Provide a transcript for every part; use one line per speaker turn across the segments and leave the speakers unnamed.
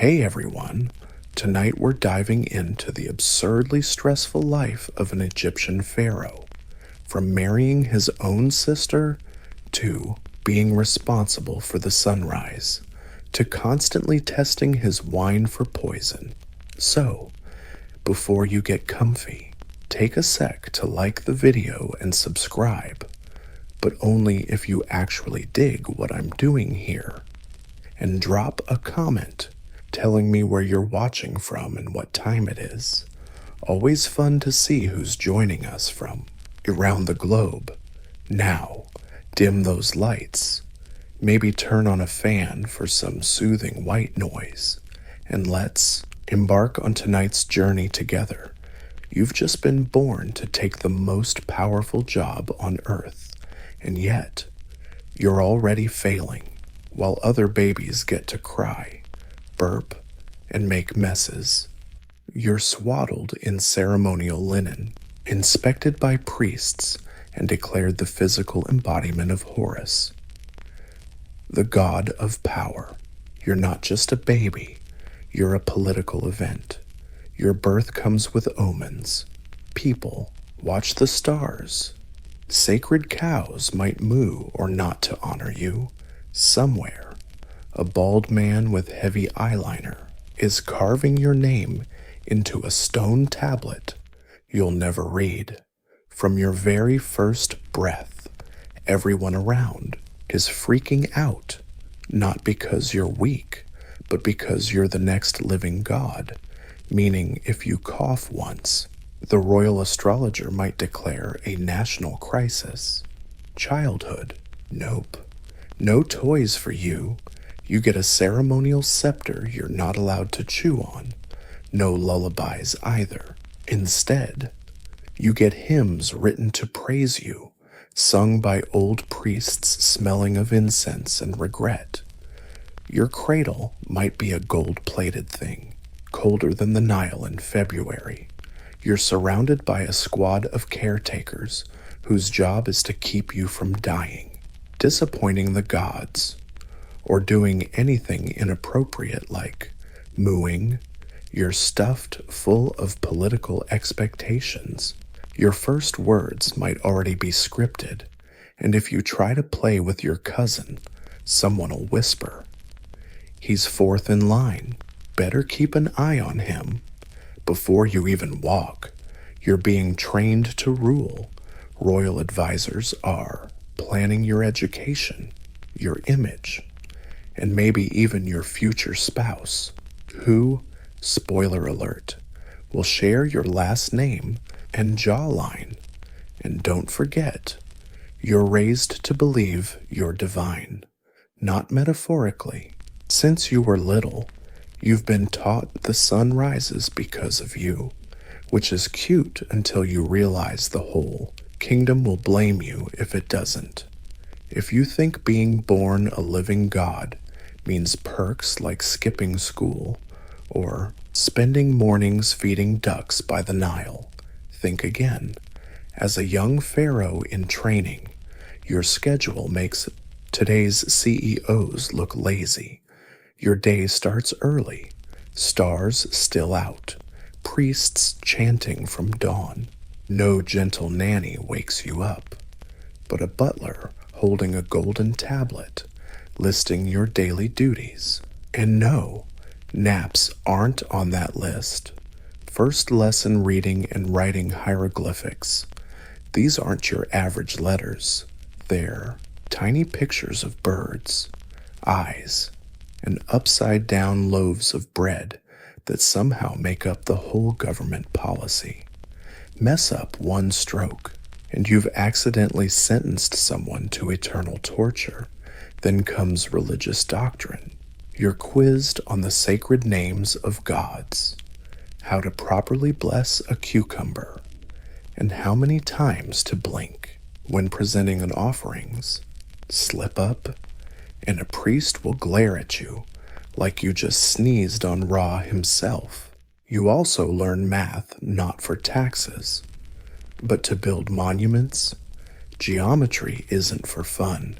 Hey everyone, tonight we're diving into the absurdly stressful life of an Egyptian pharaoh, from marrying his own sister to being responsible for the sunrise, to constantly testing his wine for poison. So, before you get comfy, take a sec to like the video and subscribe, but only if you actually dig what I'm doing here. And drop a comment telling me where you're watching from and what time it is. Always fun to see who's joining us from around the globe. Now, dim those lights. Maybe turn on a fan for some soothing white noise. And let's embark on tonight's journey together. You've just been born to take the most powerful job on Earth, and yet, you're already failing, while other babies get to cry, burp, and make messes. You're swaddled in ceremonial linen, inspected by priests, and declared the physical embodiment of Horus, the god of power. You're not just a baby, you're a political event. Your birth comes with omens. People watch the stars. Sacred cows might moo or not to honor you. Somewhere, a bald man with heavy eyeliner is carving your name into a stone tablet you'll never read. From your very first breath, everyone around is freaking out, not because you're weak, but because you're the next living god, meaning if you cough once, the royal astrologer might declare a national crisis. Childhood, nope. No toys for you. You get a ceremonial scepter you're not allowed to chew on. No lullabies either. Instead, you get hymns written to praise you, sung by old priests smelling of incense and regret. Your cradle might be a gold-plated thing, colder than the Nile in February. You're surrounded by a squad of caretakers whose job is to keep you from dying, disappointing the gods, or doing anything inappropriate like mooing. You're stuffed full of political expectations. Your first words might already be scripted, and if you try to play with your cousin, someone will whisper, "He's fourth in line. Better keep an eye on him." Before you even walk, you're being trained to rule. Royal advisors are planning your education, your image, and maybe even your future spouse, who, spoiler alert, will share your last name and jawline. And don't forget, you're raised to believe you're divine, not metaphorically. Since you were little, you've been taught the sun rises because of you, which is cute until you realize the whole kingdom will blame you if it doesn't. If you think being born a living god means perks like skipping school or spending mornings feeding ducks by the Nile, think again. As a young pharaoh in training, your schedule makes today's CEOs look lazy. Your day starts early, stars still out, priests chanting from dawn. No gentle nanny wakes you up, but a butler holding a golden tablet, listing your daily duties. And no, naps aren't on that list. First lesson reading and writing hieroglyphics. These aren't your average letters. They're tiny pictures of birds, eyes, and upside-down loaves of bread that somehow make up the whole government policy. Mess up one stroke, and you've accidentally sentenced someone to eternal torture. Then comes religious doctrine. You're quizzed on the sacred names of gods, how to properly bless a cucumber, and how many times to blink when presenting an offerings. Slip up, and a priest will glare at you like you just sneezed on Ra himself. You also learn math not for taxes, but to build monuments. Geometry isn't for fun.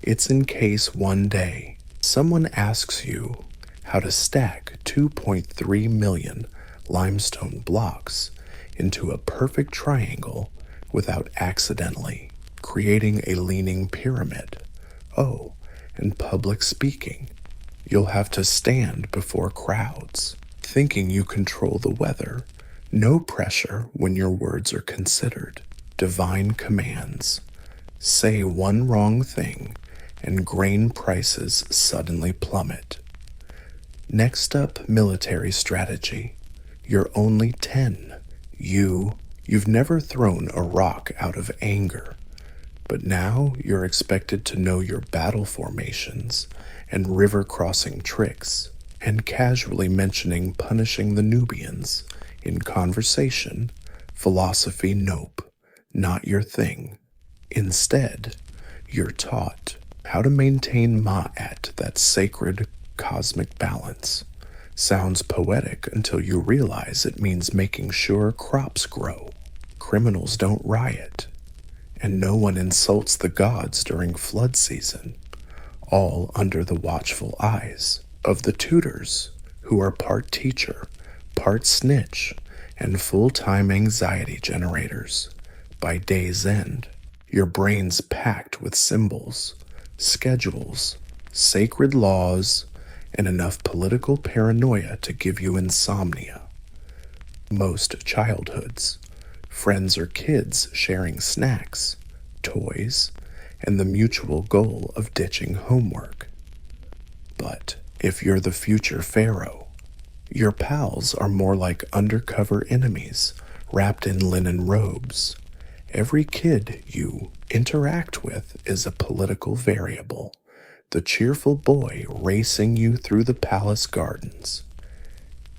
It's in case one day someone asks you how to stack 2.3 million limestone blocks into a perfect triangle without accidentally creating a leaning pyramid. Oh, and public speaking. You'll have to stand before crowds, thinking you control the weather. No pressure when your words are considered. Divine commands. Say one wrong thing, and grain prices suddenly plummet. Next up, military strategy. You're only 10. You've never thrown a rock out of anger. But now you're expected to know your battle formations and river crossing tricks, and casually mentioning punishing the Nubians in conversation. Philosophy, nope, not your thing. Instead, you're taught how to maintain Ma'at, that sacred cosmic balance. Sounds poetic until you realize it means making sure crops grow, criminals don't riot, and no one insults the gods during flood season, all under the watchful eyes of the tutors, who are part teacher, part snitch, and full-time anxiety generators. By day's end, your brain's packed with symbols, schedules, sacred laws, and enough political paranoia to give you insomnia. Most childhoods, friends or kids sharing snacks, toys, and the mutual goal of ditching homework. But if you're the future pharaoh, your pals are more like undercover enemies wrapped in linen robes. Every kid you interact with is a political variable, the cheerful boy racing you through the palace gardens.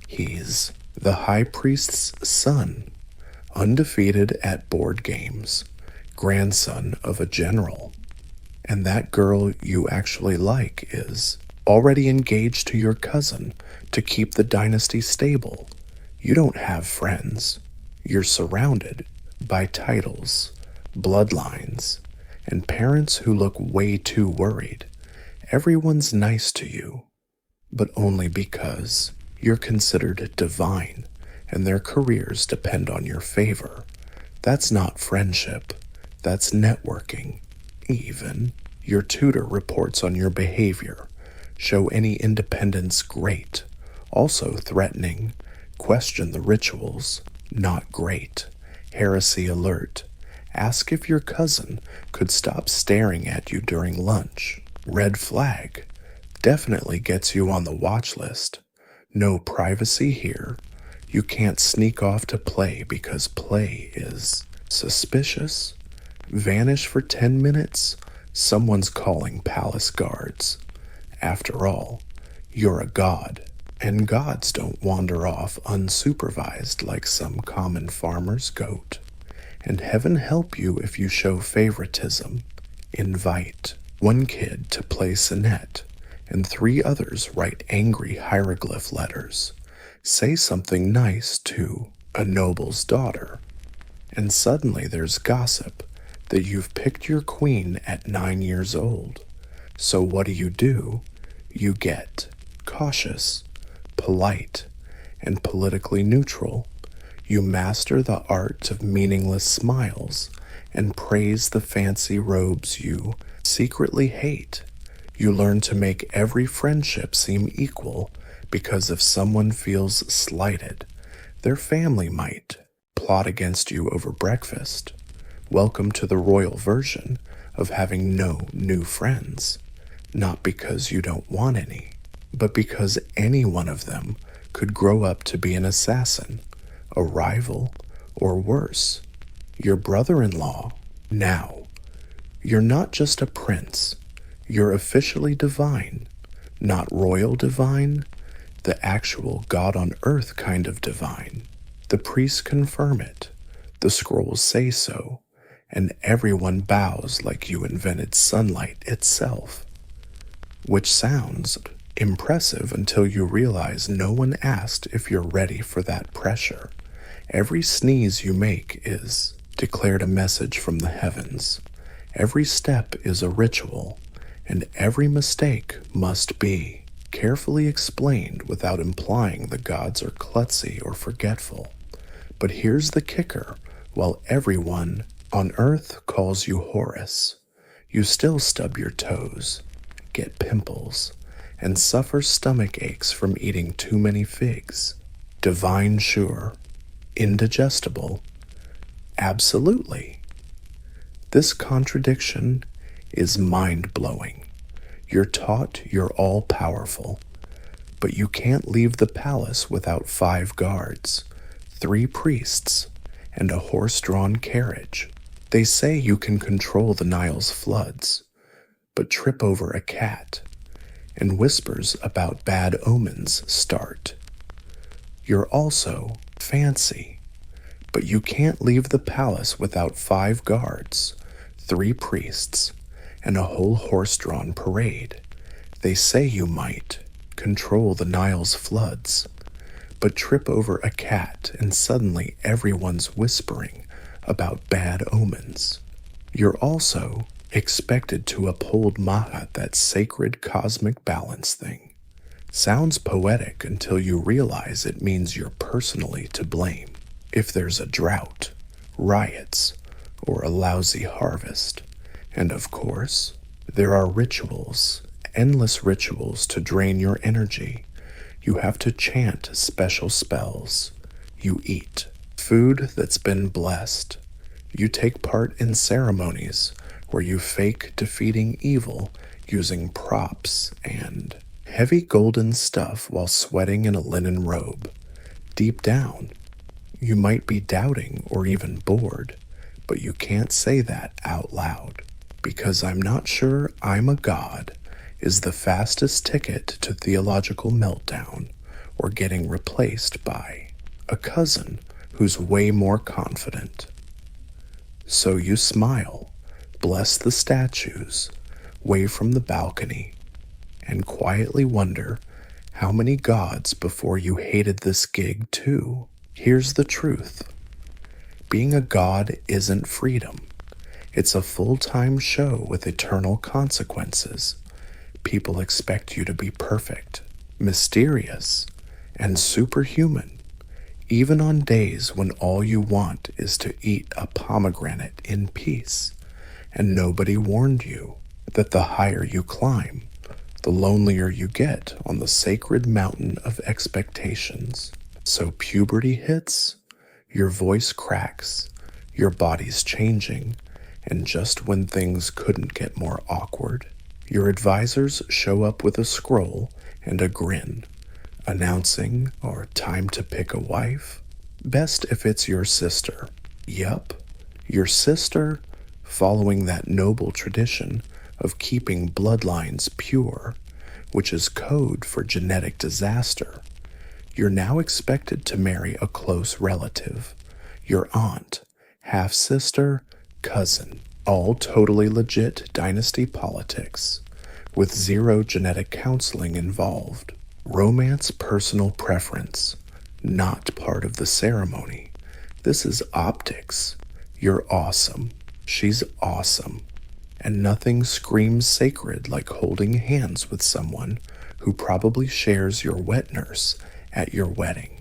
He's the high priest's son, undefeated at board games, grandson of a general. And that girl you actually like is already engaged to your cousin to keep the dynasty stable. You don't have friends. You're surrounded by titles, bloodlines, and parents who look way too worried. Everyone's nice to you, but only because you're considered divine and their careers depend on your favor. That's not friendship, that's networking. Even your tutor reports on your behavior. Show any independence, great. Also threatening. Question the rituals, not great. Heresy alert. Ask if your cousin could stop staring at you during lunch. Red flag. Definitely gets you on the watch list. No privacy here. You can't sneak off to play because play is suspicious. Vanish for 10 minutes. Someone's calling palace guards. After all, you're a god, and gods don't wander off unsupervised like some common farmer's goat. And heaven help you if you show favoritism. Invite one kid to play sonnet, and 3 others write angry hieroglyph letters. Say something nice to a noble's daughter, and suddenly there's gossip that you've picked your queen at 9 years old. So what do? You get cautious, polite, and politically neutral. You master the art of meaningless smiles and praise the fancy robes you secretly hate. You learn to make every friendship seem equal because if someone feels slighted, their family might plot against you over breakfast. Welcome to the royal version of having no new friends. Not because you don't want any, but because any one of them could grow up to be an assassin, a rival, or worse, your brother-in-law. Now, you're not just a prince, you're officially divine, not royal divine, the actual God on earth kind of divine. The priests confirm it, the scrolls say so, and everyone bows like you invented sunlight itself. Which sounds impressive until you realize no one asked if you're ready for that pressure. Every sneeze you make is declared a message from the heavens. Every step is a ritual, and every mistake must be carefully explained without implying the gods are klutzy or forgetful. But here's the kicker: while everyone on Earth calls you Horus, you still stub your toes, get pimples, and suffer stomach aches from eating too many figs. Divine sure, indigestible, absolutely. This contradiction is mind-blowing. You're taught you're all-powerful, but you can't leave the palace without 5 guards, 3 priests, and a horse-drawn carriage. They say you can control the Nile's floods, but trip over a cat, and whispers about bad omens start. You're also fancy, but you can't leave the palace without 5 guards, 3 priests, and a whole horse-drawn parade. They say you might control the Nile's floods, but trip over a cat and suddenly everyone's whispering about bad omens. You're also expected to uphold Mahat, that sacred cosmic balance thing. Sounds poetic until you realize it means you're personally to blame. If there's a drought, riots, or a lousy harvest. And of course, there are rituals, endless rituals to drain your energy. You have to chant special spells. You eat food that's been blessed. You take part in ceremonies where you fake defeating evil using props and heavy golden stuff while sweating in a linen robe. Deep down, you might be doubting or even bored, but you can't say that out loud. Because I'm not sure I'm a god is the fastest ticket to theological meltdown or getting replaced by a cousin who's way more confident. So you smile, bless the statues, wave from the balcony, and quietly wonder how many gods before you hated this gig too. Here's the truth. Being a god isn't freedom. It's a full-time show with eternal consequences. People expect you to be perfect, mysterious, and superhuman, even on days when all you want is to eat a pomegranate in peace. And nobody warned you that the higher you climb, the lonelier you get on the sacred mountain of expectations. So puberty hits, your voice cracks, your body's changing, and just when things couldn't get more awkward, your advisors show up with a scroll and a grin, announcing, or time to pick a wife. Best if it's your sister. Yup, your sister, following that noble tradition of keeping bloodlines pure, which is code for genetic disaster. You're now expected to marry a close relative, your aunt, half-sister, cousin, all totally legit dynasty politics, with 0 genetic counseling involved. Romance personal preference, not part of the ceremony. This is optics. You're awesome. She's awesome. And nothing screams sacred like holding hands with someone who probably shares your wet nurse at your wedding.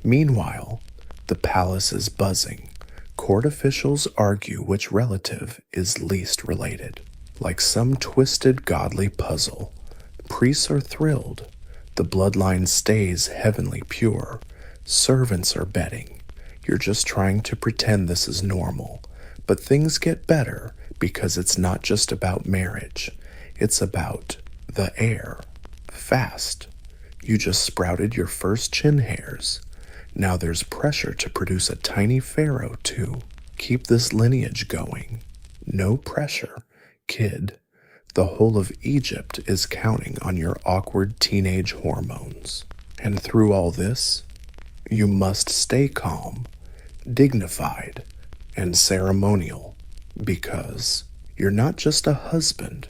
Meanwhile, the palace is buzzing. Court officials argue which relative is least related. Like some twisted godly puzzle, priests are thrilled. The bloodline stays heavenly pure. Servants are betting. You're just trying to pretend this is normal. But things get better because it's not just about marriage. It's about the heir. Fast. You just sprouted your first chin hairs. Now there's pressure to produce a tiny pharaoh to keep this lineage going. No pressure, kid. The whole of Egypt is counting on your awkward teenage hormones. And through all this, you must stay calm, dignified, and ceremonial, because you're not just a husband,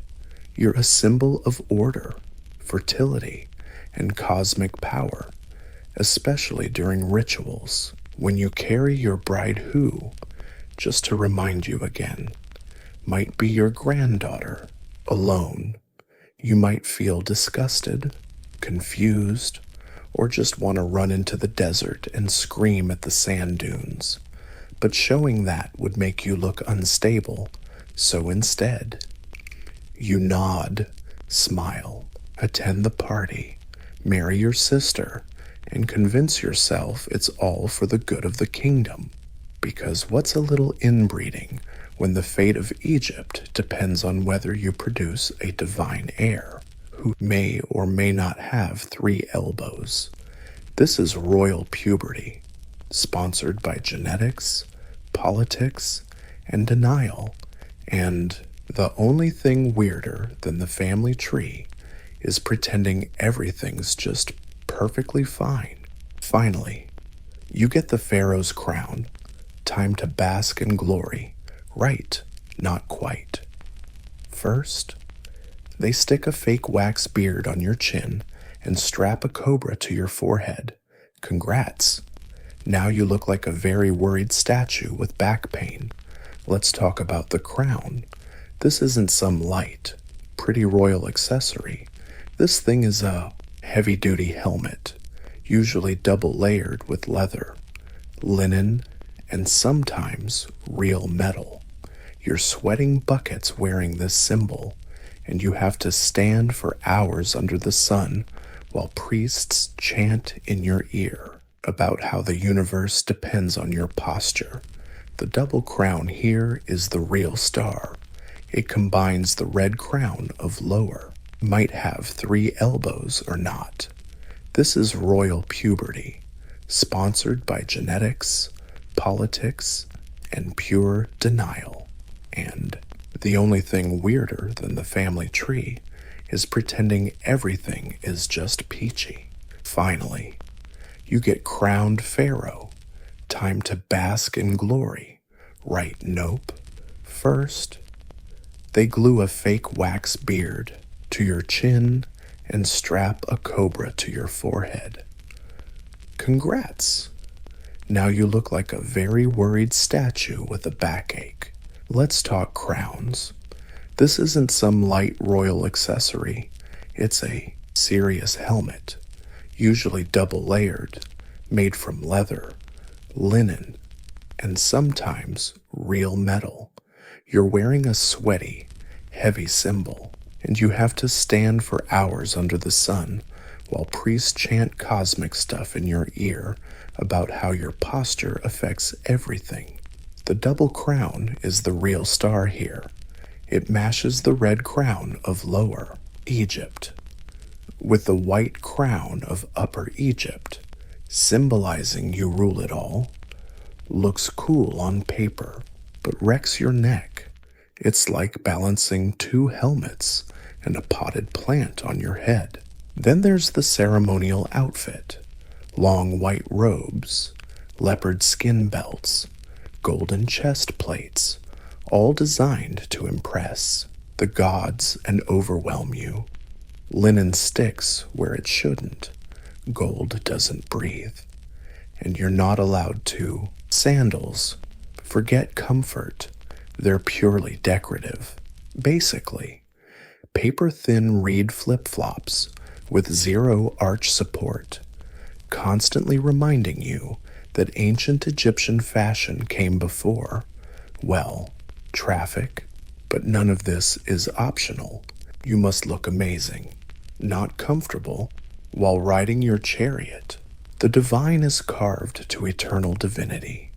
you're a symbol of order, fertility, and cosmic power, especially during rituals, when you carry your bride who, just to remind you again, might be your granddaughter, alone, You might feel disgusted, confused, or just want to run into the desert and scream at the sand dunes. But showing that would make you look unstable, so instead, you nod, smile, attend the party, marry your sister, and convince yourself it's all for the good of the kingdom. Because what's a little inbreeding when the fate of Egypt depends on whether you produce a divine heir who may or may not have 3 elbows? This is royal puberty, sponsored by genetics, politics, and denial. And the only thing weirder than the family tree is pretending everything's just perfectly fine. Finally, you get the Pharaoh's crown. Time to bask in glory. Right, not quite. First, they stick a fake wax beard on your chin and strap a cobra to your forehead. Congrats. Now you look like a very worried statue with back pain. Let's talk about the crown. This isn't some light, pretty royal accessory. This thing is a heavy-duty helmet, usually double-layered with leather, linen, and sometimes real metal. You're sweating buckets wearing this symbol, and you have to stand for hours under the sun while priests chant in your ear about how the universe depends on your posture. The double crown here is the real star. It combines the red crown of lower, might have 3 elbows or not. This is royal puberty, sponsored by genetics, politics, and pure denial. And the only thing weirder than the family tree is pretending everything is just peachy. Finally, you get crowned Pharaoh. Time to bask in glory. Right, nope. First, they glue a fake wax beard to your chin and strap a cobra to your forehead. Congrats! Now you look like a very worried statue with a backache. Let's talk crowns. This isn't some light royal accessory. It's a serious helmet, usually double-layered, made from leather, linen, and sometimes real metal. You're wearing a sweaty, heavy symbol, and you have to stand for hours under the sun while priests chant cosmic stuff in your ear about how your posture affects everything. The double crown is the real star here. It matches the red crown of Lower Egypt with the white crown of Upper Egypt, symbolizing you rule it all. Looks cool on paper, but wrecks your neck. It's like balancing 2 helmets and a potted plant on your head. Then there's the ceremonial outfit. Long white robes, leopard skin belts, golden chest plates, all designed to impress the gods and overwhelm you. Linen sticks where it shouldn't. Gold doesn't breathe. And you're not allowed to. Sandals. Forget comfort. They're purely decorative. Basically, paper-thin reed flip-flops with 0 arch support, constantly reminding you that ancient Egyptian fashion came before, well, traffic. But none of this is optional. You must look amazing, not comfortable, while riding your chariot. The divine is carved to eternal divinity,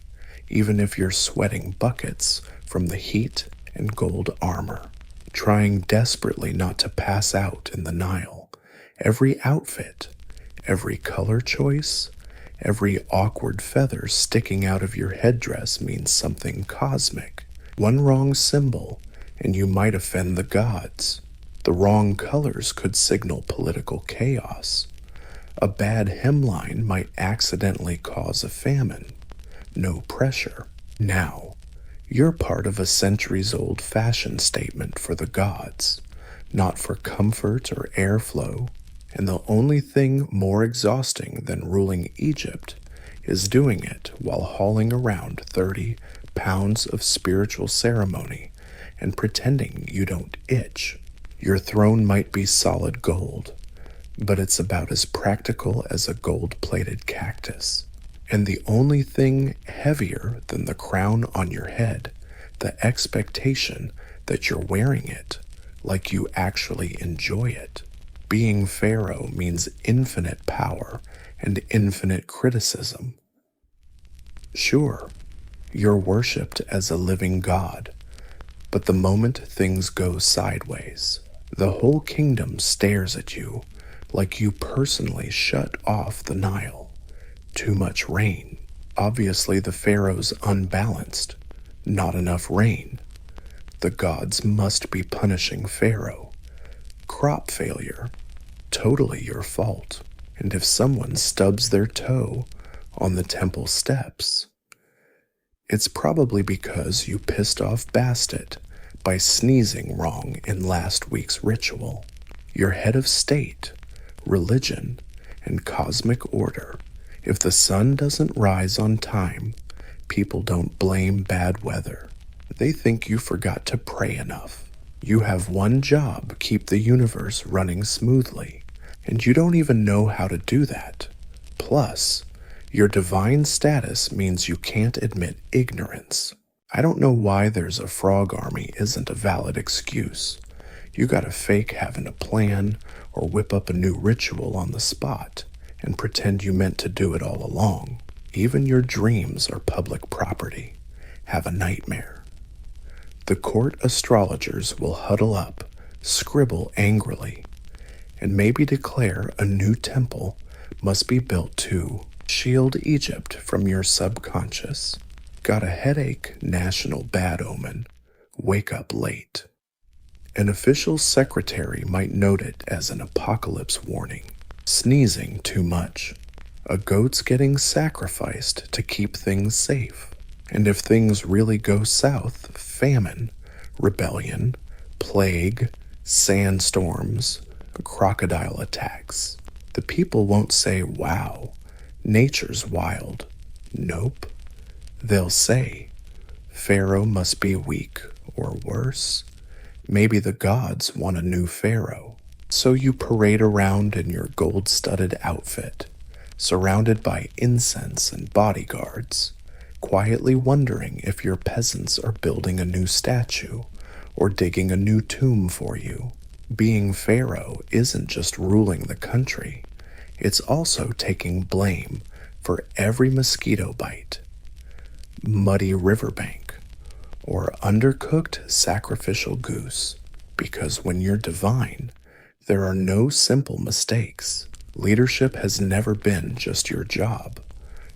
even if you're sweating buckets from the heat and gold armor, trying desperately not to pass out in the Nile. Every outfit, every color choice, every awkward feather sticking out of your headdress means something cosmic. One wrong symbol, and you might offend the gods. The wrong colors could signal political chaos. A bad hemline might accidentally cause a famine. No pressure. Now, you're part of a centuries-old fashion statement for the gods, not for comfort or airflow. And the only thing more exhausting than ruling Egypt is doing it while hauling around 30 pounds of spiritual ceremony and pretending you don't itch. Your throne might be solid gold, but it's about as practical as a gold-plated cactus. And the only thing heavier than the crown on your head, the expectation that you're wearing it like you actually enjoy it. Being Pharaoh means infinite power and infinite criticism. Sure, you're worshipped as a living god, but the moment things go sideways, the whole kingdom stares at you like you personally shut off the Nile. Too much rain. Obviously, the pharaoh's unbalanced. Not enough rain. The gods must be punishing Pharaoh. Crop failure. Totally your fault. And if someone stubs their toe on the temple steps, it's probably because you pissed off Bastet by sneezing wrong in last week's ritual. Your head of state, religion, and cosmic order. If the sun doesn't rise on time, people don't blame bad weather. They think you forgot to pray enough. You have one job: keep the universe running smoothly, and you don't even know how to do that. Plus, your divine status means you can't admit ignorance. I don't know why there's a frog army isn't a valid excuse. You gotta fake having a plan or whip up a new ritual on the spot and pretend you meant to do it all along. Even your dreams are public property. Have a nightmare. The court astrologers will huddle up, scribble angrily, and maybe declare a new temple must be built to shield Egypt from your subconscious. Got a headache? National bad omen. Wake up late. An official secretary might note it as an apocalypse warning. Sneezing too much. A goat's getting sacrificed to keep things safe. And if things really go south, famine, rebellion, plague, sandstorms, crocodile attacks. The people won't say, wow, nature's wild. Nope. They'll say, Pharaoh must be weak, or worse, maybe the gods want a new pharaoh. So you parade around in your gold-studded outfit, surrounded by incense and bodyguards, quietly wondering if your peasants are building a new statue or digging a new tomb for you. Being pharaoh isn't just ruling the country, it's also taking blame for every mosquito bite, muddy riverbank, or undercooked sacrificial goose. Because when you're divine, there are no simple mistakes. Leadership has never been just your job.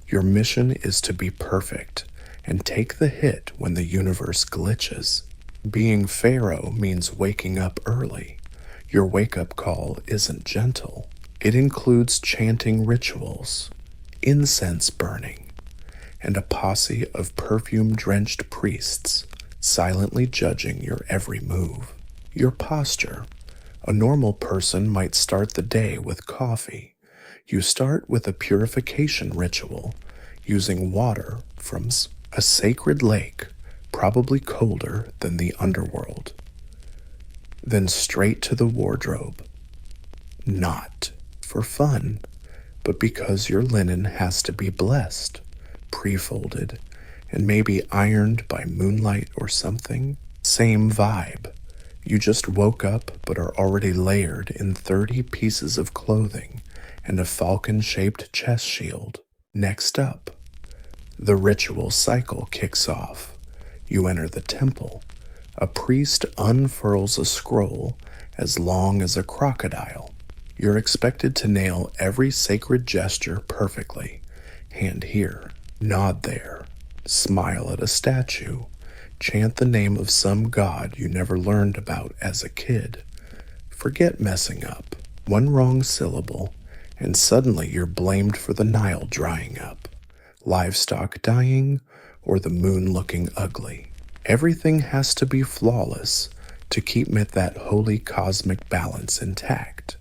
Your mission is to be perfect and take the hit when the universe glitches. Being pharaoh means waking up early. Your wake-up call isn't gentle. It includes chanting rituals, incense burning, and a posse of perfume-drenched priests silently judging your every move. Your posture. A normal person might start the day with coffee. You start with a purification ritual using water from a sacred lake, probably colder than the underworld. Then straight to the wardrobe. Not for fun, but because your linen has to be blessed, pre-folded, and maybe ironed by moonlight or something. Same vibe. You just woke up but are already layered in 30 pieces of clothing and a falcon-shaped chest shield. Next up, the ritual cycle kicks off. You enter the temple. A priest unfurls a scroll as long as a crocodile. You're expected to nail every sacred gesture perfectly. Hand here, nod there, smile at a statue, chant the name of some god you never learned about as a kid. Forget messing up. One wrong syllable, and suddenly you're blamed for the Nile drying up, livestock dying, or the moon looking ugly. Everything has to be flawless to keep that holy cosmic balance intact,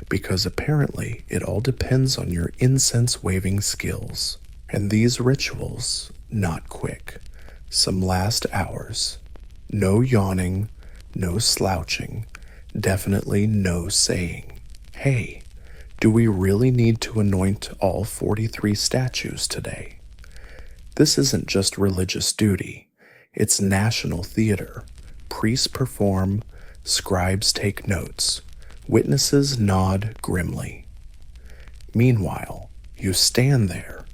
because apparently it all depends on your incense-waving skills. And these rituals, not quick. Some last hours. No yawning, no slouching, Definitely no saying, "Hey, do we really need to anoint all 43 statues today?" This isn't just religious duty, it's national theater. Priests perform, scribes take notes, witnesses nod grimly. Meanwhile, you stand there,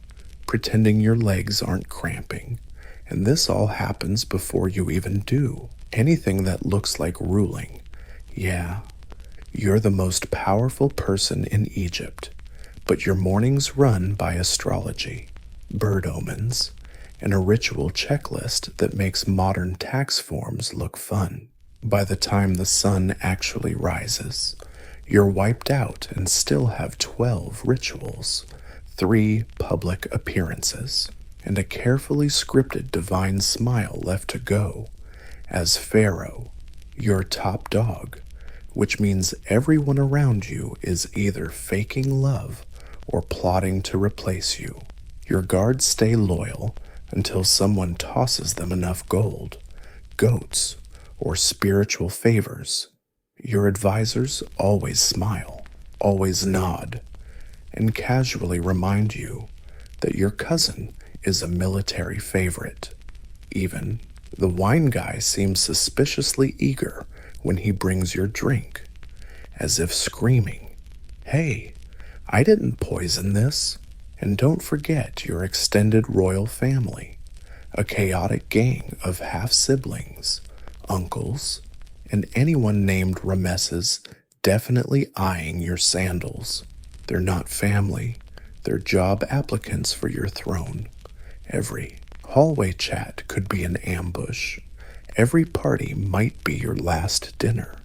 pretending your legs aren't cramping, and this all happens before you even do anything that looks like ruling. Yeah, you're the most powerful person in Egypt, but your mornings run by astrology, bird omens, and a ritual checklist that makes modern tax forms look fun. By the time the sun actually rises, you're wiped out and still have 12 rituals, 3 public appearances, and a carefully scripted divine smile left to go as Pharaoh, your top dog, which means everyone around you is either faking love or plotting to replace you. Your guards stay loyal until someone tosses them enough gold, goats, or spiritual favors. Your advisors always smile, always nod, and casually remind you that your cousin is a military favorite. Even the wine guy seems suspiciously eager when he brings your drink, as if screaming, "Hey, I didn't poison this." And don't forget your extended royal family, a chaotic gang of half-siblings, uncles, and anyone named Rameses definitely eyeing your sandals. They're not family, they're job applicants for your throne. Every hallway chat could be an ambush. Every party might be your last dinner.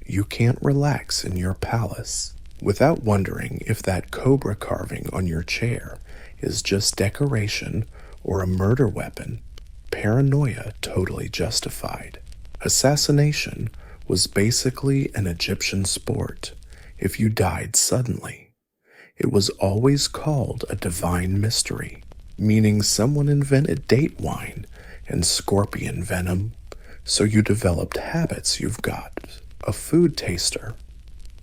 You can't relax in your palace without wondering if that cobra carving on your chair is just decoration or a murder weapon. Paranoia totally justified. Assassination was basically an Egyptian sport if you died suddenly. It was always called a divine mystery, meaning someone invented date wine and scorpion venom, so you developed habits. You've got a food taster,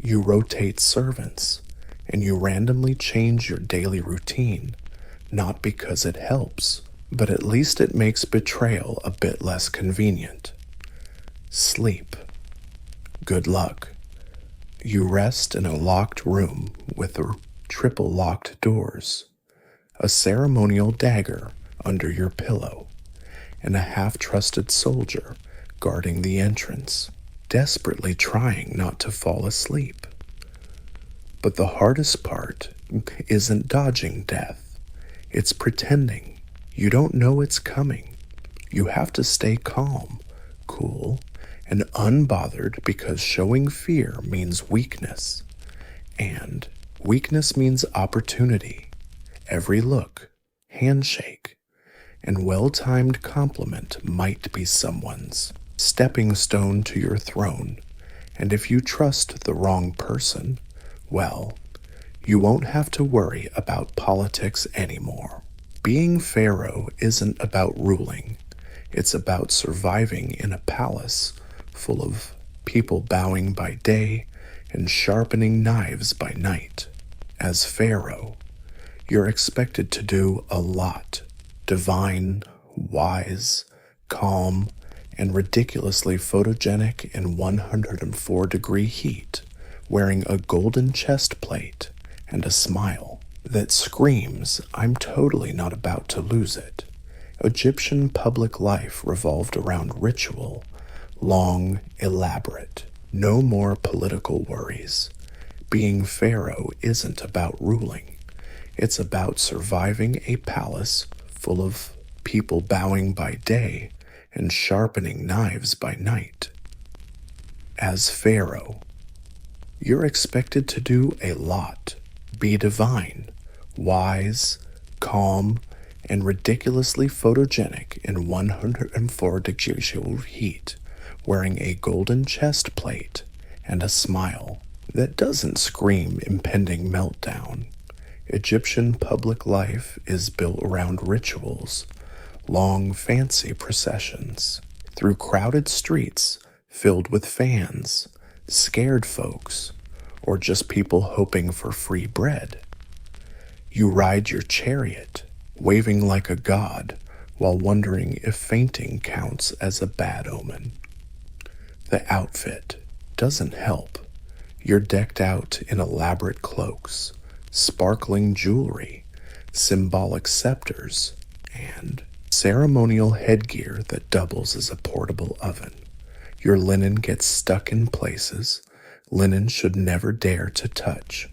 you rotate servants, and you randomly change your daily routine, not because it helps, but at least it makes betrayal a bit less convenient. Sleep. Good luck. You rest in a locked room with triple locked doors, a ceremonial dagger under your pillow, and a half-trusted soldier guarding the entrance, desperately trying not to fall asleep. But the hardest part isn't dodging death, it's pretending you don't know it's coming. You have to stay calm, cool, and unbothered because showing fear means weakness, and weakness means opportunity. Every look, handshake, and well-timed compliment might be someone's stepping stone to your throne, and if you trust the wrong person, well, you won't have to worry about politics anymore. Being Pharaoh isn't about ruling, it's about surviving in a palace full of people bowing by day and sharpening knives by night. As Pharaoh, you're expected to do a lot: divine, wise, calm, and ridiculously photogenic in 104-degree heat, wearing a golden chest plate and a smile that screams, "I'm totally not about to lose it." Egyptian public life revolved around ritual, long, elaborate, no more political worries. Being Pharaoh isn't about ruling. It's about surviving a palace full of people bowing by day and sharpening knives by night. As Pharaoh, you're expected to do a lot. Be divine, wise, calm, and ridiculously photogenic in 104-degree heat, wearing a golden chest plate and a smile that doesn't scream impending meltdown. Egyptian public life is built around rituals, long, fancy processions, through crowded streets filled with fans, scared folks, or just people hoping for free bread. You ride your chariot, waving like a god, while wondering if fainting counts as a bad omen. The outfit doesn't help. You're decked out in elaborate cloaks, sparkling jewelry, symbolic scepters, and ceremonial headgear that doubles as a portable oven. Your linen gets stuck in places linen should never dare to touch.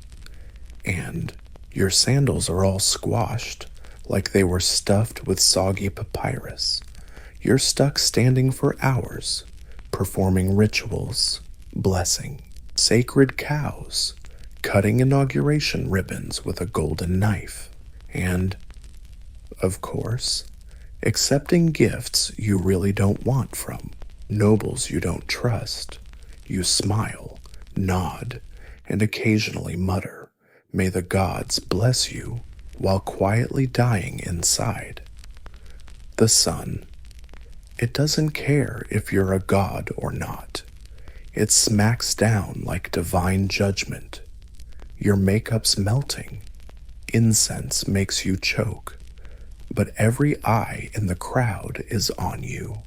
And your sandals are all squashed like they were stuffed with soggy papyrus. You're stuck standing for hours, performing rituals, blessing sacred cows, cutting inauguration ribbons with a golden knife, and, of course, accepting gifts you really don't want from nobles you don't trust. You smile, nod, and occasionally mutter, "May the gods bless you," while quietly dying inside. The sun. It doesn't care if you're a god or not. It smacks down like divine judgment. Your makeup's melting. Incense makes you choke. But every eye in the crowd is on you,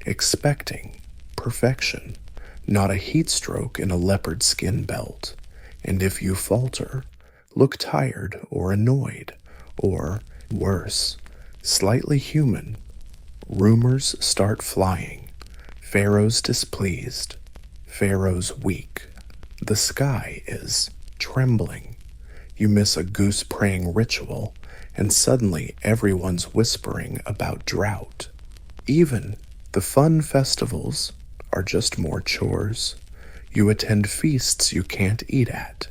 expecting perfection, not a heat stroke in a leopard skin belt. And if you falter, look tired or annoyed, or, worse, slightly human, rumors start flying. Pharaoh's displeased. Pharaoh's weak. The sky is trembling. You miss a goose praying ritual, and suddenly everyone's whispering about drought. Even the fun festivals are just more chores. You attend feasts you can't eat at,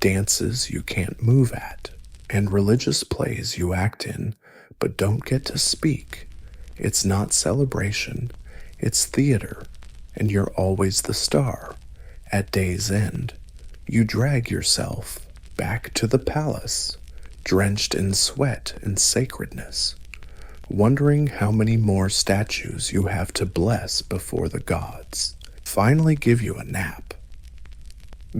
dances you can't move at, and religious plays you act in but don't get to speak. It's not celebration, it's theater, and you're always the star. At day's end, you drag yourself back to the palace, drenched in sweat and sacredness, wondering how many more statues you have to bless before the gods finally give you a nap.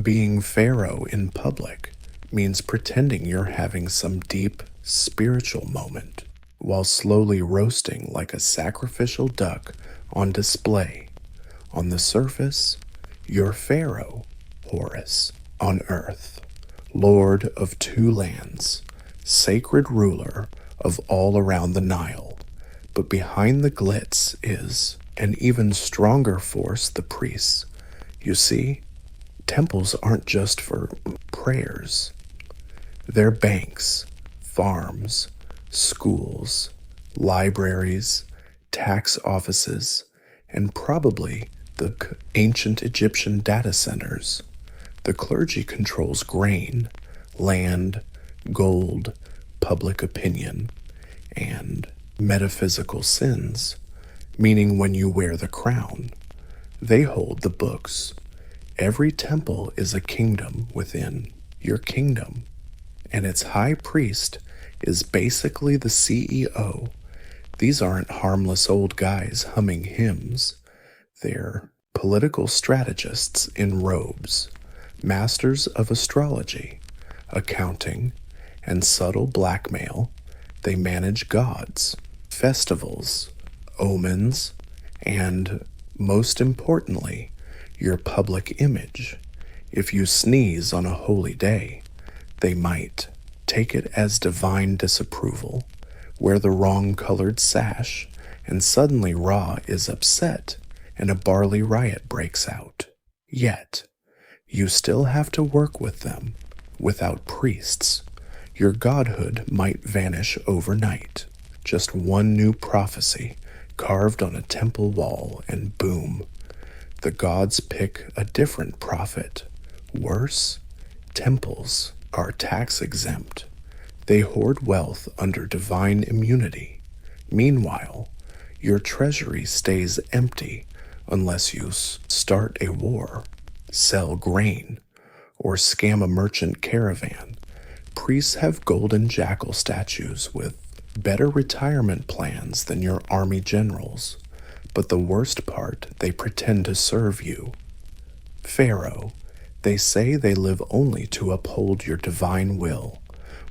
Being Pharaoh in public means pretending you're having some deep spiritual moment while slowly roasting like a sacrificial duck on display. On the surface, you're Pharaoh, Horus, on earth, Lord of two lands, sacred ruler of all around the Nile. But behind the glitz is an even stronger force, the priests. You see, temples aren't just for prayers. They're banks, farms, schools, libraries, tax offices, and probably the ancient Egyptian data centers. The clergy controls grain, land, gold, public opinion, and metaphysical sins, meaning when you wear the crown, they hold the books. Every temple is a kingdom within your kingdom, and its high priest is basically the CEO. These aren't harmless old guys humming hymns. They're political strategists in robes, masters of astrology, accounting, and subtle blackmail. They manage gods, festivals, omens, and, most importantly, your public image. If you sneeze on a holy day, they might take it as divine disapproval, wear the wrong colored sash, and suddenly Ra is upset and a barley riot breaks out. Yet, you still have to work with them. Without priests, your godhood might vanish overnight. Just one new prophecy carved on a temple wall, and boom, the gods pick a different prophet. Worse, temples are tax exempt. They hoard wealth under divine immunity. Meanwhile, your treasury stays empty unless you start a war, sell grain, or scam a merchant caravan. Priests have golden jackal statues with better retirement plans than your army generals. But the worst part, they pretend to serve you. Pharaoh, they say they live only to uphold your divine will,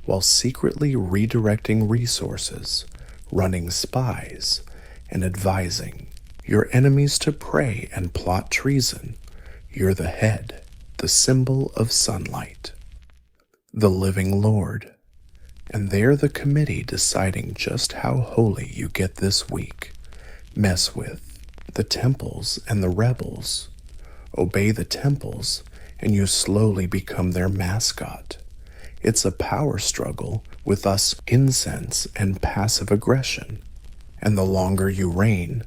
while secretly redirecting resources, running spies, and advising your enemies to pray and plot treason. You're the head, the symbol of sunlight, the living Lord, and they're the committee deciding just how holy you get this week. Mess with the temples and the rebels. Obey the temples, and you slowly become their mascot. It's a power struggle with us incense and passive aggression. And the longer you reign,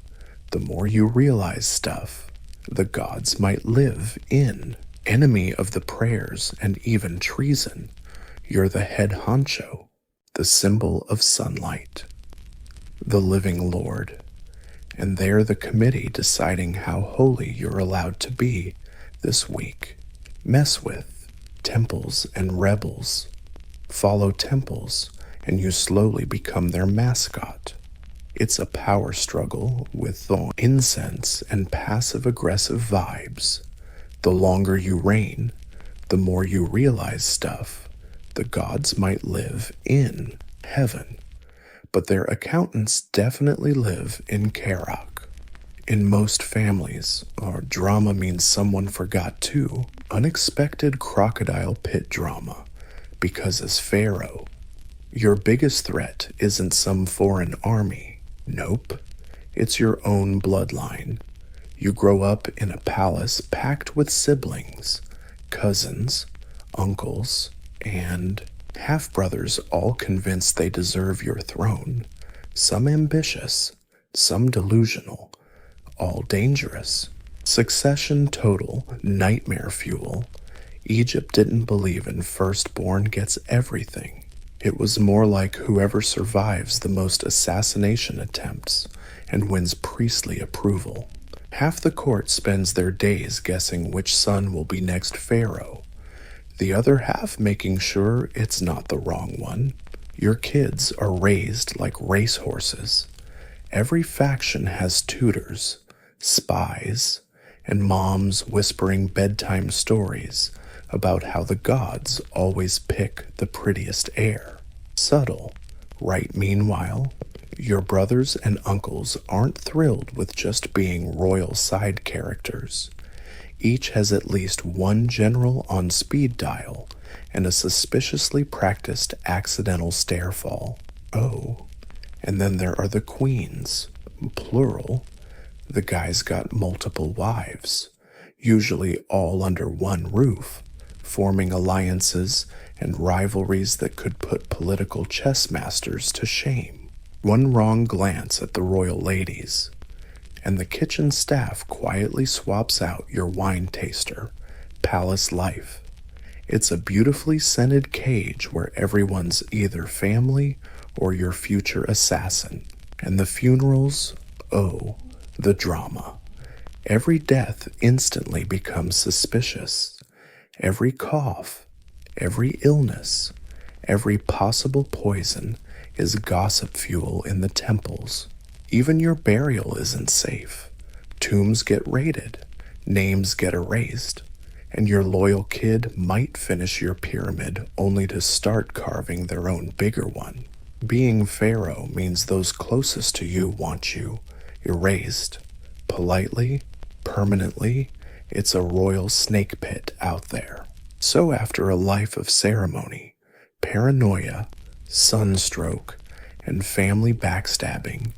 the more you realize stuff the gods might live in. Enemy of the prayers and even treason, you're the head honcho, the symbol of sunlight, the living Lord, and they're the committee deciding how holy you're allowed to be this week. Mess with temples and rebels. Follow temples, and you slowly become their mascot. It's a power struggle with the incense and passive-aggressive vibes. The longer you reign, the more you realize stuff the gods might live in heaven, but their accountants definitely live in Karok. In most families, our drama means someone forgot too. Unexpected crocodile pit drama, because as Pharaoh, your biggest threat isn't some foreign army. Nope, it's your own bloodline. You grow up in a palace packed with siblings, cousins, uncles, and half-brothers, all convinced they deserve your throne. Some ambitious, some delusional, all dangerous. Succession total, nightmare fuel. Egypt didn't believe in firstborn gets everything. It was more like whoever survives the most assassination attempts and wins priestly approval. Half the court spends their days guessing which son will be next pharaoh, the other half making sure it's not the wrong one. Your kids are raised like racehorses. Every faction has tutors, spies, and moms whispering bedtime stories about how the gods always pick the prettiest heir. Subtle, right? Meanwhile, your brothers and uncles aren't thrilled with just being royal side characters. Each has at least one general on speed dial and a suspiciously practiced accidental stairfall. Oh, and then there are the queens, plural. The guy's got multiple wives, usually all under one roof, forming alliances and rivalries that could put political chess masters to shame. One wrong glance at the royal ladies, and the kitchen staff quietly swaps out your wine taster, palace life. It's a beautifully scented cage where everyone's either family or your future assassin. And the funerals, oh, the drama. Every death instantly becomes suspicious. Every cough, every illness, every possible poison is gossip fuel in the temples. Even your burial isn't safe. Tombs get raided, names get erased, and your loyal kid might finish your pyramid only to start carving their own bigger one. Being pharaoh means those closest to you want you erased. Politely, permanently, it's a royal snake pit out there. So after a life of ceremony, paranoia, sunstroke, and family backstabbing,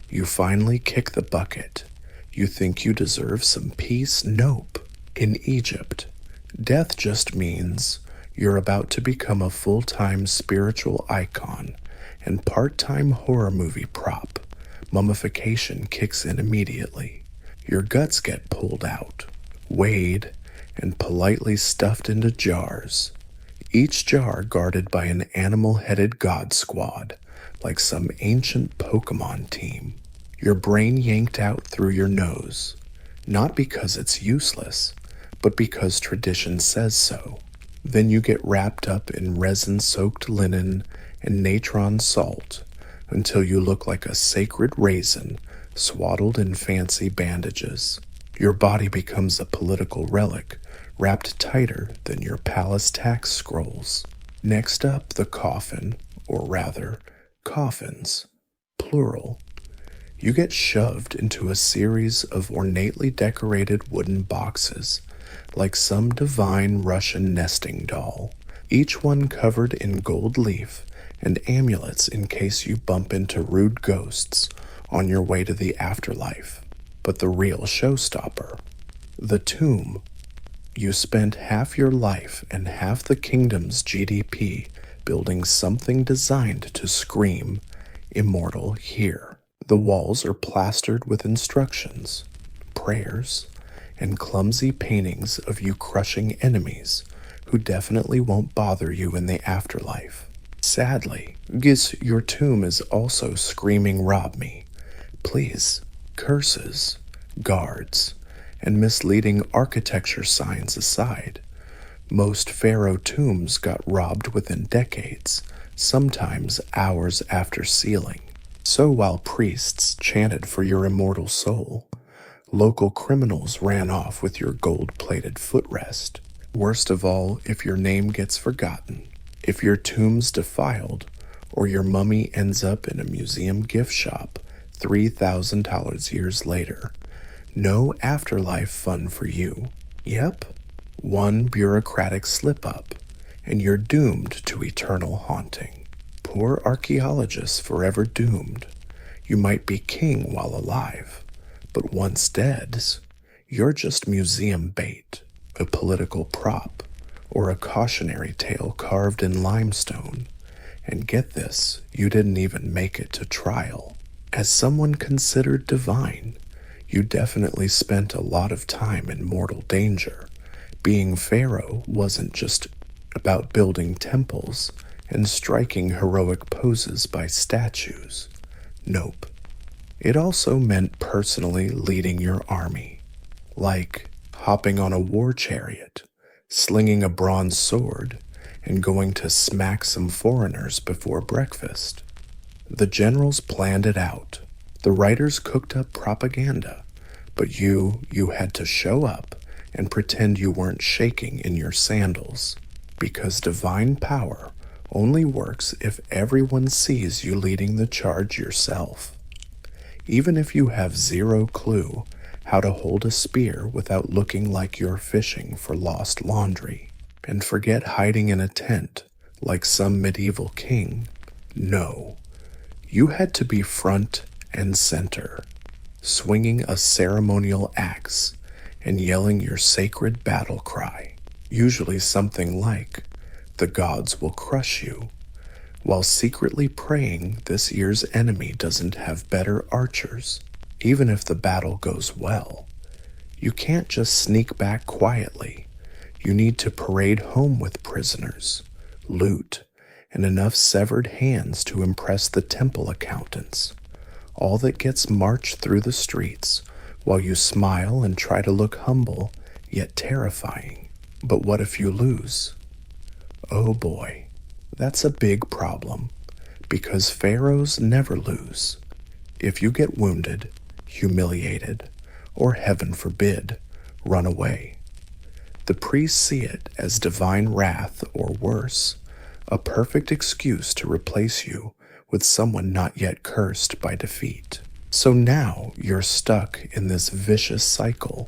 you finally kick the bucket. You think you deserve some peace? Nope. In Egypt, death just means you're about to become a full-time spiritual icon and part-time horror movie prop. Mummification kicks in immediately. Your guts get pulled out, weighed, and politely stuffed into jars. Each jar guarded by an animal-headed god squad, like some ancient Pokemon team. Your brain yanked out through your nose, not because it's useless, but because tradition says so. Then you get wrapped up in resin-soaked linen and natron salt until you look like a sacred raisin swaddled in fancy bandages. Your body becomes a political relic, wrapped tighter than your palace tax scrolls. Next up, the coffin, or rather, coffins, plural. You get shoved into a series of ornately decorated wooden boxes, like some divine Russian nesting doll, each one covered in gold leaf and amulets in case you bump into rude ghosts on your way to the afterlife. But the real showstopper, the tomb. You spent half your life and half the kingdom's GDP building something designed to scream, "Immortal here." The walls are plastered with instructions, prayers, and clumsy paintings of you crushing enemies who definitely won't bother you in the afterlife. Sadly, your tomb is also screaming "rob me." Please, curses, guards, and misleading architecture signs aside, most pharaoh tombs got robbed within decades, sometimes hours after sealing. So while priests chanted for your immortal soul, local criminals ran off with your gold-plated footrest. Worst of all, if your name gets forgotten, if your tomb's defiled, or your mummy ends up in a museum gift shop $3,000 years later, no afterlife fun for you. Yep, one bureaucratic slip-up, and you're doomed to eternal haunting. Poor archaeologists forever doomed. You might be king while alive, but once dead, you're just museum bait, a political prop, or a cautionary tale carved in limestone. And get this, you didn't even make it to trial. As someone considered divine, you definitely spent a lot of time in mortal danger. Being pharaoh wasn't just about building temples and striking heroic poses by statues. Nope. It also meant personally leading your army, like hopping on a war chariot, slinging a bronze sword, and going to smack some foreigners before breakfast. The generals planned it out. The writers cooked up propaganda, but you had to show up and pretend you weren't shaking in your sandals, because divine power only works if everyone sees you leading the charge yourself. Even if you have zero clue how to hold a spear without looking like you're fishing for lost laundry. And forget hiding in a tent like some medieval king. No, you had to be front and center, swinging a ceremonial axe and yelling your sacred battle cry, usually something like, "The gods will crush you," while secretly praying this year's enemy doesn't have better archers. Even if the battle goes well, you can't just sneak back quietly. You need to parade home with prisoners, loot, and enough severed hands to impress the temple accountants. All that gets marched through the streets while you smile and try to look humble, yet terrifying. But what if you lose? Oh boy, that's a big problem, because pharaohs never lose. If you get wounded, humiliated, or heaven forbid, run away. The priests see it as divine wrath, or worse, a perfect excuse to replace you with someone not yet cursed by defeat. So now you're stuck in this vicious cycle.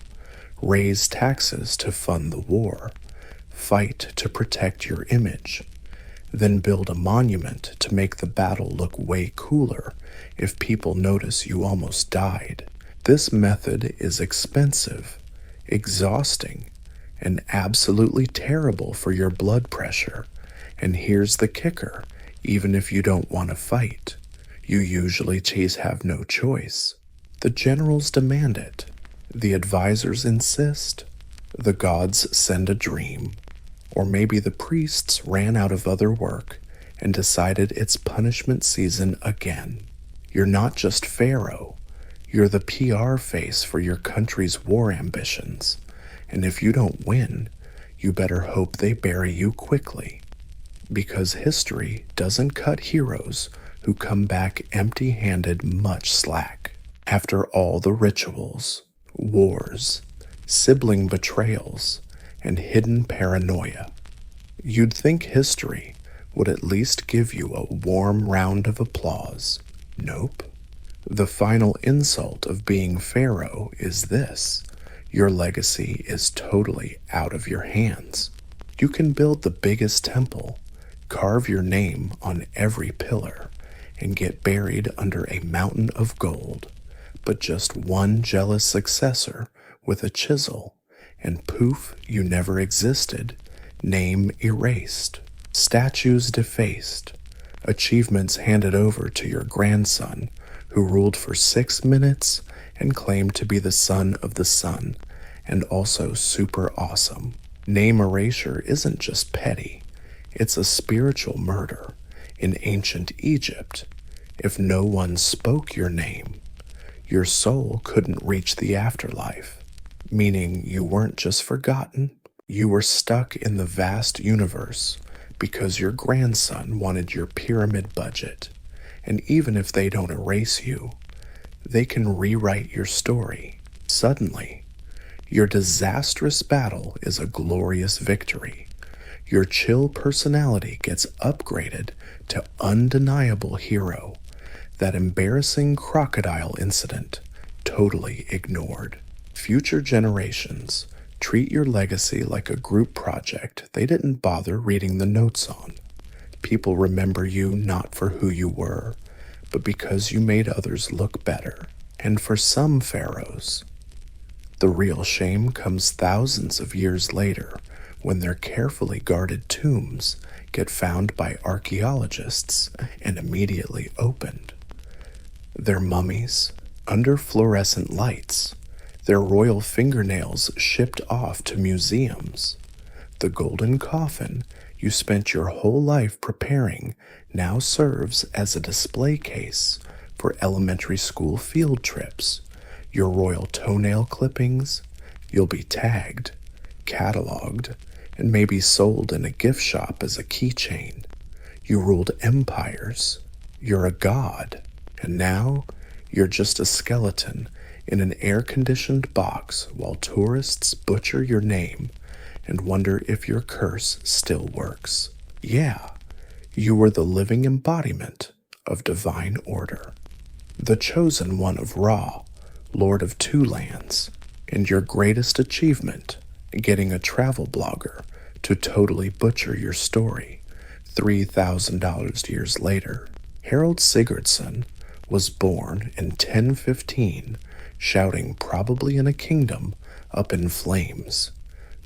Raise taxes to fund the war, fight to protect your image, then build a monument to make the battle look way cooler if people notice you almost died. This method is expensive, exhausting, and absolutely terrible for your blood pressure. And here's the kicker: even if you don't want to fight, you usually have no choice. The generals demand it. The advisors insist. The gods send a dream. Or maybe the priests ran out of other work and decided it's punishment season again. You're not just pharaoh. You're the PR face for your country's war ambitions. And if you don't win, you better hope they bury you quickly. Because history doesn't cut heroes who come back empty-handed much slack. After all the rituals, wars, sibling betrayals, and hidden paranoia. You'd think history would at least give you a warm round of applause. Nope. The final insult of being Pharaoh is this: your legacy is totally out of your hands. You can build the biggest temple, carve your name on every pillar, and get buried under a mountain of gold, but just one jealous successor with a chisel, and poof, you never existed, name erased, statues defaced, achievements handed over to your grandson, who ruled for 6 minutes and claimed to be the son of the sun, and also super awesome. Name erasure isn't just petty, it's a spiritual murder. In ancient Egypt, if no one spoke your name, your soul couldn't reach the afterlife, meaning you weren't just forgotten, you were stuck in the vast universe because your grandson wanted your pyramid budget. And even if they don't erase you, they can rewrite your story. Suddenly, your disastrous battle is a glorious victory. Your chill personality gets upgraded to undeniable hero. That embarrassing crocodile incident, totally ignored. Future generations treat your legacy like a group project they didn't bother reading the notes on. People remember you not for who you were, but because you made others look better. And for some pharaohs, the real shame comes thousands of years later when their carefully guarded tombs get found by archaeologists and immediately opened. Their mummies, under fluorescent lights, their royal fingernails shipped off to museums. The golden coffin you spent your whole life preparing now serves as a display case for elementary school field trips. Your royal toenail clippings, you'll be tagged, cataloged, and maybe sold in a gift shop as a keychain. You ruled empires. You're a god. And now you're just a skeleton in an air-conditioned box while tourists butcher your name and wonder if your curse still works. Yeah, you were the living embodiment of divine order, the chosen one of Ra, Lord of Two Lands, and your greatest achievement, getting a travel blogger to totally butcher your story 3,000 years later. Harold Sigurdsson was born in 1015, shouting probably in a kingdom up in flames.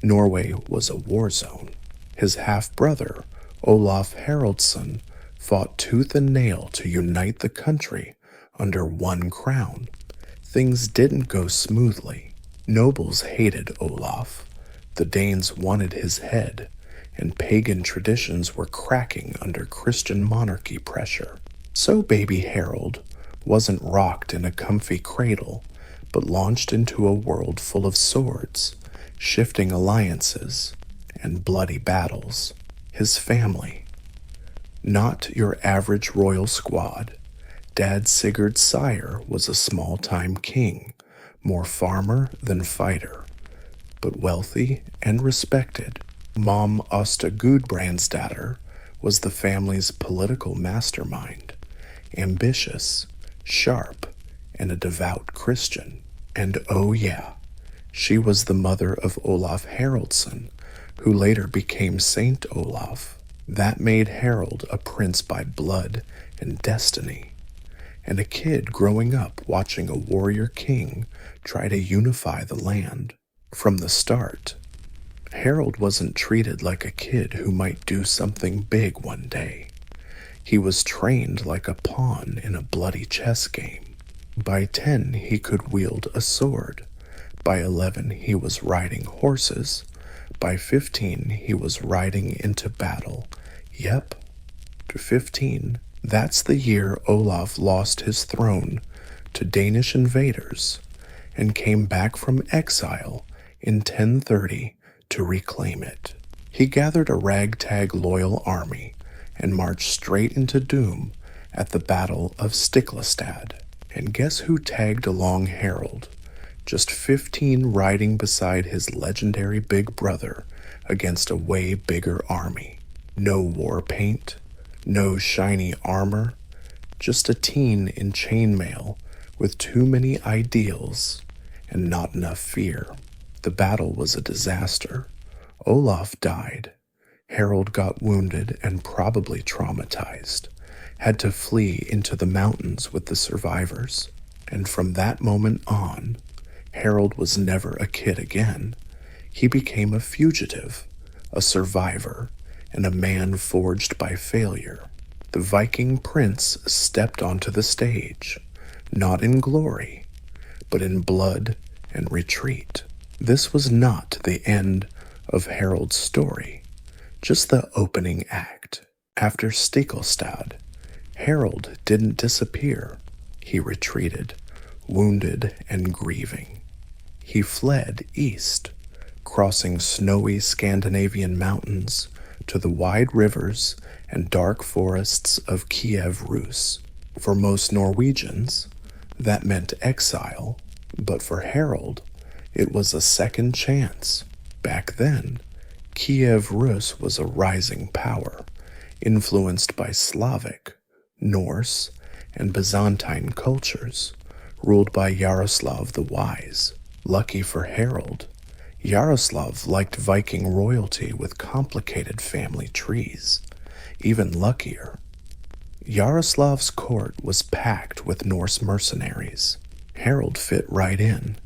Norway was a war zone. His half-brother, Olaf Haraldsson, fought tooth and nail to unite the country under one crown. Things didn't go smoothly. Nobles hated Olaf. The Danes wanted his head, and pagan traditions were cracking under Christian monarchy pressure. So baby Harold wasn't rocked in a comfy cradle, but launched into a world full of swords, shifting alliances, and bloody battles. His family, not your average royal squad. Dad Sigurd's sire was a small-time king, more farmer than fighter, but wealthy and respected. Mom Asta Gudbrandsdatter was the family's political mastermind, ambitious, sharp, and a devout Christian. And oh yeah, she was the mother of Olaf Haraldsson, who later became Saint Olaf. That made Harold a prince by blood and destiny, and a kid growing up watching a warrior king try to unify the land. From the start, Harold wasn't treated like a kid who might do something big one day. He was trained like a pawn in a bloody chess game. By 10, he could wield a sword. By 11, he was riding horses. By 15, he was riding into battle. Yep, to 15. That's the year Olaf lost his throne to Danish invaders and came back from exile in 1030 to reclaim it. He gathered a ragtag loyal army and marched straight into doom at the Battle of Stiklestad. And guess who tagged along Harold? just 15 riding beside his legendary big brother against a way bigger army. No war paint, no shiny armor, just a teen in chainmail with too many ideals and not enough fear. The battle was a disaster. Olaf died. Harold got wounded and probably traumatized, had to flee into the mountains with the survivors. And from that moment on, Harold was never a kid again. He became a fugitive, a survivor, and a man forged by failure. The Viking prince stepped onto the stage, not in glory, but in blood and retreat. This was not the end of Harold's story, just the opening act. After Stiklestad, Harold didn't disappear. He retreated, wounded and grieving. He fled east, crossing snowy Scandinavian mountains to the wide rivers and dark forests of Kiev Rus. For most Norwegians, that meant exile, but for Harold, it was a second chance. Back then, Kiev Rus was a rising power, influenced by Slavic, Norse, and Byzantine cultures, ruled by Yaroslav the Wise. Lucky for Harold, Yaroslav liked Viking royalty with complicated family trees. Even luckier, Yaroslav's court was packed with Norse mercenaries. Harold fit right in,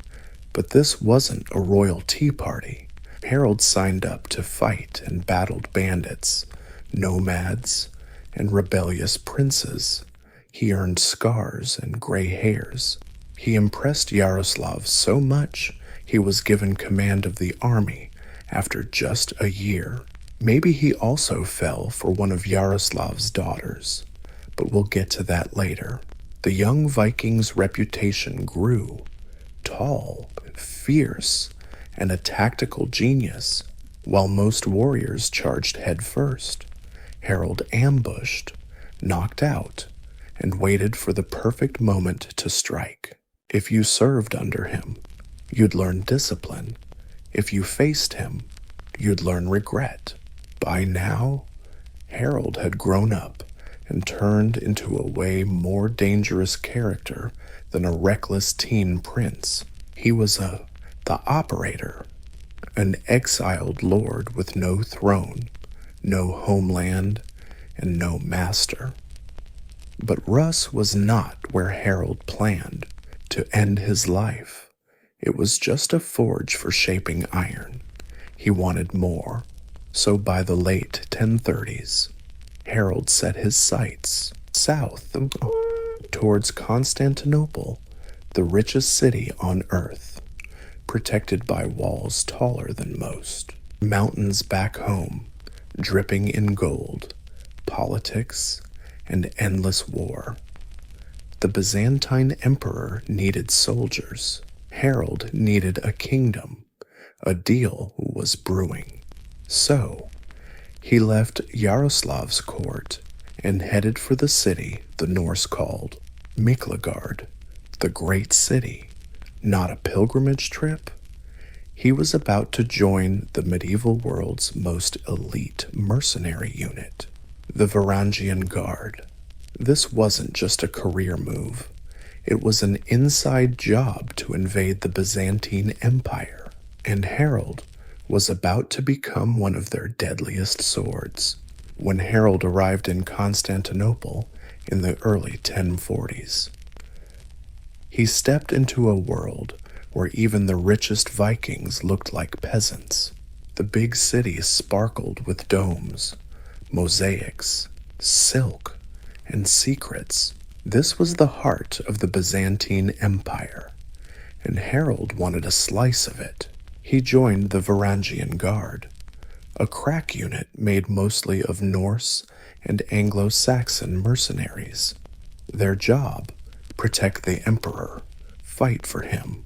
but this wasn't a royal tea party. Harold signed up to fight and battled bandits, nomads, and rebellious princes. He earned scars and gray hairs. He impressed Yaroslav so much he was given command of the army after just a year. Maybe he also fell for one of Yaroslav's daughters, but we'll get to that later. The young Viking's reputation grew. Tall, fierce, and a tactical genius. While most warriors charged headfirst, Harold ambushed, knocked out, and waited for the perfect moment to strike. If you served under him, you'd learn discipline. If you faced him, you'd learn regret. By now, Harold had grown up and turned into a way more dangerous character than a reckless teen prince. He was the operator, an exiled lord with no throne, no homeland, and no master. But Rus was not where Harold planned to end his life. It was just a forge for shaping iron. He wanted more. So by the late 1030s, Harold set his sights south towards Constantinople, the richest city on earth, protected by walls taller than most. Mountains back home, dripping in gold, politics, and endless war. The Byzantine emperor needed soldiers. Harold needed a kingdom. A deal was brewing. So, he left Yaroslav's court and headed for the city the Norse called Miklagard, the great city. Not a pilgrimage trip. He was about to join the medieval world's most elite mercenary unit, the Varangian Guard. This wasn't just a career move. It was an inside job to invade the Byzantine Empire, and Harold was about to become one of their deadliest swords. When Harold arrived in Constantinople in the early 1040s, he stepped into a world where even the richest Vikings looked like peasants. The big city sparkled with domes, mosaics, silk, and secrets. This was the heart of the Byzantine Empire, and Harold wanted a slice of it. He joined the Varangian Guard, a crack unit made mostly of Norse and Anglo-Saxon mercenaries. Their job, protect the emperor, fight for him,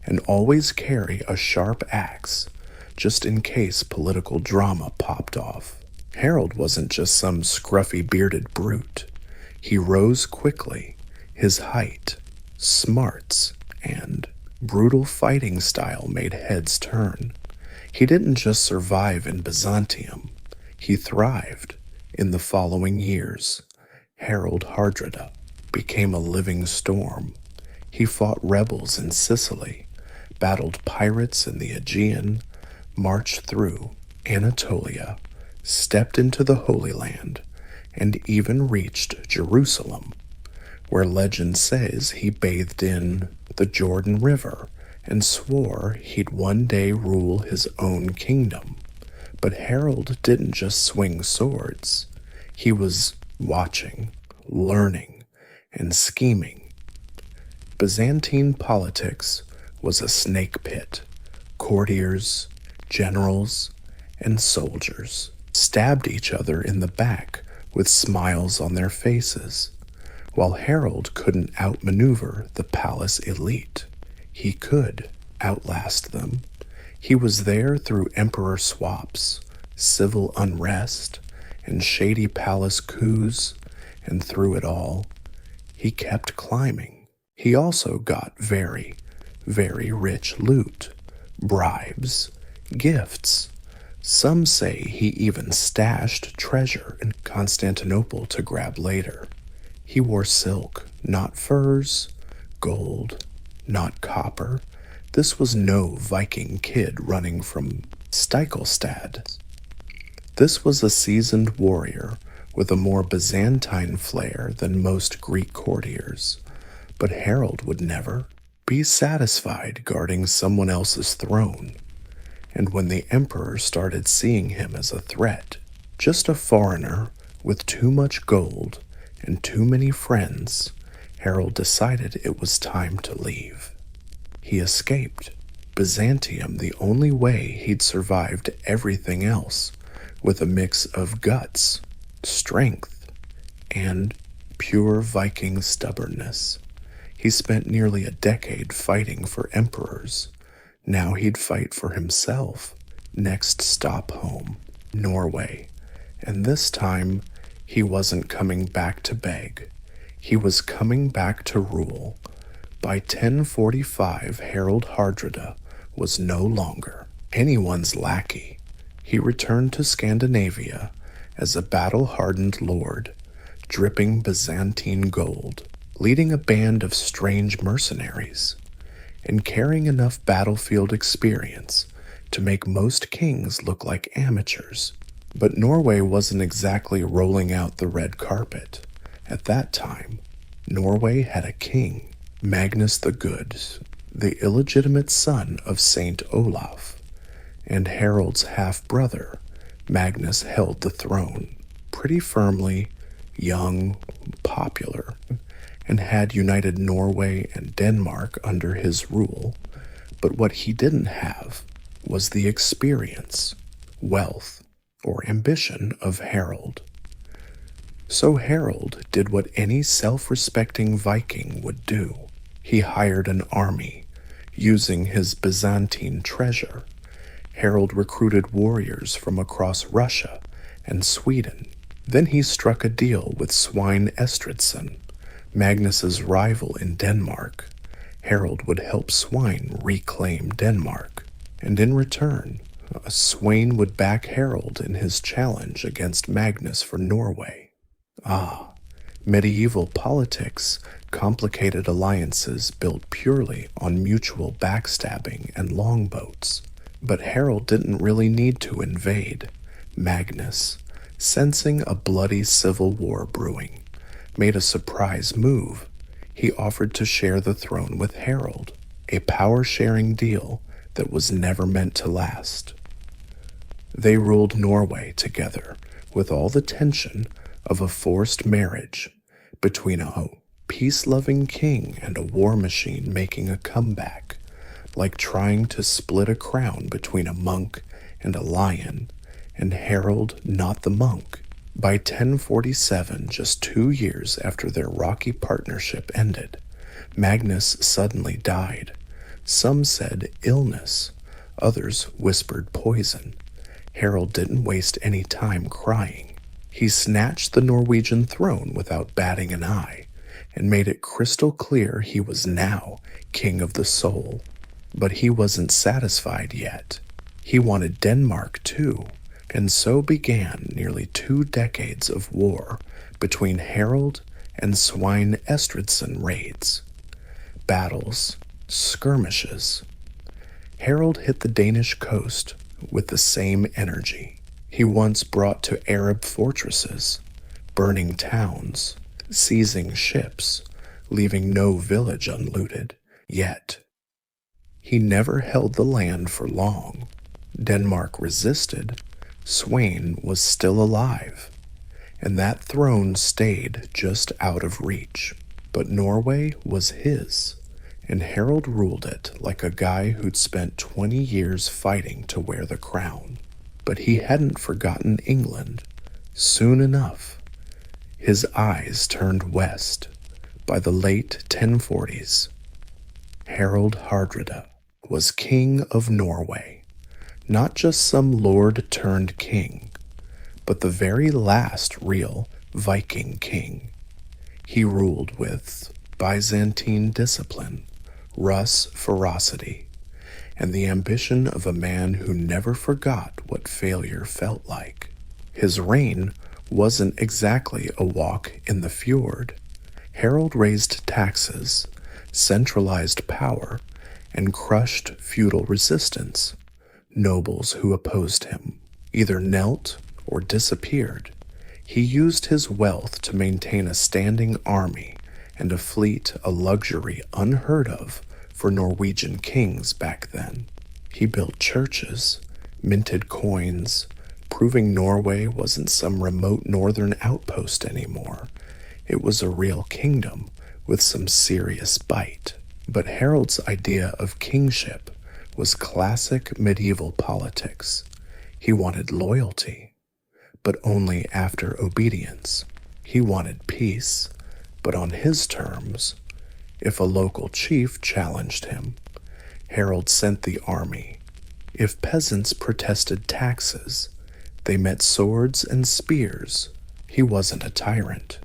and always carry a sharp axe, just in case political drama popped off. Harold wasn't just some scruffy bearded brute. He rose quickly, his height, smarts, and brutal fighting style made heads turn. He didn't just survive in Byzantium, he thrived. In the following years, Harold Hardrada became a living storm. He fought rebels in Sicily, battled pirates in the Aegean, marched through Anatolia, stepped into the Holy Land, and even reached Jerusalem, where legend says he bathed in the Jordan River and swore he'd one day rule his own kingdom. But Harold didn't just swing swords. He was watching, learning, and scheming. Byzantine politics was a snake pit. Courtiers, generals, and soldiers stabbed each other in the back with smiles on their faces. While Harold couldn't outmaneuver the palace elite, he could outlast them. He was there through emperor swaps, civil unrest, and shady palace coups, and through it all, he kept climbing. He also got very, very rich loot, bribes, gifts. Some say he even stashed treasure in Constantinople to grab later. He wore silk, not furs, gold, not copper. This was no Viking kid running from Stiklestad. This was a seasoned warrior with a more Byzantine flair than most Greek courtiers. But Harold would never be satisfied guarding someone else's throne. And when the emperor started seeing him as a threat, just a foreigner with too much gold and too many friends, Harold decided it was time to leave. He escaped Byzantium the only way he'd survived everything else, with a mix of guts, strength, and pure Viking stubbornness. He spent nearly a decade fighting for emperors. Now he'd fight for himself. Next stop home, Norway. And this time, he wasn't coming back to beg. He was coming back to rule. By 1045, Harold Hardrada was no longer anyone's lackey. He returned to Scandinavia as a battle-hardened lord, dripping Byzantine gold, leading a band of strange mercenaries, and carrying enough battlefield experience to make most kings look like amateurs. But Norway wasn't exactly rolling out the red carpet. At that time, Norway had a king, Magnus the Good, the illegitimate son of Saint Olaf, and Harold's half-brother. Magnus held the throne pretty firmly, young, popular, and had united Norway and Denmark under his rule. But what he didn't have was the experience, wealth, or ambition of Harold. So Harold did what any self-respecting Viking would do. He hired an army, using his Byzantine treasure. Harold recruited warriors from across Russia and Sweden. Then he struck a deal with Svein Estridsson, Magnus's rival in Denmark. Harold would help Svein reclaim Denmark, and in return, Svein would back Harold in his challenge against Magnus for Norway. Medieval politics complicated alliances built purely on mutual backstabbing and longboats. But Harold didn't really need to invade. Magnus, sensing a bloody civil war brewing, made a surprise move. He offered to share the throne with Harold, a power-sharing deal that was never meant to last. They ruled Norway together with all the tension of a forced marriage between a peace-loving king and a war machine making a comeback, like trying to split a crown between a monk and a lion, and Harold not the monk. By 1047, just 2 years after their rocky partnership ended, Magnus suddenly died. Some said illness, others whispered poison. Harold didn't waste any time crying. He snatched the Norwegian throne without batting an eye, and made it crystal clear he was now king of the soul. But he wasn't satisfied yet. He wanted Denmark too, and so began nearly 2 decades of war between Harold and Svein Estridsson raids. Battles, skirmishes. Harold hit the Danish coast with the same energy he once brought to Arab fortresses, burning towns, seizing ships, leaving no village unlooted. Yet, he never held the land for long. Denmark resisted. Svein was still alive, and that throne stayed just out of reach. But Norway was his, and Harold ruled it like a guy who'd spent 20 years fighting to wear the crown. But he hadn't forgotten England. Soon enough, his eyes turned west. By the late 1040s, Harald Hardrada was king of Norway. Not just some lord-turned-king, but the very last real Viking king. He ruled with Byzantine discipline, Russ ferocity, and the ambition of a man who never forgot what failure felt like. His reign wasn't exactly a walk in the fjord. Harold raised taxes, centralized power, and crushed feudal resistance. Nobles who opposed him either knelt or disappeared. He used his wealth to maintain a standing army and a fleet, a luxury unheard of for Norwegian kings back then. He built churches, minted coins, proving Norway wasn't some remote northern outpost anymore. It was a real kingdom with some serious bite. But Harold's idea of kingship was classic medieval politics. He wanted loyalty, but only after obedience. He wanted peace, but on his terms. If a local chief challenged him, Harold sent the army. If peasants protested taxes, they met swords and spears. He wasn't a tyrant,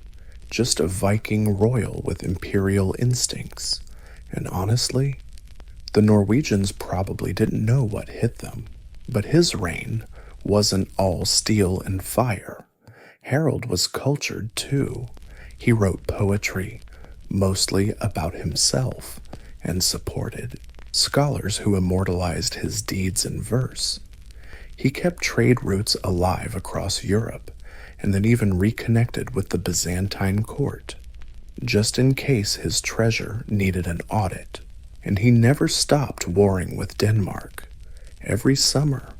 just a Viking royal with imperial instincts. And honestly, the Norwegians probably didn't know what hit them. But his reign wasn't all steel and fire. Harold was cultured too. He wrote poetry, mostly about himself, and supported scholars who immortalized his deeds in verse. He kept trade routes alive across Europe, and then even reconnected with the Byzantine court, just in case his treasure needed an audit. And he never stopped warring with Denmark. Every summer,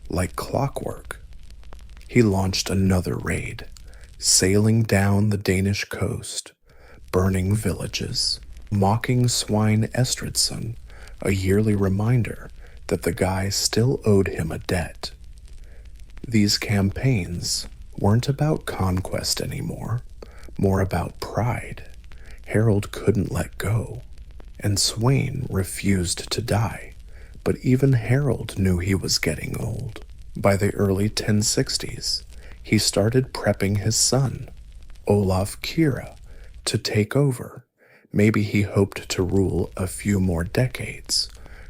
like clockwork, he launched another raid, sailing down the Danish coast, burning villages, mocking Svein Estridsson, a yearly reminder that the guy still owed him a debt. These campaigns weren't about conquest anymore, more about pride. Harold couldn't let go, and Svein refused to die, but even Harold knew he was getting old. By the early 1060s, he started prepping his son, Olaf Kira, to take over. Maybe he hoped to rule a few more decades,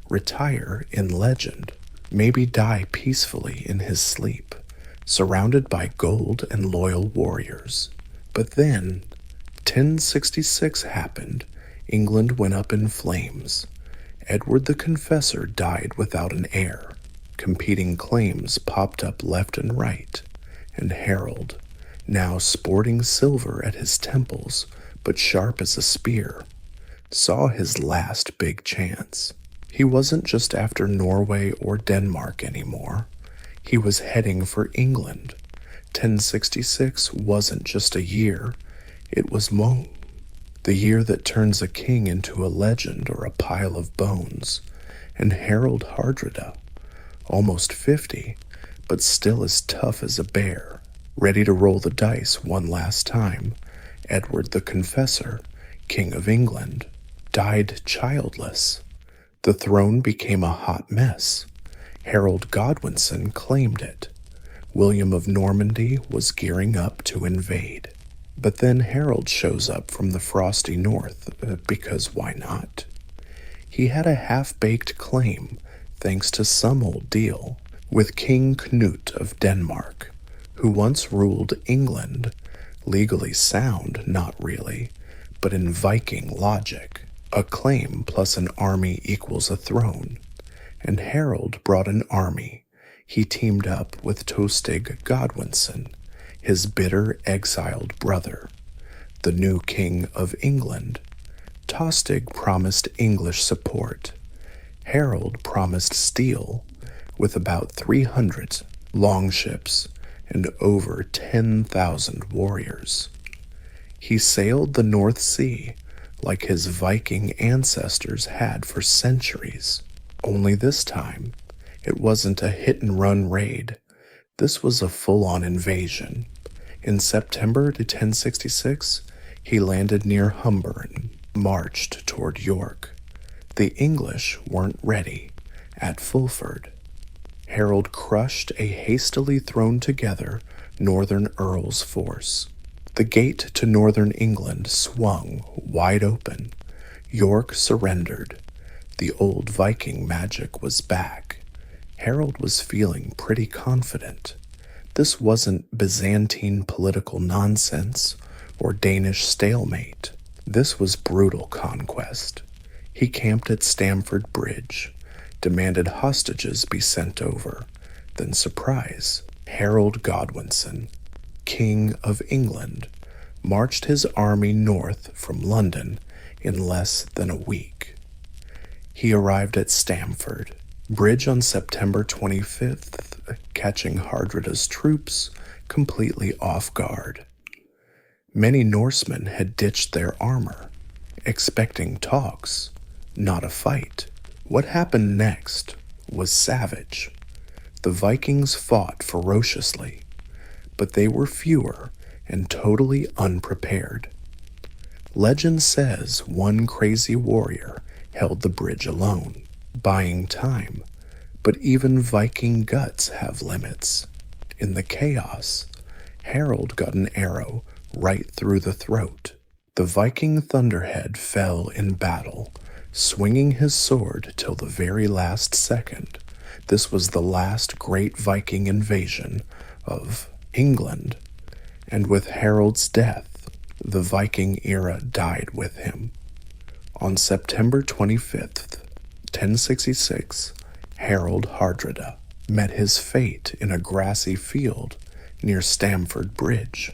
retire in legend, maybe die peacefully in his sleep, surrounded by gold and loyal warriors. But then, 1066 happened. England went up in flames. Edward the Confessor died without an heir. Competing claims popped up left and right, and Harold, now sporting silver at his temples but sharp as a spear, saw his last big chance. He wasn't just after Norway or Denmark anymore. He was heading for England. 1066 wasn't just a year, it was the year that turns a king into a legend or a pile of bones. And Harold Hardrada, almost 50, but still as tough as a bear, ready to roll the dice one last time, Edward the Confessor, King of England, died childless. The throne became a hot mess. Harold Godwinson claimed it. William of Normandy was gearing up to invade. But then Harold shows up from the frosty north, because why not? He had a half-baked claim thanks to some old deal with King Knut of Denmark, who once ruled England, legally sound, not really, but in Viking logic. A claim plus an army equals a throne, and Harold brought an army. He teamed up with Tostig Godwinson, his bitter exiled brother, the new king of England. Tostig promised English support. Harold promised steel, with about 300 longships and over 10,000 warriors. He sailed the North Sea like his Viking ancestors had for centuries. Only this time, it wasn't a hit-and-run raid. This was a full-on invasion. In September 1066, he landed near Humber and marched toward York. The English weren't ready at Fulford. Harold crushed a hastily thrown together northern earl's force. The gate to northern England swung wide open. York surrendered. The old Viking magic was back. Harold was feeling pretty confident. This wasn't Byzantine political nonsense or Danish stalemate. This was brutal conquest. He camped at Stamford Bridge, demanded hostages be sent over. Then surprise, Harold Godwinson, King of England, marched his army north from London in less than a week. He arrived at Stamford Bridge on September 25th, catching Hardrada's troops completely off guard. Many Norsemen had ditched their armor, expecting talks, not a fight. What happened next was savage. The Vikings fought ferociously, but they were fewer and totally unprepared. Legend says one crazy warrior held the bridge alone, buying time, but even Viking guts have limits. In the chaos, Harold got an arrow right through the throat. The Viking thunderhead fell in battle, swinging his sword till the very last second. This was the last great Viking invasion of England, and with Harold's death, the Viking era died with him. On September 25th, 1066, Harold Hardrada met his fate in a grassy field near Stamford Bridge,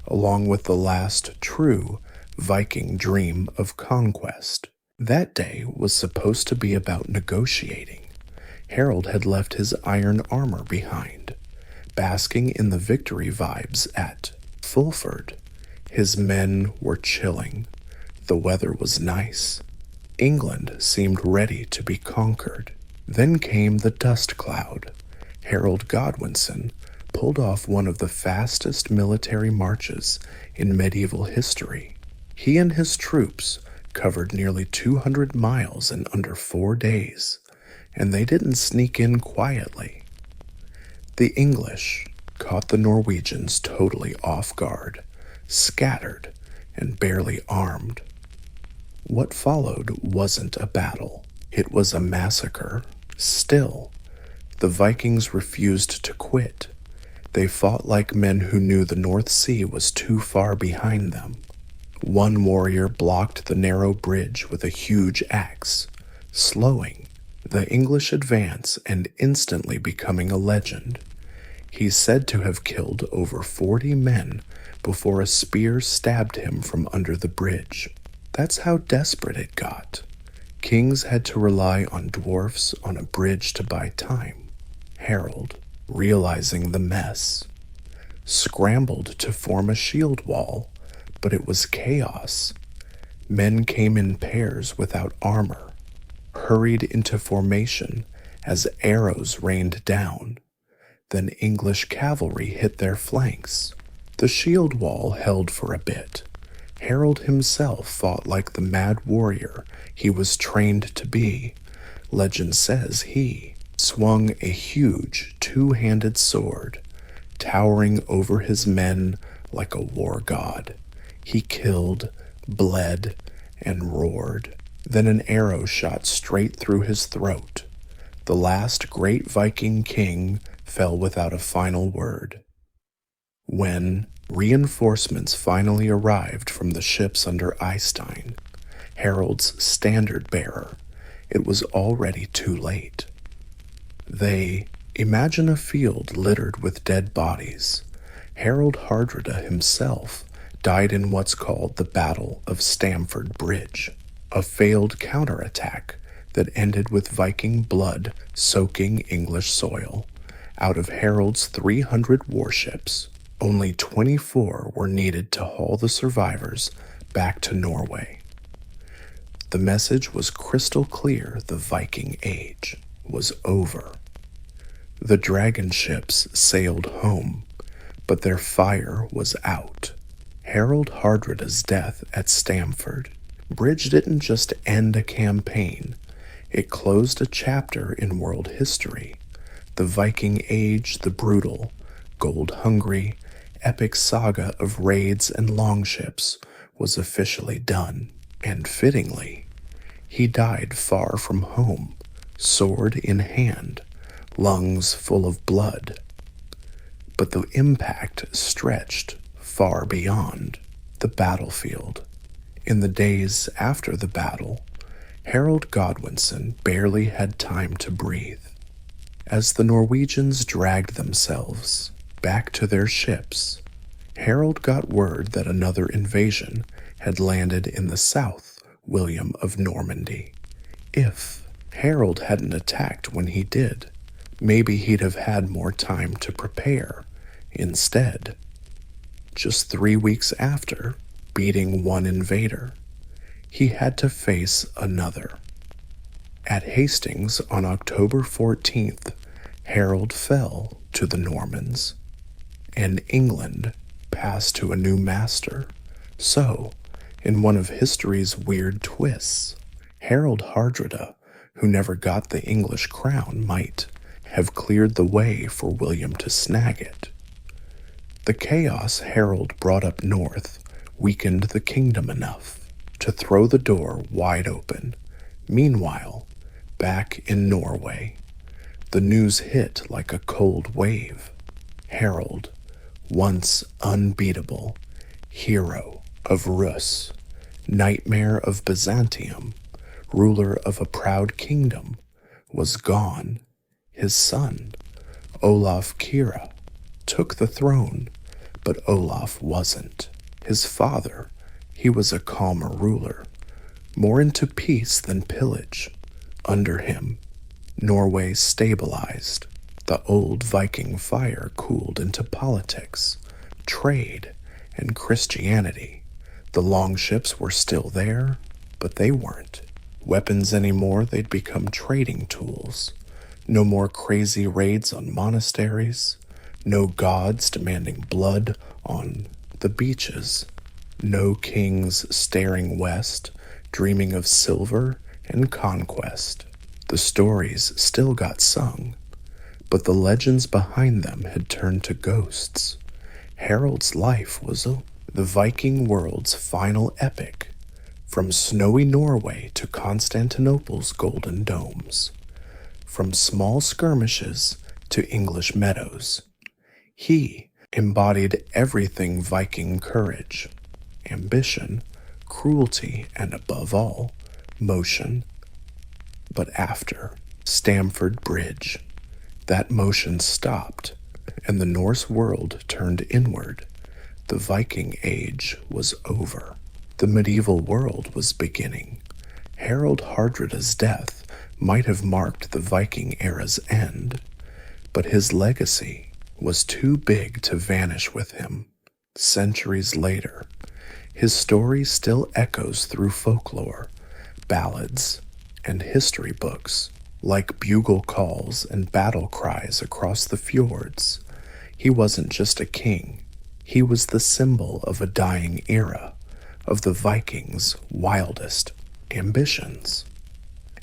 along with the last true Viking dream of conquest. That day was supposed to be about negotiating. Harold had left his iron armor behind, basking in the victory vibes at Fulford. His men were chilling. The weather was nice. England seemed ready to be conquered. Then came the dust cloud. Harold Godwinson pulled off one of the fastest military marches in medieval history. He and his troops covered nearly 200 miles in under 4 days, and they didn't sneak in quietly. The English caught the Norwegians totally off guard, scattered, and barely armed. What followed wasn't a battle. It was a massacre. Still, the Vikings refused to quit. They fought like men who knew the North Sea was too far behind them. One warrior blocked the narrow bridge with a huge axe, slowing the English advance and instantly becoming a legend. He's said to have killed over 40 men before a spear stabbed him from under the bridge. That's how desperate it got. Kings had to rely on dwarfs on a bridge to buy time. Harold, realizing the mess, scrambled to form a shield wall, but it was chaos. Men came in pairs without armor, hurried into formation as arrows rained down. Then English cavalry hit their flanks. The shield wall held for a bit. Harold himself fought like the mad warrior he was trained to be. Legend says he swung a huge two-handed sword, towering over his men like a war god. He killed, bled, and roared. Then an arrow shot straight through his throat. The last great Viking king fell without a final word. When reinforcements finally arrived from the ships under Eystein, Harold's standard-bearer, it was already too late. They imagine a field littered with dead bodies. Harold Hardrada himself died in what's called the Battle of Stamford Bridge, a failed counterattack that ended with Viking blood soaking English soil. Out of Harold's 300 warships, only 24 were needed to haul the survivors back to Norway. The message was crystal clear: the Viking Age was over. The dragon ships sailed home, but their fire was out. Harold Hardrada's death at Stamford Bridge didn't just end a campaign, it closed a chapter in world history. The Viking Age, the brutal, gold-hungry, epic saga of raids and longships, was officially done. And fittingly, he died far from home, sword in hand, lungs full of blood. But the impact stretched far beyond the battlefield. In the days after the battle, Harold Godwinson barely had time to breathe. As the Norwegians dragged themselves back to their ships, Harold got word that another invasion had landed in the south, William of Normandy. If Harold hadn't attacked when he did, maybe he'd have had more time to prepare. Instead, just 3 weeks after beating one invader, he had to face another. At Hastings on October 14th, Harold fell to the Normans, and England passed to a new master. So, in one of history's weird twists, Harold Hardrada, who never got the English crown, might have cleared the way for William to snag it. The chaos Harold brought up north weakened the kingdom enough to throw the door wide open. Meanwhile, back in Norway, the news hit like a cold wave. Harold, once unbeatable, hero of Rus, nightmare of Byzantium, ruler of a proud kingdom, was gone. His son, Olaf Kira, took the throne, but Olaf wasn't. His father, he was a calmer ruler, more into peace than pillage. Under him, Norway stabilized. The old Viking fire cooled into politics, trade, and Christianity. The longships were still there, but they weren't weapons anymore. They'd become trading tools. No more crazy raids on monasteries. No gods demanding blood on the beaches. No kings staring west, dreaming of silver and conquest. The stories still got sung, but the legends behind them had turned to ghosts. Harold's life was the Viking world's final epic, from snowy Norway to Constantinople's golden domes, from small skirmishes to English meadows. He embodied everything Viking courage, ambition, cruelty, and above all, motion. But after Stamford Bridge, that motion stopped, and the Norse world turned inward. The Viking Age was over. The medieval world was beginning. Harold Hardrada's death might have marked the Viking era's end, but his legacy was too big to vanish with him. Centuries later, his story still echoes through folklore, ballads, and history books. Like bugle calls and battle cries across the fjords, he wasn't just a king. He was the symbol of a dying era, of the Vikings' wildest ambitions,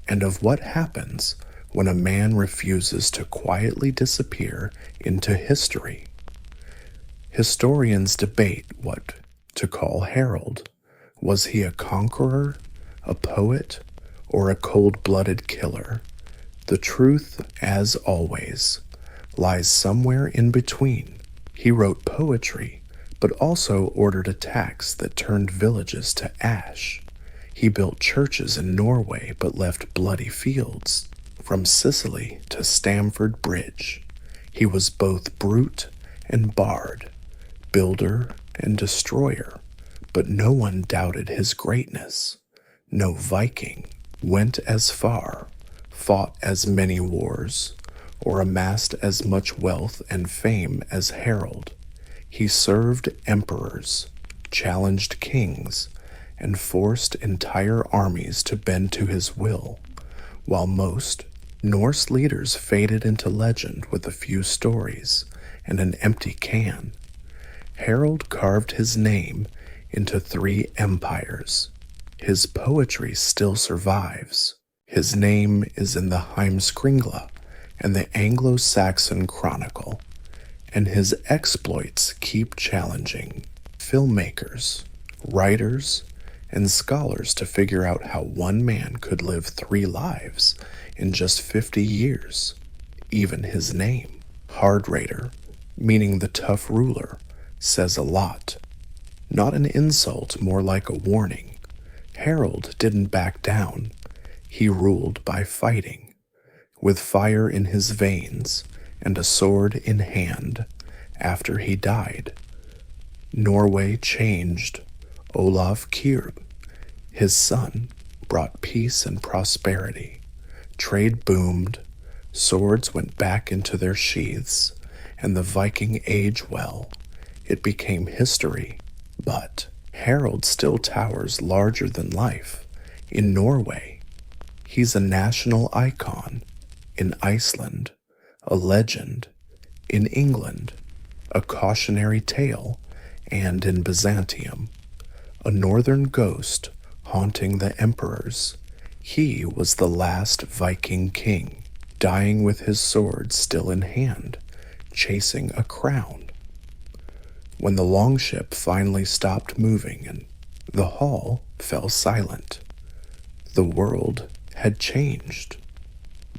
and of what happens when a man refuses to quietly disappear into history. Historians debate what to call Harold. Was he a conqueror, a poet, or a cold-blooded killer. The truth, as always, lies somewhere in between. He wrote poetry, but also ordered attacks that turned villages to ash. He built churches in Norway but left bloody fields. From Sicily to Stamford Bridge, he was both brute and bard, builder and destroyer, but no one doubted his greatness. No Viking went as far, fought as many wars, or amassed as much wealth and fame as Harold. He served emperors, challenged kings, and forced entire armies to bend to his will, while most Norse leaders faded into legend with a few stories and an empty can. Harold carved his name into 3 empires. His poetry still survives. His name is in the Heimskringla and the Anglo-Saxon Chronicle, and his exploits keep challenging filmmakers, writers, and scholars to figure out how one man could live 3 lives in just 50 years. Even his name, Hard Raider, meaning the tough ruler, says a lot. Not an insult, more like a warning. Harold didn't back down. He ruled by fighting, with fire in his veins and a sword in hand. After he died, Norway changed. Olaf Kyrre, his son, brought peace and prosperity. Trade boomed, swords went back into their sheaths, and the Viking age well. It became history, but Harold still towers larger than life. In Norway, he's a national icon. In Iceland, a legend. In England, a cautionary tale. And in Byzantium, a northern ghost haunting the emperors. He was the last Viking king, dying with his sword still in hand, chasing a crown. When the longship finally stopped moving and the hall fell silent, the world had changed.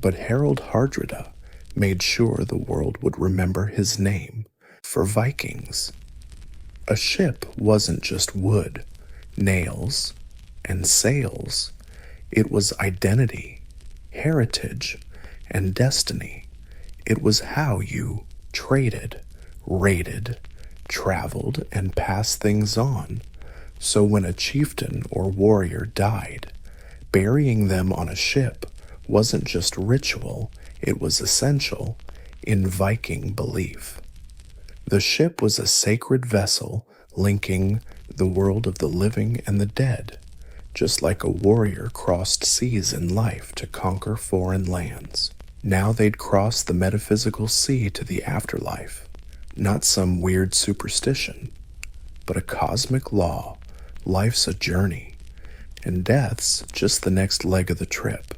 But Harold Hardrada made sure the world would remember his name. For Vikings, a ship wasn't just wood, nails, and sails. It was identity, heritage, and destiny. It was how you traded, raided, traveled, and passed things on. So when a chieftain or warrior died, burying them on a ship wasn't just ritual, it was essential in Viking belief. The ship was a sacred vessel linking the world of the living and the dead, just like a warrior crossed seas in life to conquer foreign lands. Now they'd cross the metaphysical sea to the afterlife, not some weird superstition, but a cosmic law. Life's a journey, and death's just the next leg of the trip.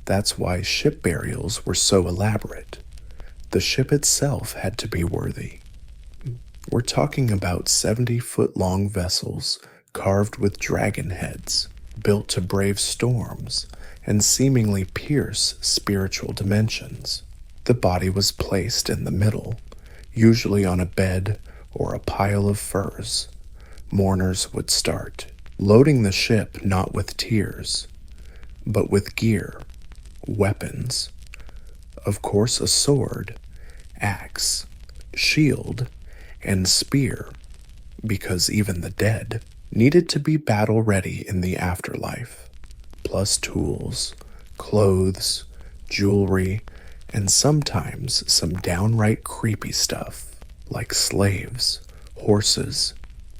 That's why ship burials were so elaborate. The ship itself had to be worthy. We're talking about 70-foot-long vessels carved with dragon heads, built to brave storms and seemingly pierce spiritual dimensions. The body was placed in the middle, usually on a bed or a pile of furs. Mourners would start, loading the ship not with tears, but with gear, weapons. Of course, a sword, axe, shield, and spear, because even the dead needed to be battle-ready in the afterlife, plus tools, clothes, jewelry, and sometimes some downright creepy stuff, like slaves, horses,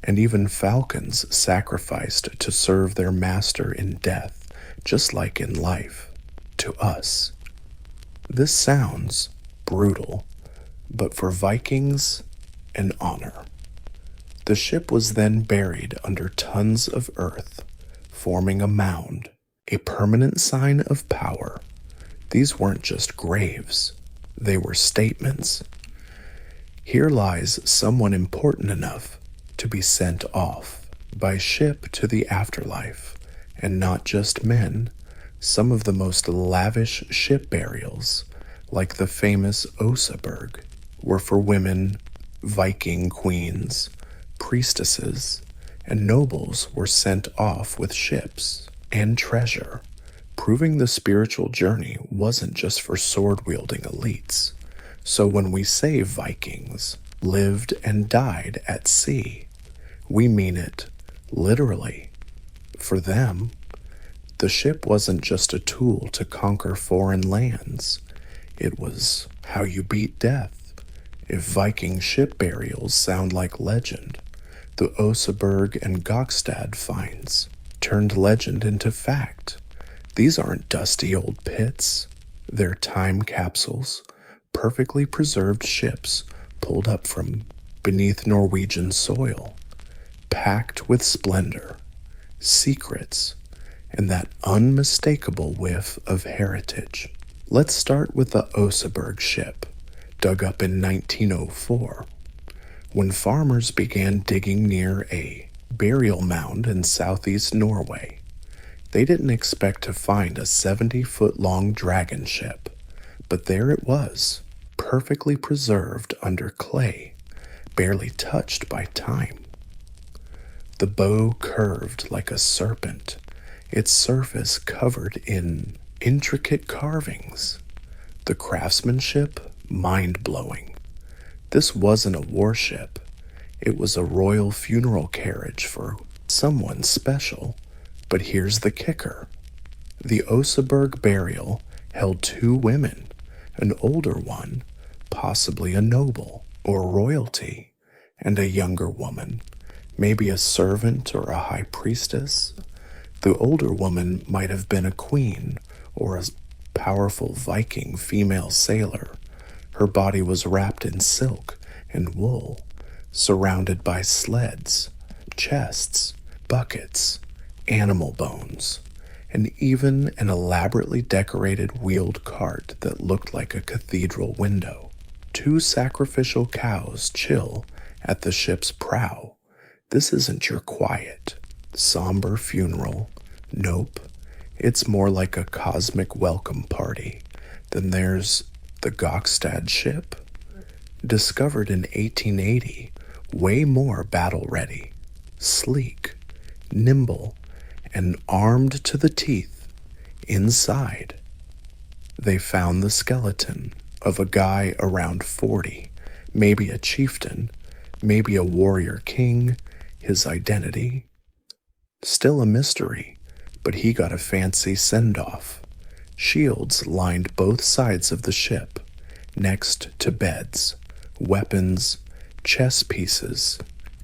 and even falcons sacrificed to serve their master in death, just like in life, to us. This sounds brutal, but for Vikings, an honor. The ship was then buried under tons of earth, forming a mound, a permanent sign of power. These weren't just graves, they were statements. Here lies someone important enough to be sent off by ship to the afterlife, and not just men, Some of the most lavish ship burials, like the famous Oseberg, were for women, Viking queens, priestesses, and nobles were sent off with ships and treasure, proving the spiritual journey wasn't just for sword-wielding elites. So when we say Vikings lived and died at sea, we mean it literally. For them, the ship wasn't just a tool to conquer foreign lands. It was how you beat death. If Viking ship burials sound like legend, the Oseberg and Gokstad finds turned legend into fact. These aren't dusty old pits. They're time capsules, perfectly preserved ships pulled up from beneath Norwegian soil, packed with splendor, secrets, and that unmistakable whiff of heritage. Let's start with the Oseberg ship, dug up in 1904. When farmers began digging near a burial mound in southeast Norway, they didn't expect to find a 70-foot-long dragon ship, but there it was, perfectly preserved under clay, barely touched by time. The bow curved like a serpent, its surface covered in intricate carvings. The craftsmanship, mind-blowing. This wasn't a warship. It was a royal funeral carriage for someone special. But here's the kicker. The Oseberg burial held 2 women, an older one, possibly a noble or royalty, and a younger woman, maybe a servant or a high priestess. The older woman might have been a queen or a powerful Viking female sailor. Her body was wrapped in silk and wool, surrounded by sleds, chests, buckets, animal bones, and even an elaborately decorated wheeled cart that looked like a cathedral window. 2 sacrificial cows chill at the ship's prow. This isn't your quiet, somber funeral. Nope, it's more like a cosmic welcome party. Then there's the Gokstad ship, discovered in 1880, way more battle-ready, sleek, nimble, and armed to the teeth. Inside, they found the skeleton of a guy around 40, maybe a chieftain, maybe a warrior king. His identity, still a mystery, but he got a fancy send-off. Shields lined both sides of the ship, next to beds, weapons, chess pieces,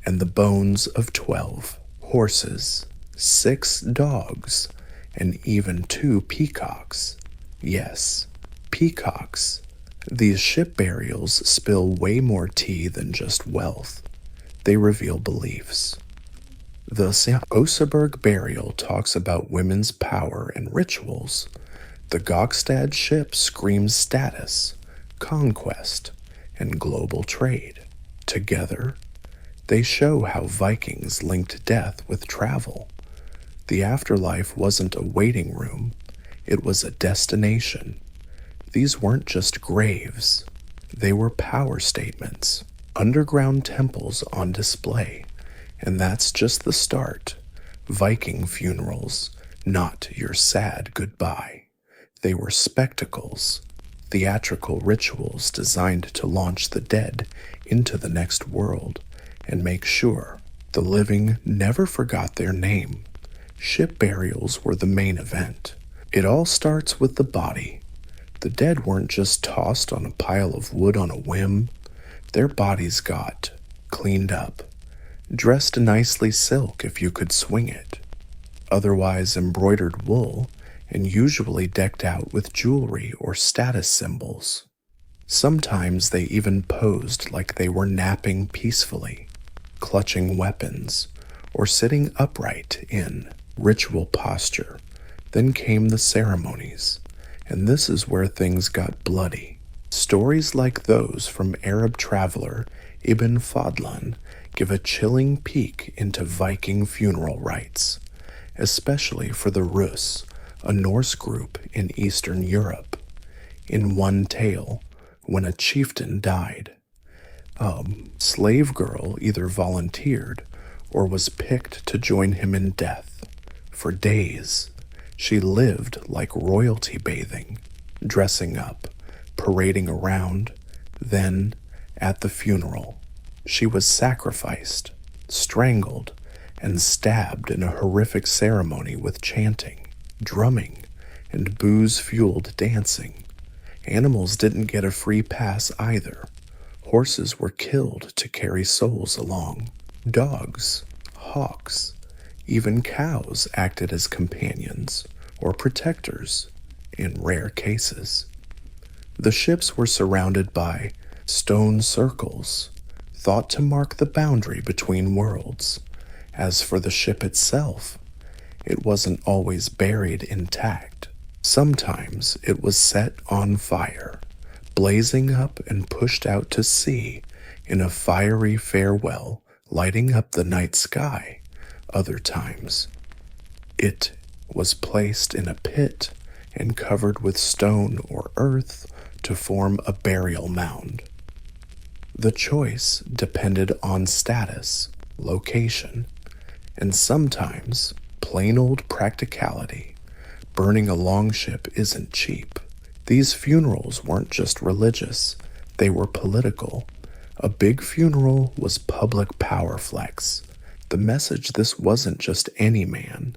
and the bones of 12 horses, 6 dogs, and even 2 peacocks. Yes, peacocks. These ship burials spill way more tea than just wealth. They reveal beliefs. The Oseberg burial talks about women's power and rituals. The Gokstad ship screams status, conquest, and global trade. Together, they show how Vikings linked death with travel. The afterlife wasn't a waiting room, it was a destination. These weren't just graves, they were power statements, underground temples on display. And that's just the start. Viking funerals, not your sad goodbye. They were spectacles, theatrical rituals designed to launch the dead into the next world and make sure the living never forgot their name. Ship burials were the main event. It all starts with the body. The dead weren't just tossed on a pile of wood on a whim. Their bodies got cleaned up, dressed nicely silk if you could swing it, otherwise embroidered wool, and usually decked out with jewelry or status symbols. Sometimes they even posed like they were napping peacefully, clutching weapons, or sitting upright in ritual posture. Then came the ceremonies, and this is where things got bloody. Stories like those from Arab traveler Ibn Fadlan give a chilling peek into Viking funeral rites, especially for the Rus, a Norse group in Eastern Europe. In one tale, when a chieftain died, a slave girl either volunteered or was picked to join him in death. For days, she lived like royalty bathing, dressing up, parading around. Then, at the funeral, she was sacrificed, strangled, and stabbed in a horrific ceremony with chanting, drumming, and booze-fueled dancing. Animals didn't get a free pass either. Horses were killed to carry souls along. Dogs, hawks, even cows acted as companions or protectors in rare cases. The ships were surrounded by stone circles, thought to mark the boundary between worlds. As for the ship itself, it wasn't always buried intact. Sometimes it was set on fire, blazing up and pushed out to sea in a fiery farewell, lighting up the night sky. Other times, it was placed in a pit and covered with stone or earth to form a burial mound. The choice depended on status, location, and sometimes plain old practicality. Burning a longship isn't cheap. These funerals weren't just religious, they were political. A big funeral was public power flex. The message: this wasn't just any man.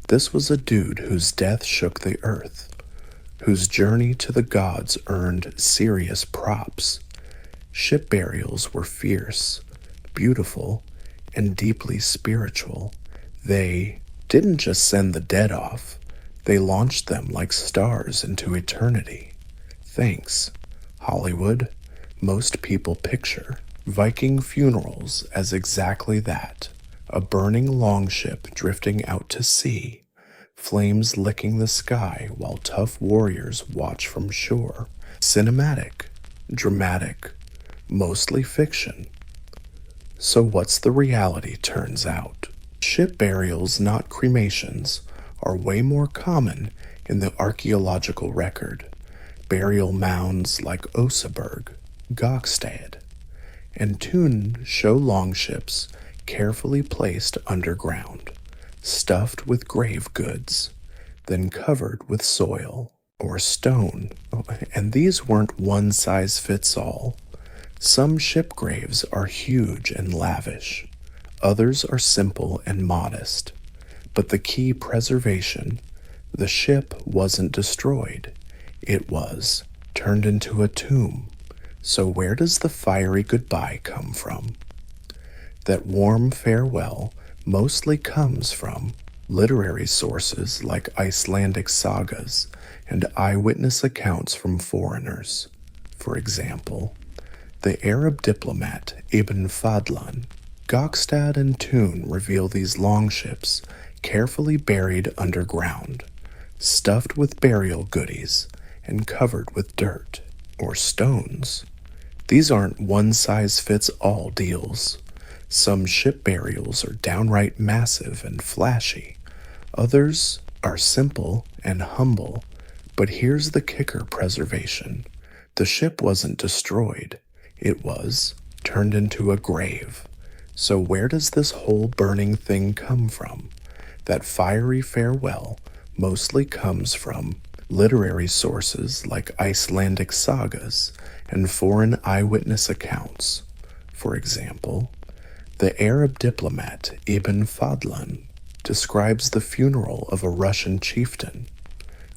This was a dude whose death shook the earth, whose journey to the gods earned serious props. Ship burials were fierce, beautiful, and deeply spiritual. They didn't just send the dead off, they launched them like stars into eternity. Thanks, Hollywood. Most people picture Viking funerals as exactly that: a burning longship drifting out to sea, flames licking the sky while tough warriors watch from shore. Cinematic, dramatic, mostly fiction. So what's the reality turns out? Ship burials, not cremations, are way more common in the archaeological record. Burial mounds like Oseberg, Gokstad, and Thun show longships carefully placed underground, stuffed with grave goods, then covered with soil or stone. And these weren't one-size-fits-all. Some ship graves are huge and lavish, others are simple and modest. But the key: preservation. The ship wasn't destroyed, it was turned into a tomb. So where does the fiery goodbye come from? That warm farewell mostly comes from literary sources like Icelandic sagas and eyewitness accounts from foreigners. For example, the Arab diplomat Ibn Fadlan. Gokstad and Thun reveal these longships carefully buried underground, stuffed with burial goodies and covered with dirt or stones. These aren't one-size-fits-all deals. Some ship burials are downright massive and flashy. Others are simple and humble. But here's the kicker: preservation. The ship wasn't destroyed. It was turned into a grave. So where does this whole burning thing come from? That fiery farewell mostly comes from literary sources like Icelandic sagas and foreign eyewitness accounts. For example, the Arab diplomat Ibn Fadlan describes the funeral of a Russian chieftain,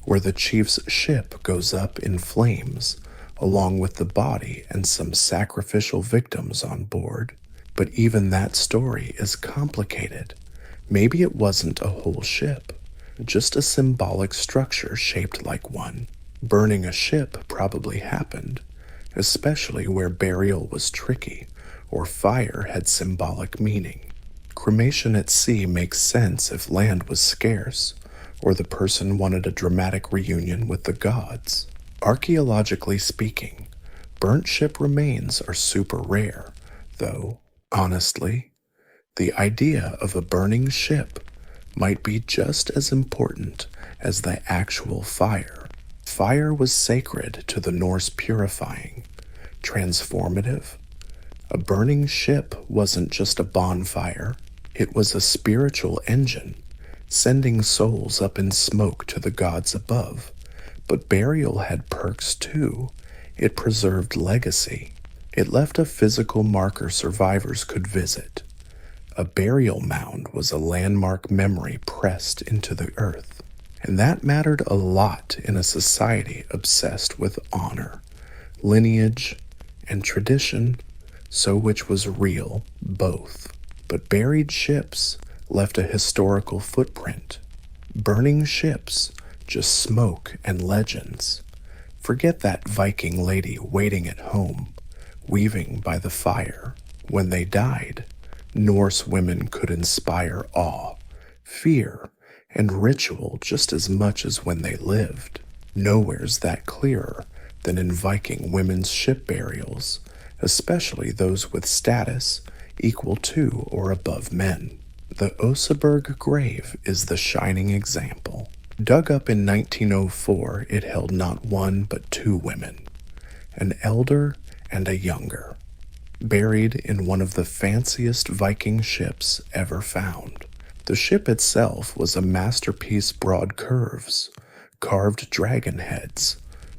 where the chief's ship goes up in flames, along with the body and some sacrificial victims on board. But even that story is complicated. Maybe it wasn't a whole ship, just a symbolic structure shaped like one. Burning a ship probably happened, especially where burial was tricky or fire had symbolic meaning. Cremation at sea makes sense if land was scarce or the person wanted a dramatic reunion with the gods. Archaeologically speaking, burnt ship remains are super rare, though, honestly, the idea of a burning ship might be just as important as the actual fire. Fire was sacred to the Norse, purifying, transformative. A burning ship wasn't just a bonfire, it was a spiritual engine, sending souls up in smoke to the gods above. But burial had perks too. It preserved legacy. It left a physical marker survivors could visit. A burial mound was a landmark memory pressed into the earth. And that mattered a lot in a society obsessed with honor, lineage, and tradition. So which was real? Both. But buried ships left a historical footprint. Burning ships, just smoke and legends. Forget that Viking lady waiting at home, weaving by the fire. When they died, Norse women could inspire awe, fear, and ritual just as much as when they lived. Nowhere's that clearer than in Viking women's ship burials, especially those with status equal to or above men. The Oseberg grave is the shining example. Dug up in 1904, it held not one but two women, an elder and a younger, buried in one of the fanciest Viking ships ever found. The ship itself was a masterpiece, broad curves, carved dragon heads,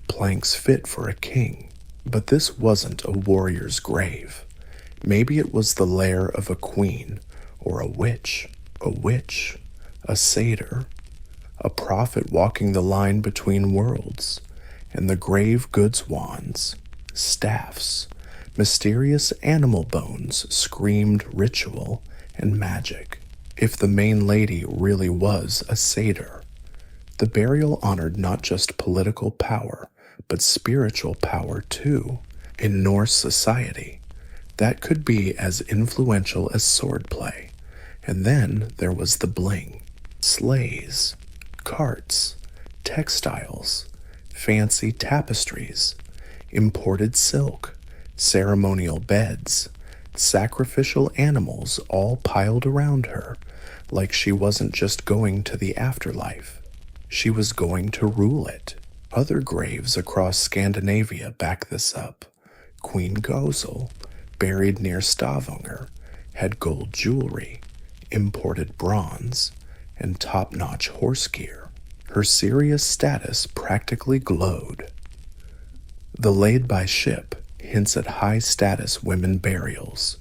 planks fit for a king. But this wasn't a warrior's grave. Maybe it was the lair of a queen or a witch, a satyr, a prophet walking the line between worlds, and the grave goods wands, staffs, mysterious animal bones screamed ritual and magic. If the main lady really was a satyr, the burial honored not just political power, but spiritual power too. In Norse society, that could be as influential as swordplay. And then there was the bling, sleighs, carts, textiles, fancy tapestries, imported silk, ceremonial beds, sacrificial animals all piled around her, like she wasn't just going to the afterlife. She was going to rule it. Other graves across Scandinavia back this up. Queen Gosel, buried near Stavanger, had gold jewelry, imported bronze, and top-notch horse gear. Her serious status practically glowed. The laid by ship hints at high-status women burials,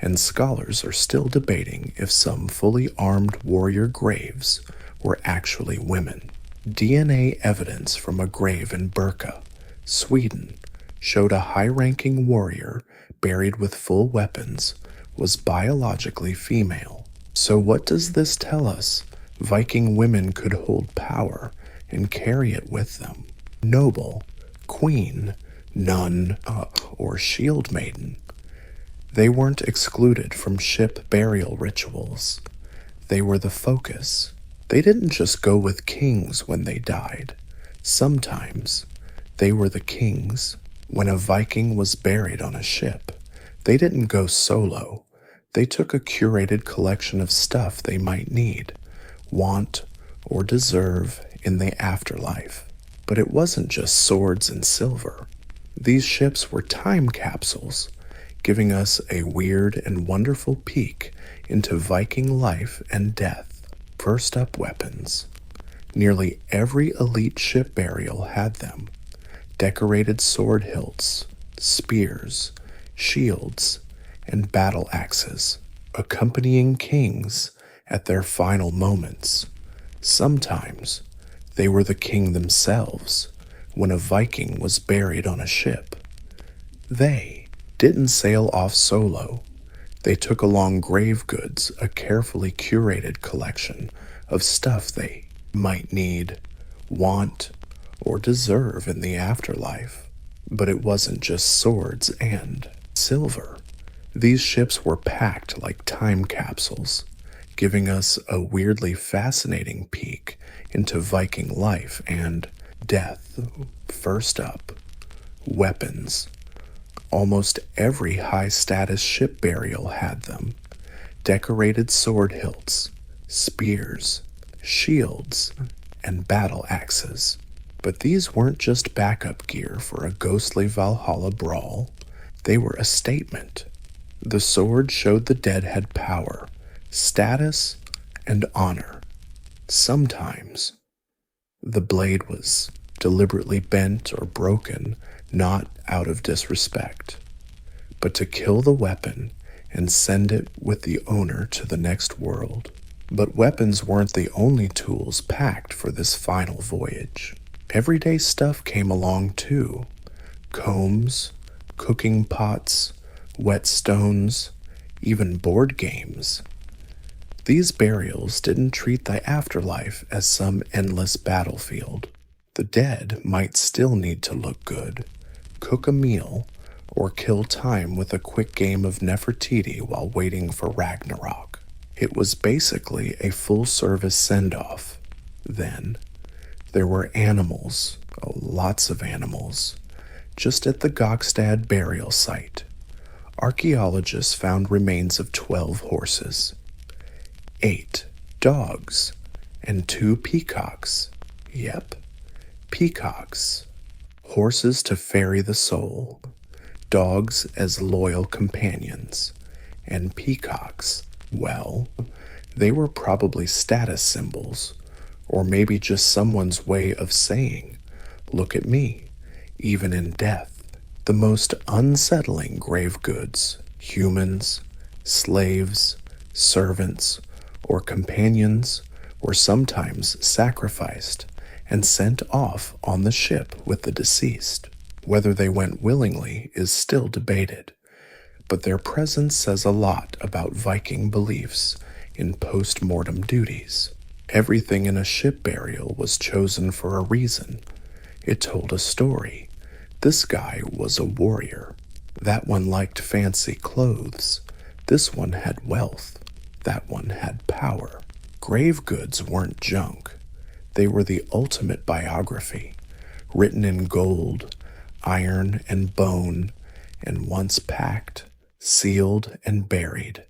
and scholars are still debating if some fully armed warrior graves were actually women. DNA evidence from a grave in Birka, Sweden, showed a high-ranking warrior buried with full weapons was biologically female. So what does this tell us? Viking women could hold power and carry it with them. Noble, queen, nun, or shield maiden. They weren't excluded from ship burial rituals. They were the focus. They didn't just go with kings when they died. Sometimes they were the kings. When a Viking was buried on a ship, they didn't go solo. They took a curated collection of stuff they might need, want, or deserve in the afterlife. But it wasn't just swords and silver. These ships were time capsules, giving us a weird and wonderful peek into Viking life and death. First up, weapons. Nearly every elite ship burial had them. Decorated sword hilts, spears, shields, and battle axes, accompanying kings at their final moments. Sometimes they were the king themselves when a Viking was buried on a ship. They didn't sail off solo. They took along grave goods, a carefully curated collection of stuff they might need, want, or deserve in the afterlife. But it wasn't just swords and silver. These ships were packed like time capsules, giving us a weirdly fascinating peek into Viking life and death. First up, weapons. Almost every high-status ship burial had them. Decorated sword hilts, spears, shields, and battle axes. But these weren't just backup gear for a ghostly Valhalla brawl. They were a statement. The sword showed the dead had power, status, and honor. Sometimes the blade was deliberately bent or broken, not out of disrespect, but to kill the weapon and send it with the owner to the next world. But weapons weren't the only tools packed for this final voyage. Everyday stuff came along too. Combs, cooking pots, whetstones, even board games. These burials didn't treat the afterlife as some endless battlefield. The dead might still need to look good, cook a meal, or kill time with a quick game of Nefertiti while waiting for Ragnarok. It was basically a full-service send-off. Then, there were animals, lots of animals, just at the Gokstad burial site. Archaeologists found remains of 12 horses, 8 dogs, and 2 peacocks. Yep, peacocks. Horses to ferry the soul, dogs as loyal companions, and peacocks, well, they were probably status symbols, or maybe just someone's way of saying, "Look at me, even in death." The most unsettling grave goods, humans, slaves, servants, or companions, were sometimes sacrificed and sent off on the ship with the deceased. Whether they went willingly is still debated, but their presence says a lot about Viking beliefs in post-mortem duties. Everything in a ship burial was chosen for a reason. It told a story. This guy was a warrior. That one liked fancy clothes. This one had wealth. That one had power. Grave goods weren't junk. They were the ultimate biography, written in gold, iron, and bone, and once packed, sealed, and buried.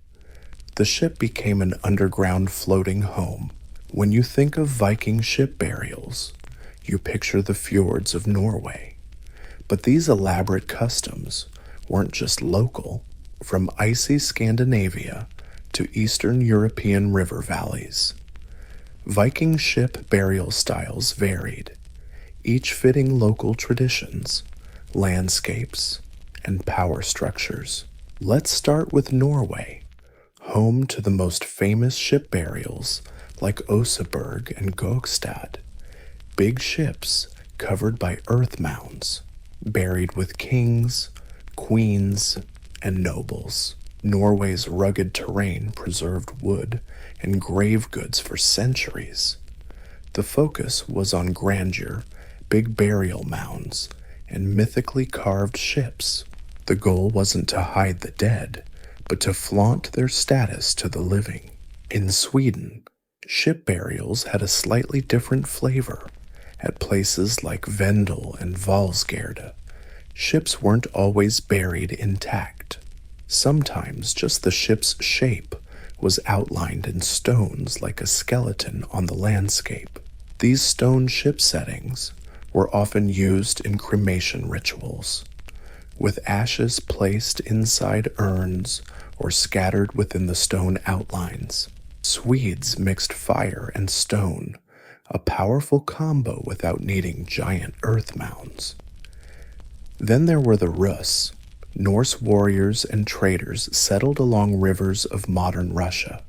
The ship became an underground floating home. When you think of Viking ship burials, you picture the fjords of Norway. But these elaborate customs weren't just local. From icy Scandinavia to Eastern European river valleys, Viking ship burial styles varied, each fitting local traditions, landscapes, and power structures. Let's start with Norway, home to the most famous ship burials like Oseberg and Gokstad. Big ships covered by earth mounds, buried with kings, queens, and nobles. Norway's rugged terrain preserved wood and grave goods for centuries. The focus was on grandeur, big burial mounds, and mythically carved ships. The goal wasn't to hide the dead, but to flaunt their status to the living. In Sweden, ship burials had a slightly different flavor. At places like Vendel and Valsgärde, ships weren't always buried intact. Sometimes just the ship's shape was outlined in stones like a skeleton on the landscape. These stone ship settings were often used in cremation rituals, with ashes placed inside urns or scattered within the stone outlines. Swedes mixed fire and stone, a powerful combo without needing giant earth mounds. Then there were the Rus, Norse warriors and traders settled along rivers of modern Russia,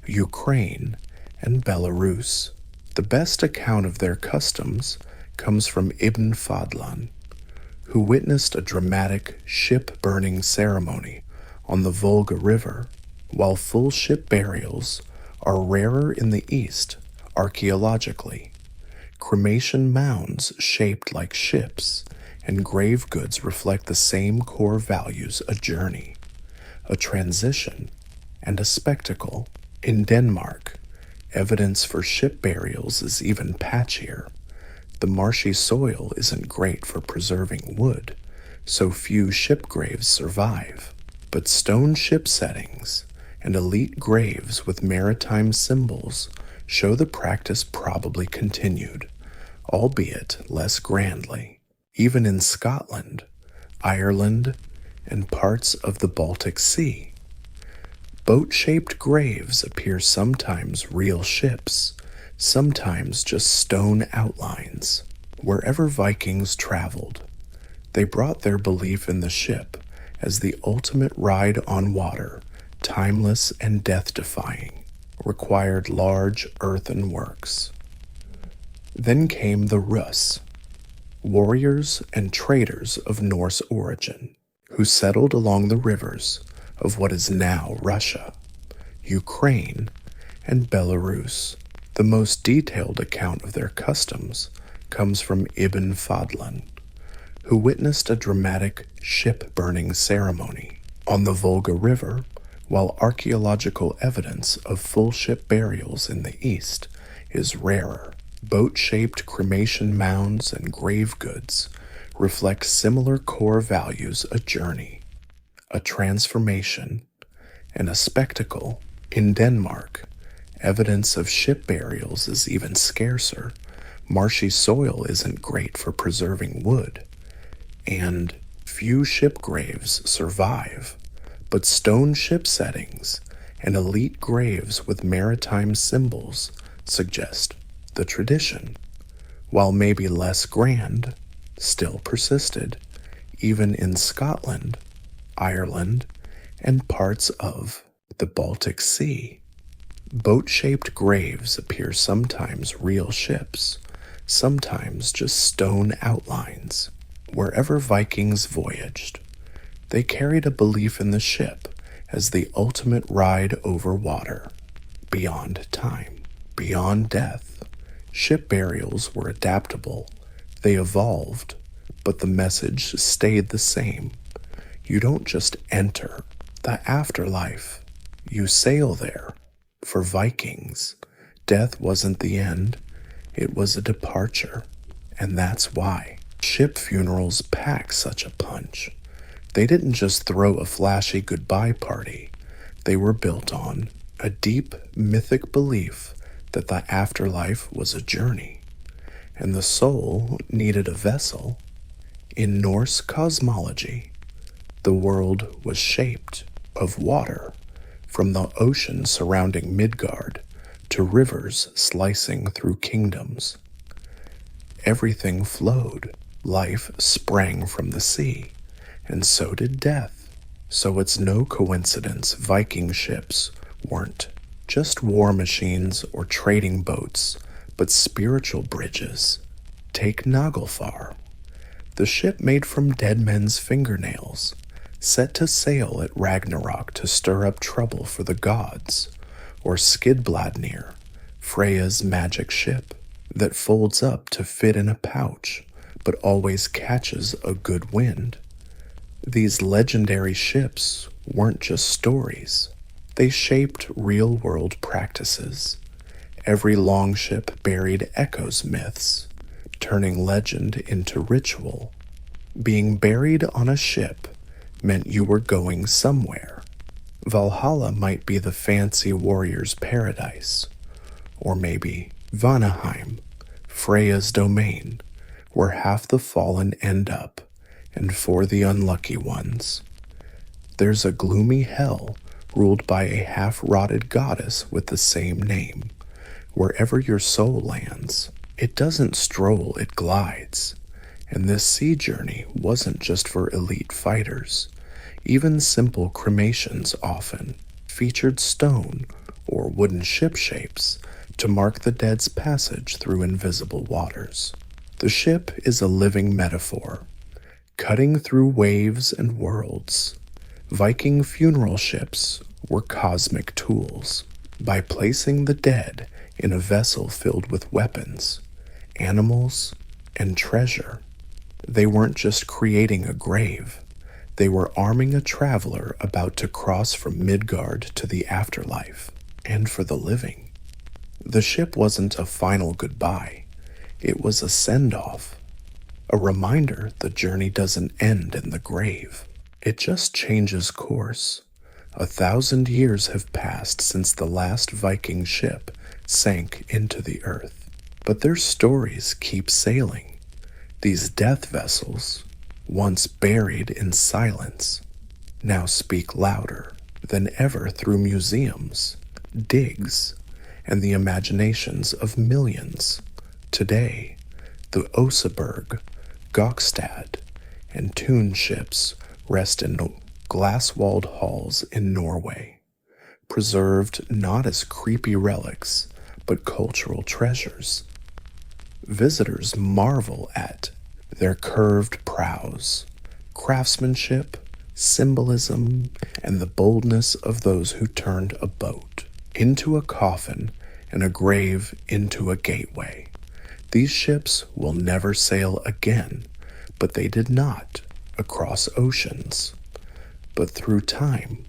Ukraine, and Belarus. The best account of their customs comes from Ibn Fadlan, who witnessed a dramatic ship-burning ceremony on the Volga River. While full ship burials are rarer in the East archaeologically, cremation mounds shaped like ships and grave goods reflect the same core values: a journey, a transition, and a spectacle. In Denmark, evidence for ship burials is even patchier. The marshy soil isn't great for preserving wood, so few ship graves survive. But stone ship settings and elite graves with maritime symbols show the practice probably continued, albeit less grandly. Even in Scotland, Ireland, and parts of the Baltic Sea, boat-shaped graves appear, sometimes real ships, sometimes just stone outlines. Wherever Vikings traveled, they brought their belief in the ship as the ultimate ride on water, timeless and death-defying, required large earthen works. Then came the Rus, warriors and traders of Norse origin, who settled along the rivers of what is now Russia, Ukraine, and Belarus. The most detailed account of their customs comes from Ibn Fadlan, who witnessed a dramatic ship-burning ceremony on the Volga River, while archaeological evidence of full ship burials in the east is rarer. Boat-shaped cremation mounds and grave goods reflect similar core values: a journey, a transformation, and a spectacle. In Denmark, evidence of ship burials is even scarcer. Marshy soil isn't great for preserving wood, and few ship graves survive, but stone ship settings and elite graves with maritime symbols suggest the tradition, while maybe less grand, still persisted, even in Scotland, Ireland, and parts of the Baltic Sea. Boat-shaped graves appear, sometimes real ships, sometimes just stone outlines. Wherever Vikings voyaged, they carried a belief in the ship as the ultimate ride over water, beyond time, beyond death. Ship burials were adaptable. They evolved, but the message stayed the same. You don't just enter the afterlife, you sail there. For Vikings, death wasn't the end, it was a departure, and that's why ship funerals pack such a punch. They didn't just throw a flashy goodbye party. They were built on a deep mythic belief that the afterlife was a journey, and the soul needed a vessel. In Norse cosmology, the world was shaped of water, from the ocean surrounding Midgard to rivers slicing through kingdoms. Everything flowed. Life sprang from the sea, and so did death. So it's no coincidence Viking ships weren't just war machines or trading boats, but spiritual bridges. Take Naglfar, the ship made from dead men's fingernails, set to sail at Ragnarok to stir up trouble for the gods, or Skidbladnir, Freya's magic ship that folds up to fit in a pouch, but always catches a good wind. These legendary ships weren't just stories. They shaped real-world practices. Every longship buried echoes myths, turning legend into ritual. Being buried on a ship meant you were going somewhere. Valhalla might be the fancy warrior's paradise, or maybe Vanaheim, Freya's domain, where half the fallen end up, and for the unlucky ones, there's a gloomy hell ruled by a half-rotted goddess with the same name. Wherever your soul lands, it doesn't stroll, it glides. And this sea journey wasn't just for elite fighters. Even simple cremations often featured stone or wooden ship shapes to mark the dead's passage through invisible waters. The ship is a living metaphor, cutting through waves and worlds. Viking funeral ships were cosmic tools. By placing the dead in a vessel filled with weapons, animals, and treasure, they weren't just creating a grave. They were arming a traveler about to cross from Midgard to the afterlife. And for the living, the ship wasn't a final goodbye. It was a send-off, a reminder the journey doesn't end in the grave. It just changes course. 1,000 years have passed since the last Viking ship sank into the earth. But their stories keep sailing. These death vessels, once buried in silence, now speak louder than ever through museums, digs, and the imaginations of millions. Today, the Oseberg, Gokstad, and Thun ships rest in glass-walled halls in Norway, preserved not as creepy relics, but cultural treasures. Visitors marvel at their curved prows, craftsmanship, symbolism, and the boldness of those who turned a boat into a coffin and a grave into a gateway. These ships will never sail again, but they did not across oceans, but through time.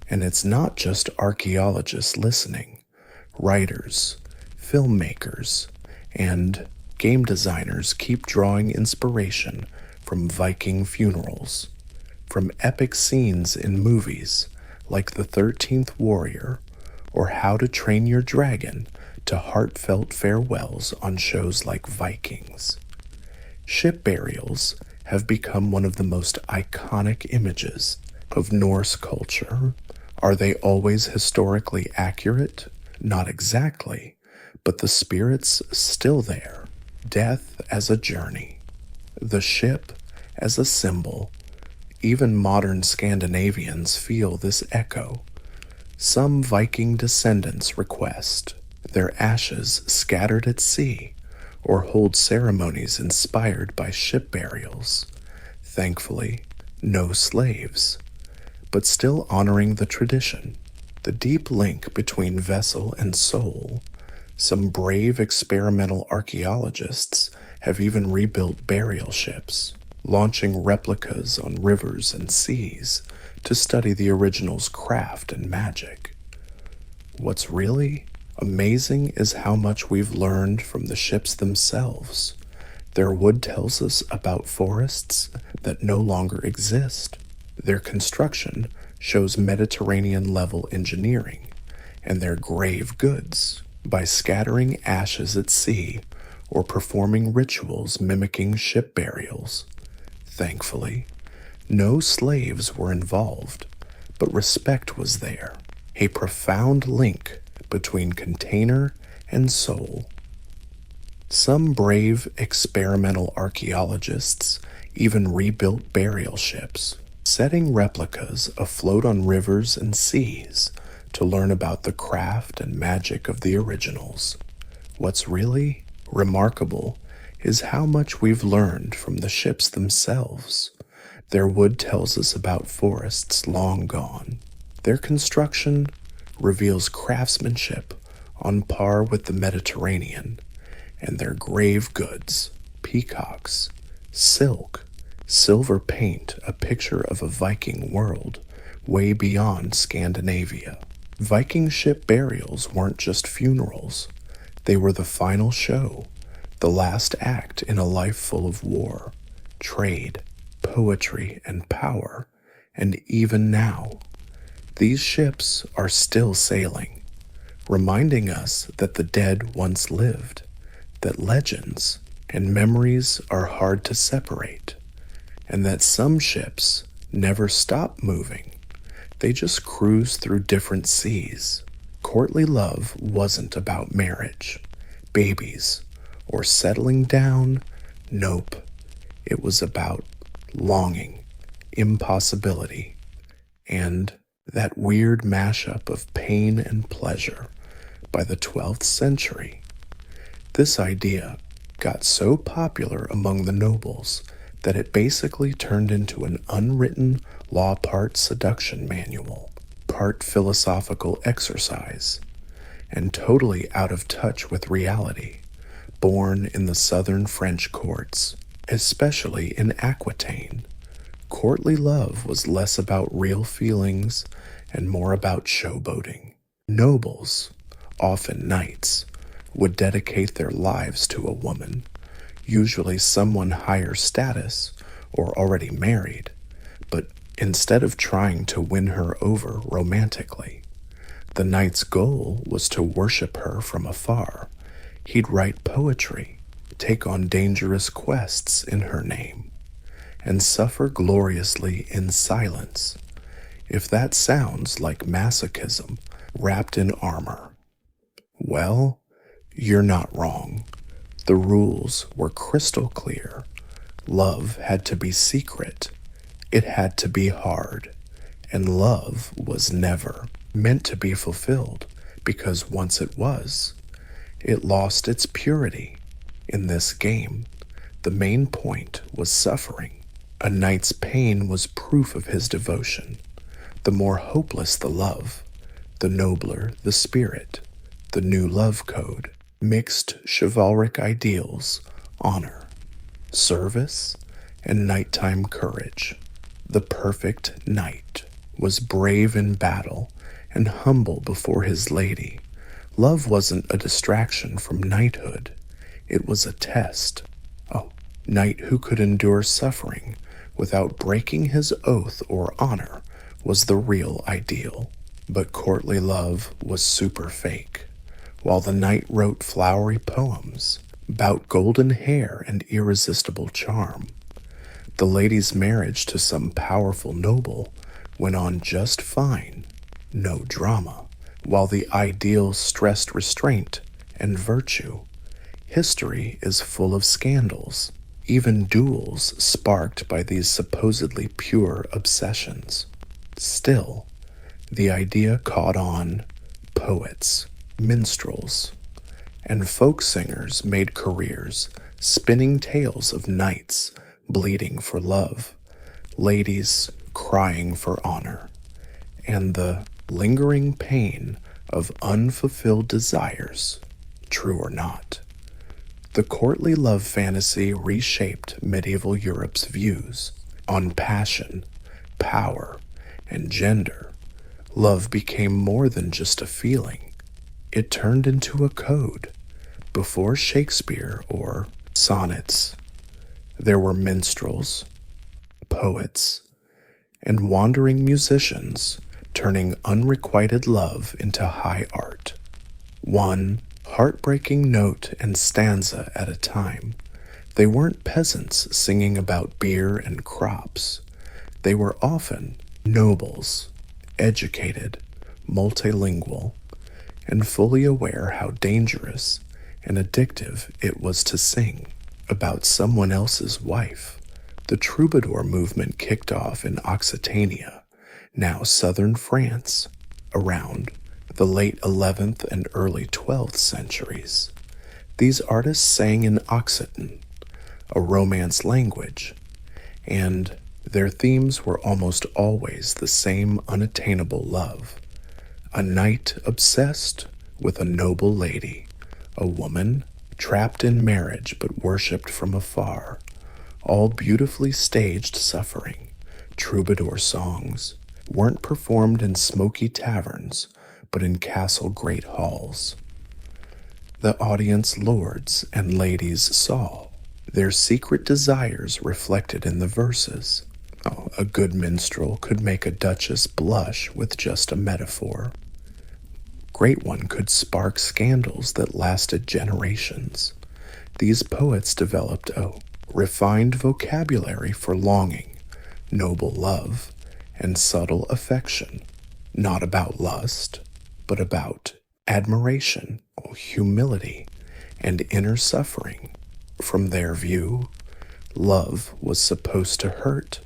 And it's not just archaeologists listening. Writers, filmmakers, and game designers keep drawing inspiration from Viking funerals, from epic scenes in movies like The 13th Warrior or How to Train Your Dragon to heartfelt farewells on shows like Vikings. Ship burials have become one of the most iconic images of Norse culture. Are they always historically accurate? Not exactly, but the spirit's still there. Death as a journey. The ship as a symbol. Even modern Scandinavians feel this echo. Some Viking descendants request their ashes scattered at sea or hold ceremonies inspired by ship burials. Thankfully, no slaves, but still honoring the tradition. The deep link between vessel and soul. Some brave experimental archaeologists have even rebuilt burial ships, launching replicas on rivers and seas to study the original's craft and magic. What's really amazing is how much we've learned from the ships themselves. Their wood tells us about forests that no longer exist. Their construction shows Mediterranean-level engineering, and their grave goods by scattering ashes at sea or performing rituals mimicking ship burials. Thankfully, no slaves were involved, but respect was there, a profound link between container and soul. Some brave experimental archaeologists even rebuilt burial ships, setting replicas afloat on rivers and seas to learn about the craft and magic of the originals. What's really remarkable is how much we've learned from the ships themselves. Their wood tells us about forests long gone. Their construction reveals craftsmanship on par with the Mediterranean, and their grave goods, peacocks, silk, silver paint a picture of a Viking world way beyond Scandinavia. Viking ship burials weren't just funerals. They were the final show, the last act in a life full of war, trade, poetry, and power. And even now, these ships are still sailing, reminding us that the dead once lived, that legends and memories are hard to separate, and that some ships never stop moving. They just cruise through different seas. Courtly love wasn't about marriage, babies, or settling down. Nope. It was about longing, impossibility, and that weird mashup of pain and pleasure. By the 12th century, this idea got so popular among the nobles that it basically turned into an unwritten law, part seduction manual, part philosophical exercise, and totally out of touch with reality. Born in the southern French courts, especially in Aquitaine, courtly love was less about real feelings and more about showboating. Nobles, often knights, would dedicate their lives to a woman, usually someone higher status or already married, but instead of trying to win her over romantically, The knight's goal was to worship her from afar. He'd write poetry, take on dangerous quests in her name, and suffer gloriously in silence. If that sounds like masochism wrapped in armor, well, you're not wrong. The rules were crystal clear. Love had to be secret. It had to be hard. And love was never meant to be fulfilled, because once it was, it lost its purity. In this game, the main point was suffering. A knight's pain was proof of his devotion. The more hopeless the love, the nobler the spirit. The new love code mixed chivalric ideals, honor, service, and nighttime courage. The perfect knight was brave in battle and humble before his lady. Love wasn't a distraction from knighthood. It was a test. A knight who could endure suffering without breaking his oath or honor was the real ideal. But courtly love was super fake. While the knight wrote flowery poems about golden hair and irresistible charm, the lady's marriage to some powerful noble went on just fine. No drama. While the ideal stressed restraint and virtue, history is full of scandals, even duels sparked by these supposedly pure obsessions. Still, the idea caught on. Poets, minstrels, and folk singers made careers spinning tales of knights bleeding for love, ladies crying for honor, and the lingering pain of unfulfilled desires, true or not. The courtly love fantasy reshaped medieval Europe's views on passion, power, and gender. Love became more than just a feeling. It turned into a code. Before Shakespeare or sonnets, there were minstrels, poets, and wandering musicians turning unrequited love into high art. One heartbreaking note and stanza at a time. They weren't peasants singing about beer and crops. They were often nobles, educated, multilingual, and fully aware how dangerous and addictive it was to sing about someone else's wife. The troubadour movement kicked off in Occitania, now southern France, around the late 11th and early 12th centuries. These artists sang in Occitan, a Romance language, and their themes were almost always the same unattainable love. A knight obsessed with a noble lady, a woman trapped in marriage but worshipped from afar, all beautifully staged suffering. Troubadour songs weren't performed in smoky taverns, but in castle great halls. The audience lords and ladies saw their secret desires reflected in the verses. A good minstrel could make a duchess blush with just a metaphor. Great one could spark scandals that lasted generations. These poets developed a refined vocabulary for longing, noble love, and subtle affection, not about lust, but about admiration, humility, and inner suffering. From their view, love was supposed to hurt.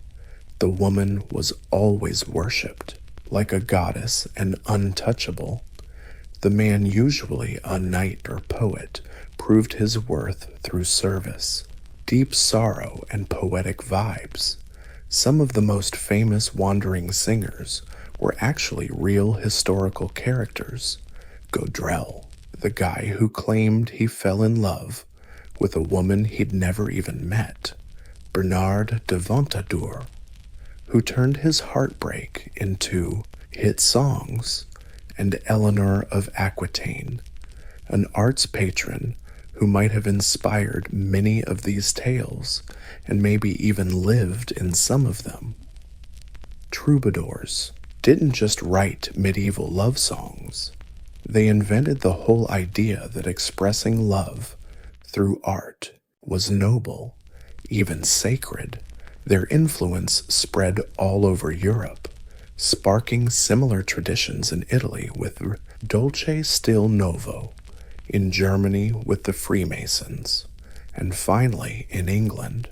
The woman was always worshipped like a goddess and untouchable. The man, usually a knight or poet, proved his worth through service, deep sorrow, and poetic vibes. Some of the most famous wandering singers were actually real historical characters. Gaudrel, the guy who claimed he fell in love with a woman he'd never even met. Bernard de Ventadour, who turned his heartbreak into hit songs. And Eleanor of Aquitaine, an arts patron who might have inspired many of these tales and maybe even lived in some of them. Troubadours, didn't just write medieval love songs. They invented the whole idea that expressing love through art was noble, even sacred. Their influence spread all over Europe, sparking similar traditions in Italy with Dolce Stil Novo, in Germany with the Freemasons, and finally in England.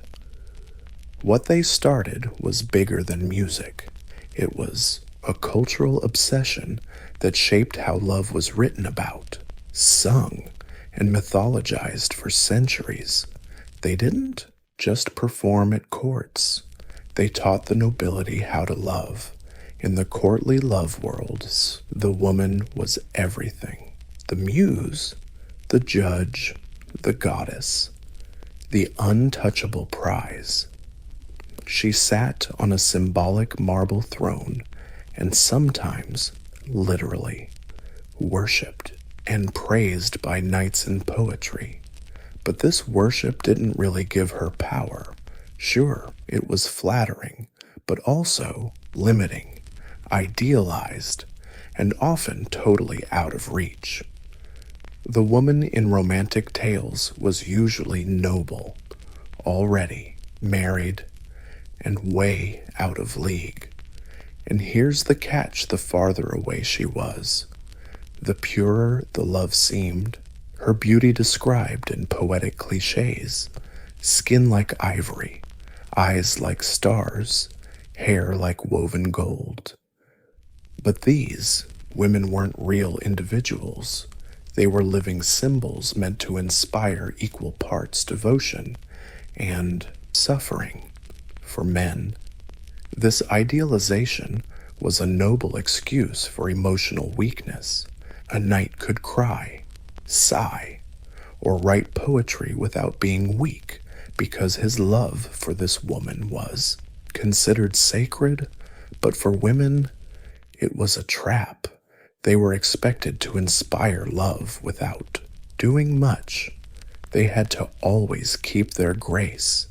What they started was bigger than music. It was a cultural obsession that shaped how love was written about, sung, and mythologized for centuries. They didn't just perform at courts. They taught the nobility how to love. In the courtly love worlds, the woman was everything. The muse, the judge, the goddess, the untouchable prize. She sat on a symbolic marble throne and sometimes, literally, worshipped and praised by knights in poetry. But this worship didn't really give her power. Sure, it was flattering, but also limiting, idealized, and often totally out of reach. The woman in romantic tales was usually noble, already married, and way out of league. And here's the catch: the farther away she was, the purer the love seemed, her beauty described in poetic cliches: skin like ivory, eyes like stars, hair like woven gold. But these women weren't real individuals. They were living symbols meant to inspire equal parts devotion and suffering for men. This idealization was a noble excuse for emotional weakness. A knight could cry, sigh, or write poetry without being weak because his love for this woman was considered sacred, but for women, it was a trap. They were expected to inspire love without doing much. They had to always keep their grace,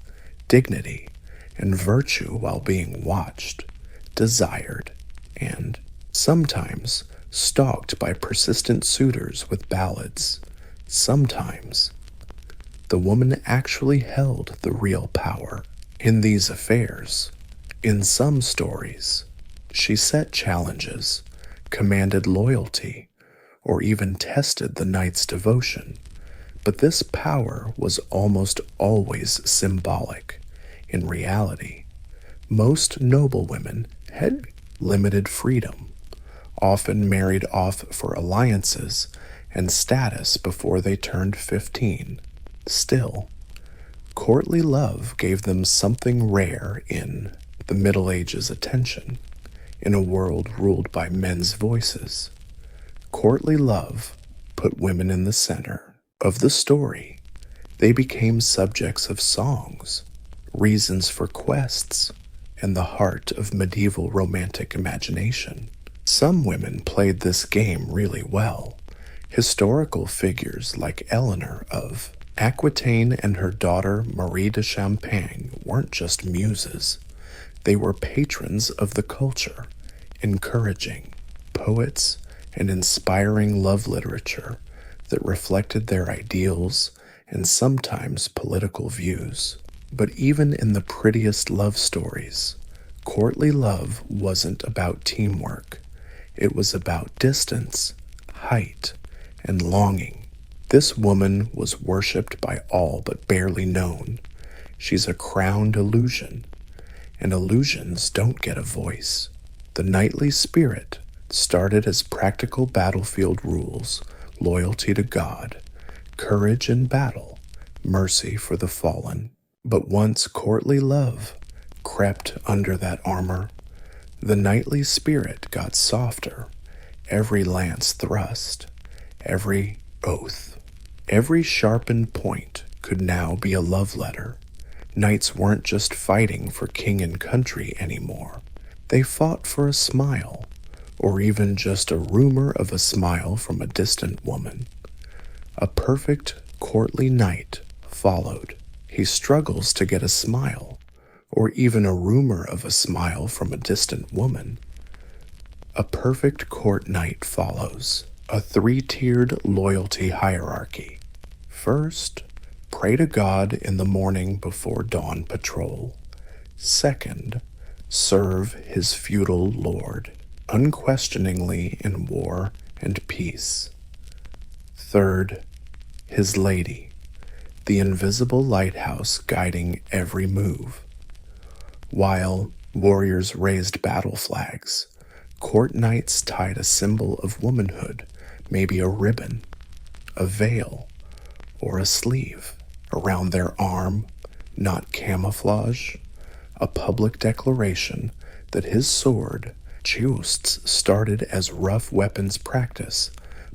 dignity, and virtue while being watched, desired, and sometimes stalked by persistent suitors with ballads. Sometimes the woman actually held the real power in these affairs. In some stories, she set challenges, commanded loyalty, or even tested the knight's devotion. But this power was almost always symbolic. In reality, most noble women had limited freedom, often married off for alliances and status before they turned 15. Still, courtly love gave them something rare in the Middle Ages' attention. In a world ruled by men's voices, courtly love put women in the center of the story. They became subjects of songs, reasons for quests, and the heart of medieval romantic imagination. Some women played this game really well. Historical figures like Eleanor of Aquitaine and her daughter Marie de Champagne weren't just muses. They were patrons of the culture, encouraging poets and inspiring love literature that reflected their ideals and sometimes political views. But even in the prettiest love stories, courtly love wasn't about teamwork. It was about distance, height, and longing. This woman was worshipped by all but barely known. She's a crowned illusion, and illusions don't get a voice. The knightly spirit started as practical battlefield rules: loyalty to God, courage in battle, mercy for the fallen. But once courtly love crept under that armor, the knightly spirit got softer. Every lance thrust, every oath, every sharpened point could now be a love letter. Knights weren't just fighting for king and country anymore. They fought for a smile, or even just a rumor of a smile from a distant woman. A perfect courtly knight followed. He struggles to get a smile, or even a rumor of a smile from a distant woman. A perfect court night follows, a three-tiered loyalty hierarchy. First, pray to God in the morning before dawn patrol. Second, serve his feudal lord, unquestioningly in war and peace. Third, his lady, the invisible lighthouse guiding every move. While warriors raised battle flags, court knights tied a symbol of womanhood, maybe a ribbon, a veil, or a sleeve, around their arm, not camouflage, a public declaration that his sword, jousts, started as rough weapons practice,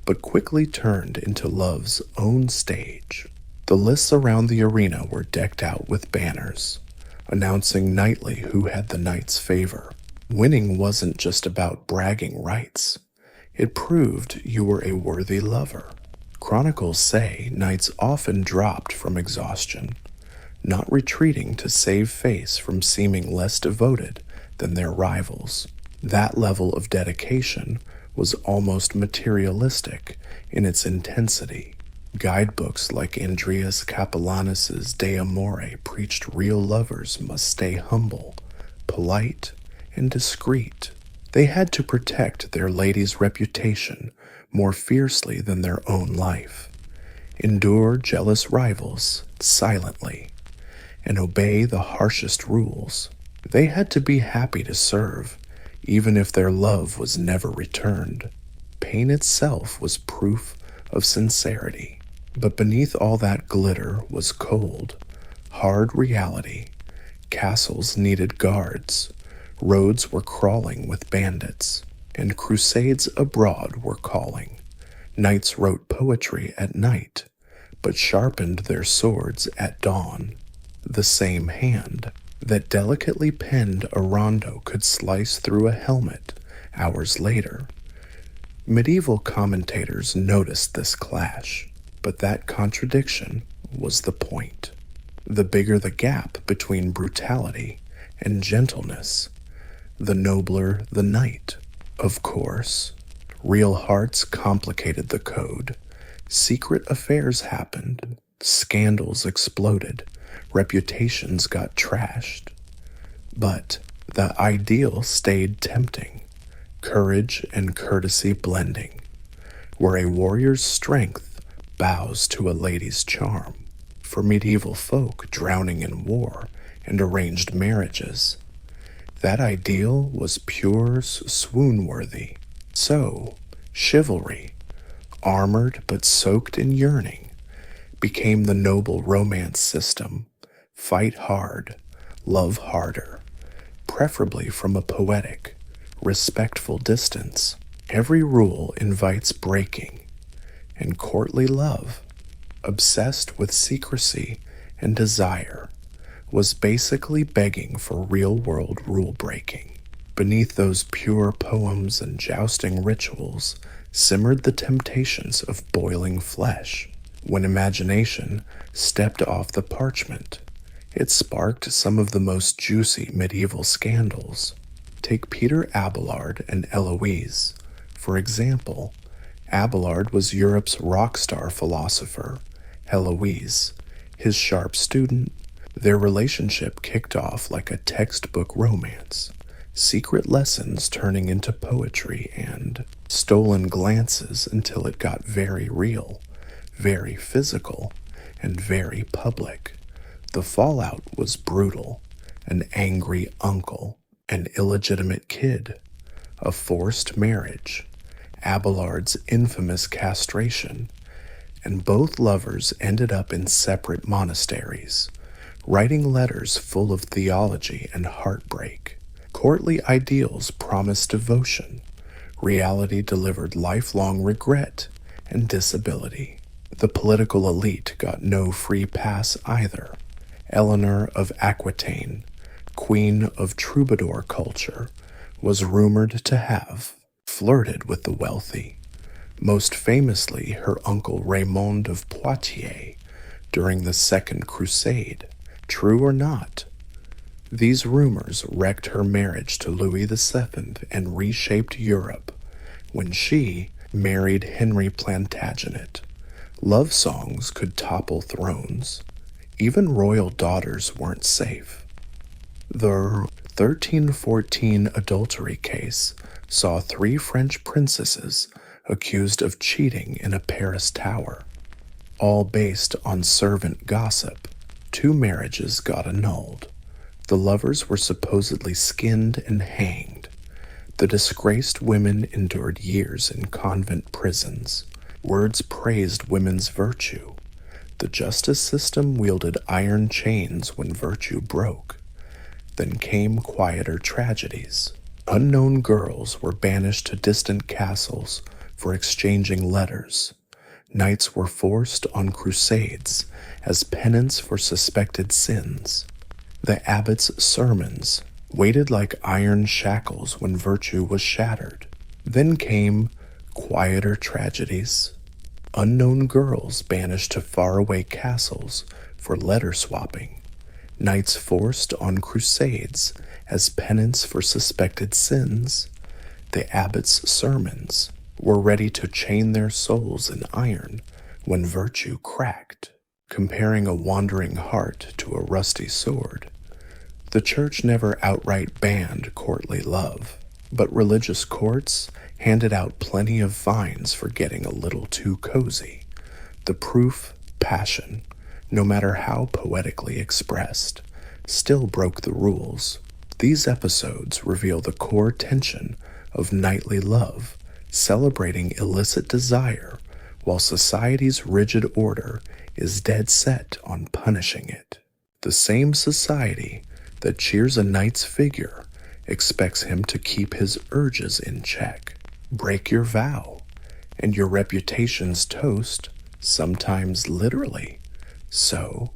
but quickly turned into love's own stage. The lists around the arena were decked out with banners, announcing nightly who had the knight's favor. Winning wasn't just about bragging rights. It proved you were a worthy lover. Chronicles say knights often dropped from exhaustion, not retreating to save face from seeming less devoted than their rivals. That level of dedication was almost materialistic in its intensity. Guidebooks like Andreas Capellanus's De Amore preached real lovers must stay humble, polite, and discreet. They had to protect their lady's reputation more fiercely than their own life, endure jealous rivals silently, and obey the harshest rules. They had to be happy to serve, even if their love was never returned. Pain itself was proof of sincerity. But beneath all that glitter was cold, hard reality. Castles needed guards, roads were crawling with bandits, and crusades abroad were calling. Knights wrote poetry at night, but sharpened their swords at dawn. The same hand that delicately penned a rondo could slice through a helmet hours later. Medieval commentators noticed this clash, but that contradiction was the point. The bigger the gap between brutality and gentleness, the nobler the knight. Of course, real hearts complicated the code. Secret affairs happened, scandals exploded, reputations got trashed. But the ideal stayed tempting, courage and courtesy blending, where a warrior's strength bows to a lady's charm. For medieval folk drowning in war and arranged marriages, that ideal was pure swoon-worthy. So, chivalry, armored but soaked in yearning, became the noble romance system. Fight hard, love harder, preferably from a poetic, respectful distance. Every rule invites breaking, and courtly love, obsessed with secrecy and desire, was basically begging for real-world rule-breaking. Beneath those pure poems and jousting rituals simmered the temptations of boiling flesh. When imagination stepped off the parchment, it sparked some of the most juicy medieval scandals. Take Peter Abelard and Eloise, for example. Abelard was Europe's rock star philosopher, Eloise, his sharp student. Their relationship kicked off like a textbook romance, secret lessons turning into poetry and stolen glances until it got very real, very physical, and very public. The fallout was brutal: an angry uncle, an illegitimate kid, a forced marriage, Abelard's infamous castration, and both lovers ended up in separate monasteries, writing letters full of theology and heartbreak. Courtly ideals promised devotion. Reality delivered lifelong regret and disability. The political elite got no free pass either. Eleanor of Aquitaine, queen of troubadour culture, was rumored to have flirted with the wealthy, most famously her uncle Raymond of Poitiers during the Second Crusade. True or not, These rumors wrecked her marriage to Louis VII and reshaped Europe when she married Henry Plantagenet. Love songs could topple thrones. Even royal daughters weren't safe. The 1314 adultery case saw 3 French princesses accused of cheating in a Paris tower. All based on servant gossip, 2 marriages got annulled. The lovers were supposedly skinned and hanged. The disgraced women endured years in convent prisons. Words praised women's virtue. The justice system wielded iron chains when virtue broke. Then came quieter tragedies. Unknown girls were banished to distant castles for exchanging letters. Knights were forced on crusades as penance for suspected sins. The abbot's sermons weighted like iron shackles when virtue was shattered. Then came quieter tragedies. Unknown girls banished to faraway castles for letter swapping. Knights forced on crusades as penance for suspected sins. The abbot's sermons were ready to chain their souls in iron when virtue cracked, comparing a wandering heart to a rusty sword. The church never outright banned courtly love, but religious courts handed out plenty of fines for getting a little too cozy. The proof, passion, no matter how poetically expressed, still broke the rules. These episodes reveal the core tension of knightly love, celebrating illicit desire while society's rigid order is dead set on punishing it. The same society that cheers a knight's figure expects him to keep his urges in check. Break your vow, and your reputation's toast, sometimes literally. So,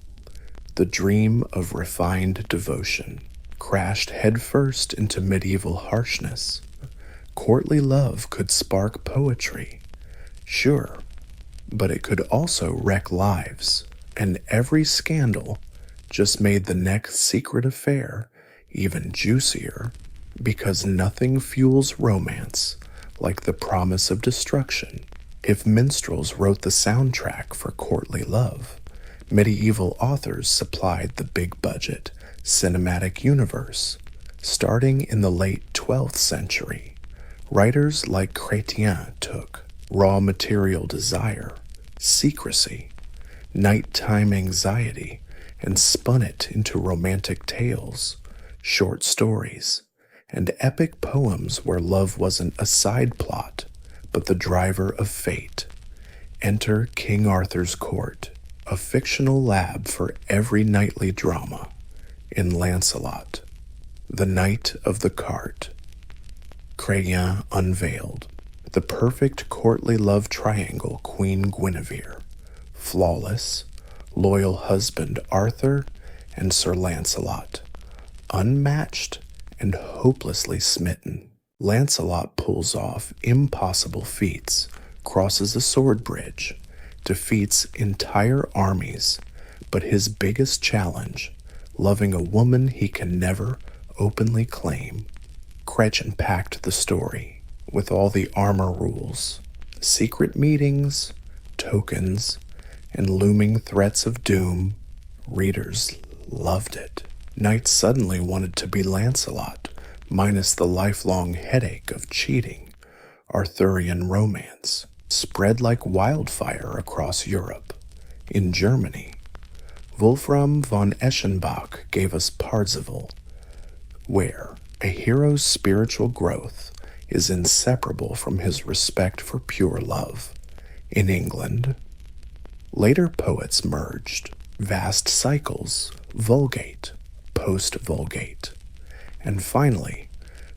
the dream of refined devotion crashed headfirst into medieval harshness. Courtly love could spark poetry, sure, but it could also wreck lives, and every scandal just made the next secret affair even juicier, because nothing fuels romance like the promise of destruction. If minstrels wrote the soundtrack for courtly love, medieval authors supplied the big-budget cinematic universe. Starting in the late 12th century, writers like Chrétien took raw material desire, secrecy, nighttime anxiety, and spun it into romantic tales, short stories, and epic poems where love wasn't a side plot, but the driver of fate. Enter King Arthur's court, a fictional lab for every knightly drama, in Lancelot, the Knight of the Cart. Chrétien unveiled the perfect courtly love triangle Queen Guinevere, flawless, loyal husband Arthur, and Sir Lancelot, unmatched and hopelessly smitten. Lancelot pulls off impossible feats, crosses a sword bridge, defeats entire armies, but his biggest challenge, loving a woman he can never openly claim. Chrétien packed the story with all the armor rules, secret meetings, tokens, and looming threats of doom. Readers loved it. Knights suddenly wanted to be Lancelot, minus the lifelong headache of cheating. Arthurian romance spread like wildfire across Europe. In Germany, Wolfram von Eschenbach gave us Parzival, where a hero's spiritual growth is inseparable from his respect for pure love. In England, later poets merged vast cycles, Vulgate, post-Vulgate, and finally,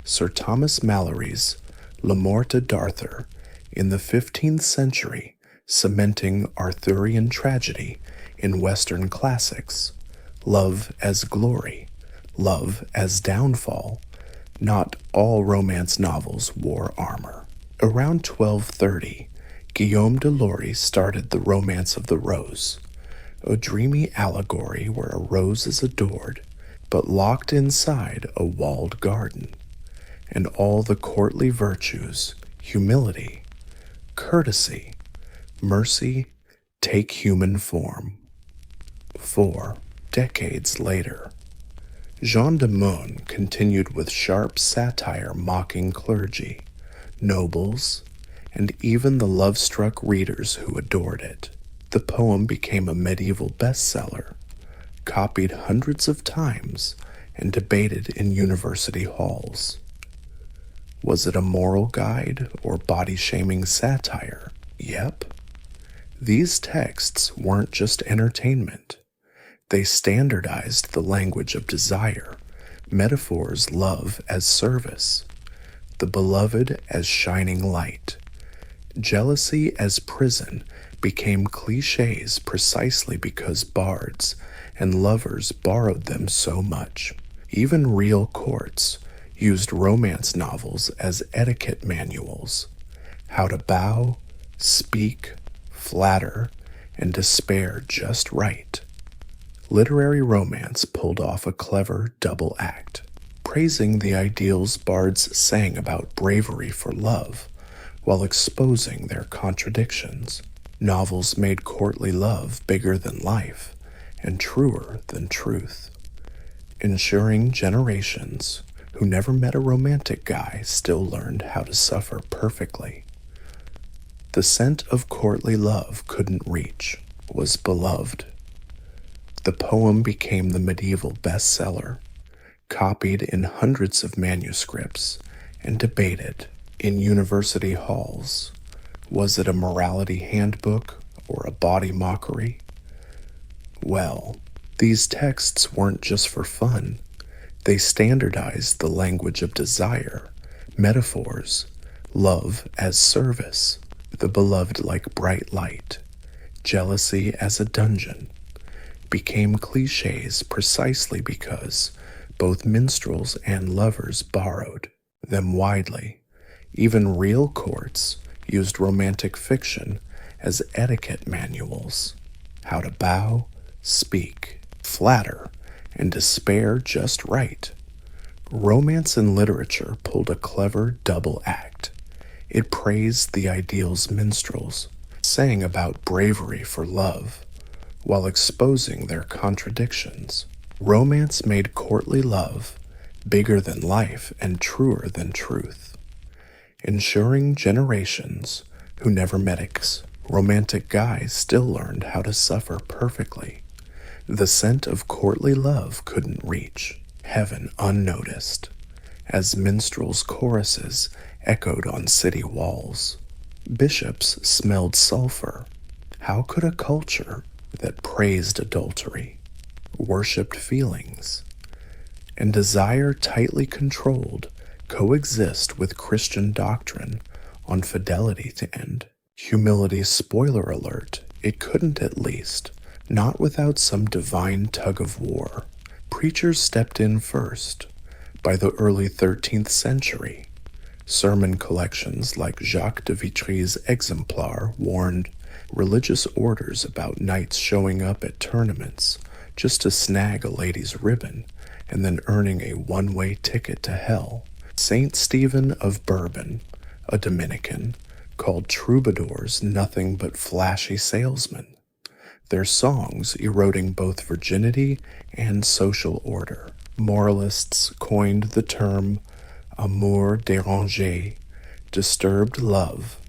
Sir Thomas Malory's Le Morte d'Arthur in the 15th century, cementing Arthurian tragedy in Western classics. Love as glory, love as downfall. Not all romance novels wore armor. Around 1230, Guillaume de Lorry started The Romance of the Rose, a dreamy allegory where a rose is adored, but locked inside a walled garden, and all the courtly virtues, humility, courtesy, mercy, take human form. 4 decades later, Jean de Meun continued with sharp satire mocking clergy, nobles, and even the love-struck readers who adored it. The poem became a medieval bestseller, copied hundreds of times, and debated in university halls. Was it a moral guide or body-shaming satire? Yep. These texts weren't just entertainment. They standardized the language of desire, metaphors love as service, the beloved as shining light. Jealousy as prison became cliches precisely because bards and lovers borrowed them so much. Even real courts used romance novels as etiquette manuals: how to bow, speak, flatter, and despair just right. Literary romance pulled off a clever double act, praising the ideals bards sang about bravery for love, while exposing their contradictions. Novels made courtly love bigger than life and truer than truth, ensuring generations who never met a romantic guy still learned how to suffer perfectly. The scent of courtly love couldn't reach was beloved. The poem became the medieval bestseller, copied in hundreds of manuscripts, and debated in university halls. Was it a morality handbook or a body mockery? Well, these texts weren't just for fun. They standardized the language of desire, metaphors, love as service, the beloved like bright light, jealousy as a dungeon, became cliches precisely because both minstrels and lovers borrowed them widely. Even real courts used romantic fiction as etiquette manuals: how to bow, speak, flatter, and despair just right. Romance in literature pulled a clever double act. It praised the ideals minstrels sang about bravery for love, while exposing their contradictions. Romance made courtly love bigger than life and truer than truth, ensuring generations who never met romantic guys still learned how to suffer perfectly. The scent of courtly love couldn't reach heaven unnoticed, as minstrels' choruses echoed on city walls. Bishops smelled sulfur. How could a culture that praised adultery, worshipped feelings, and desire tightly controlled coexist with Christian doctrine on fidelity to end? Humility spoiler alert, it couldn't, at least, not without some divine tug of war. Preachers stepped in first. By the early 13th century, sermon collections like Jacques de Vitry's Exemplar warned religious orders about knights showing up at tournaments just to snag a lady's ribbon and then earning a one-way ticket to hell. Saint Stephen of Bourbon, a Dominican, called troubadours nothing but flashy salesmen, their songs eroding both virginity and social order. Moralists coined the term amour dérangé, disturbed love,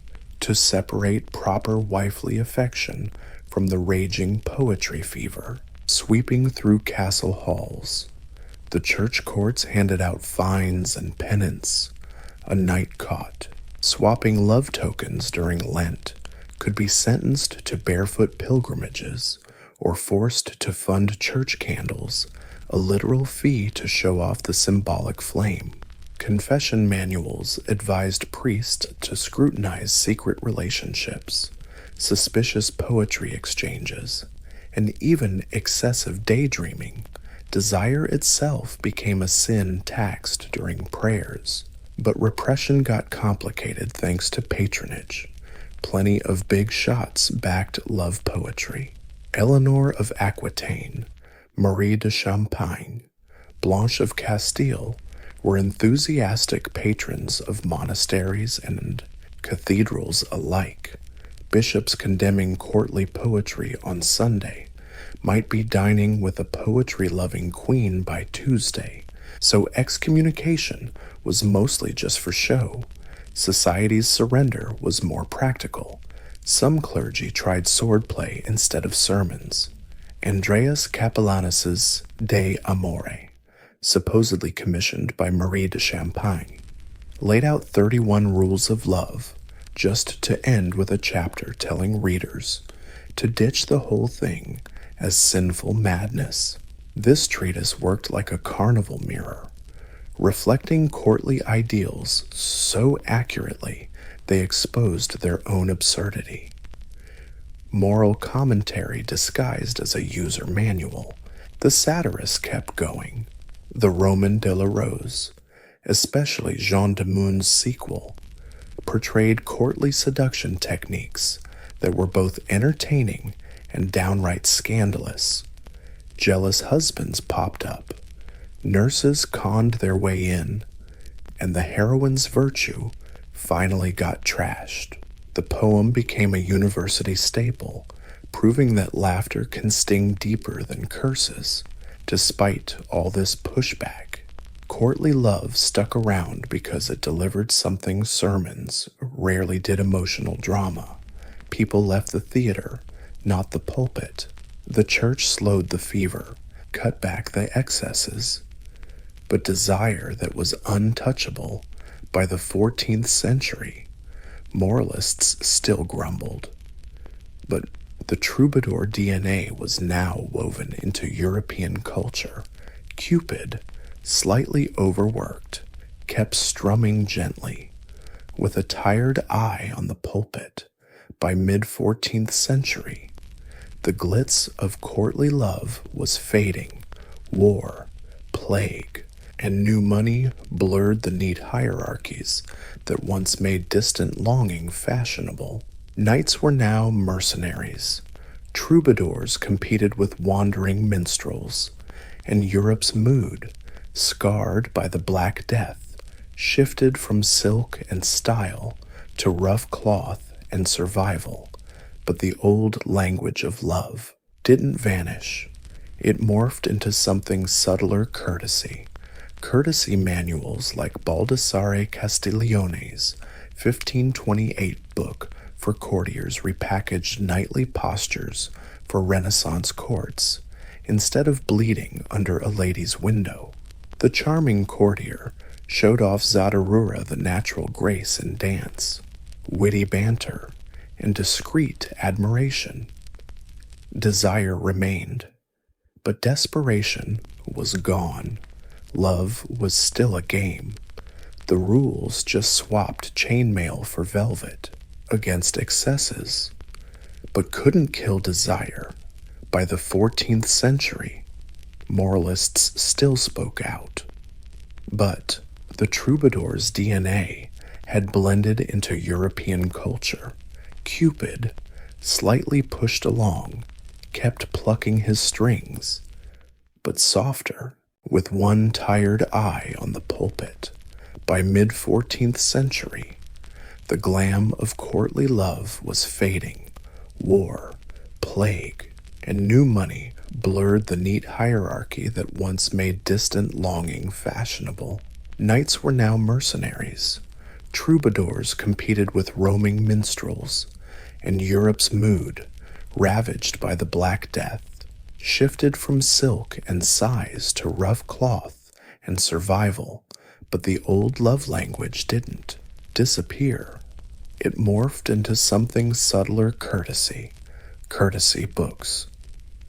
to separate proper wifely affection from the raging poetry fever sweeping through castle halls. The church courts handed out fines and penance. A knight caught swapping love tokens during Lent could be sentenced to barefoot pilgrimages or forced to fund church candles, a literal fee to show off the symbolic flame. Confession manuals advised priests to scrutinize secret relationships, suspicious poetry exchanges, and even excessive daydreaming. Desire itself became a sin taxed during prayers. But repression got complicated thanks to patronage. Plenty of big shots backed love poetry. Eleanor of Aquitaine, Marie de Champagne, Blanche of Castile were enthusiastic patrons of monasteries and cathedrals alike. Bishops condemning courtly poetry on Sunday might be dining with a poetry-loving queen by Tuesday, so excommunication was mostly just for show. Society's surrender was more practical. Some clergy tried swordplay instead of sermons. Andreas Capellanus's De Amore, supposedly commissioned by Marie de Champagne, laid out 31 rules of love, just to end with a chapter telling readers to ditch the whole thing as sinful madness. This treatise worked like a carnival mirror, reflecting courtly ideals so accurately they exposed their own absurdity. Moral commentary disguised as a user manual, the satirists kept going. The Roman de la Rose, especially Jean de Meun's sequel, portrayed courtly seduction techniques that were both entertaining and downright scandalous. Jealous husbands popped up, nurses conned their way in, and the heroine's virtue finally got trashed. The poem became a university staple, proving that laughter can sting deeper than curses. Despite all this pushback, courtly love stuck around because it delivered something sermons rarely did: emotional drama. People left the theater, not the pulpit. The church slowed the fever, cut back the excesses. But desire that was untouchable by the 14th century, moralists still grumbled. But the troubadour DNA was now woven into European culture. Cupid, slightly overworked, kept strumming gently, with a tired eye on the pulpit. By mid-14th century, the glitz of courtly love was fading. War, plague, and new money blurred the neat hierarchies that once made distant longing fashionable. Knights were now mercenaries. Troubadours competed with wandering minstrels, and Europe's mood, scarred by the Black Death, shifted from silk and style to rough cloth and survival. But the old language of love didn't vanish. It morphed into something subtler: courtesy. Courtesy manuals like Baldassare Castiglione's 1528 book for courtiers repackaged knightly postures for Renaissance courts. Instead of bleeding under a lady's window, the charming courtier showed off Zadarura the natural grace in dance, witty banter, and discreet admiration. Desire remained, but desperation was gone. Love was still a game. The rules just swapped chainmail for velvet against excesses, but couldn't kill desire. By the 14th century, moralists still spoke out. But the troubadour's DNA had blended into European culture. Cupid, slightly pushed along, kept plucking his strings, but softer, with one tired eye on the pulpit. By mid-14th century, the glam of courtly love was fading. War, plague, and new money blurred the neat hierarchy that once made distant longing fashionable. Knights were now mercenaries. Troubadours competed with roaming minstrels, and Europe's mood, ravaged by the Black Death, shifted from silk and size to rough cloth and survival. But the old love language didn't disappear. It morphed into something subtler: courtesy. Courtesy books,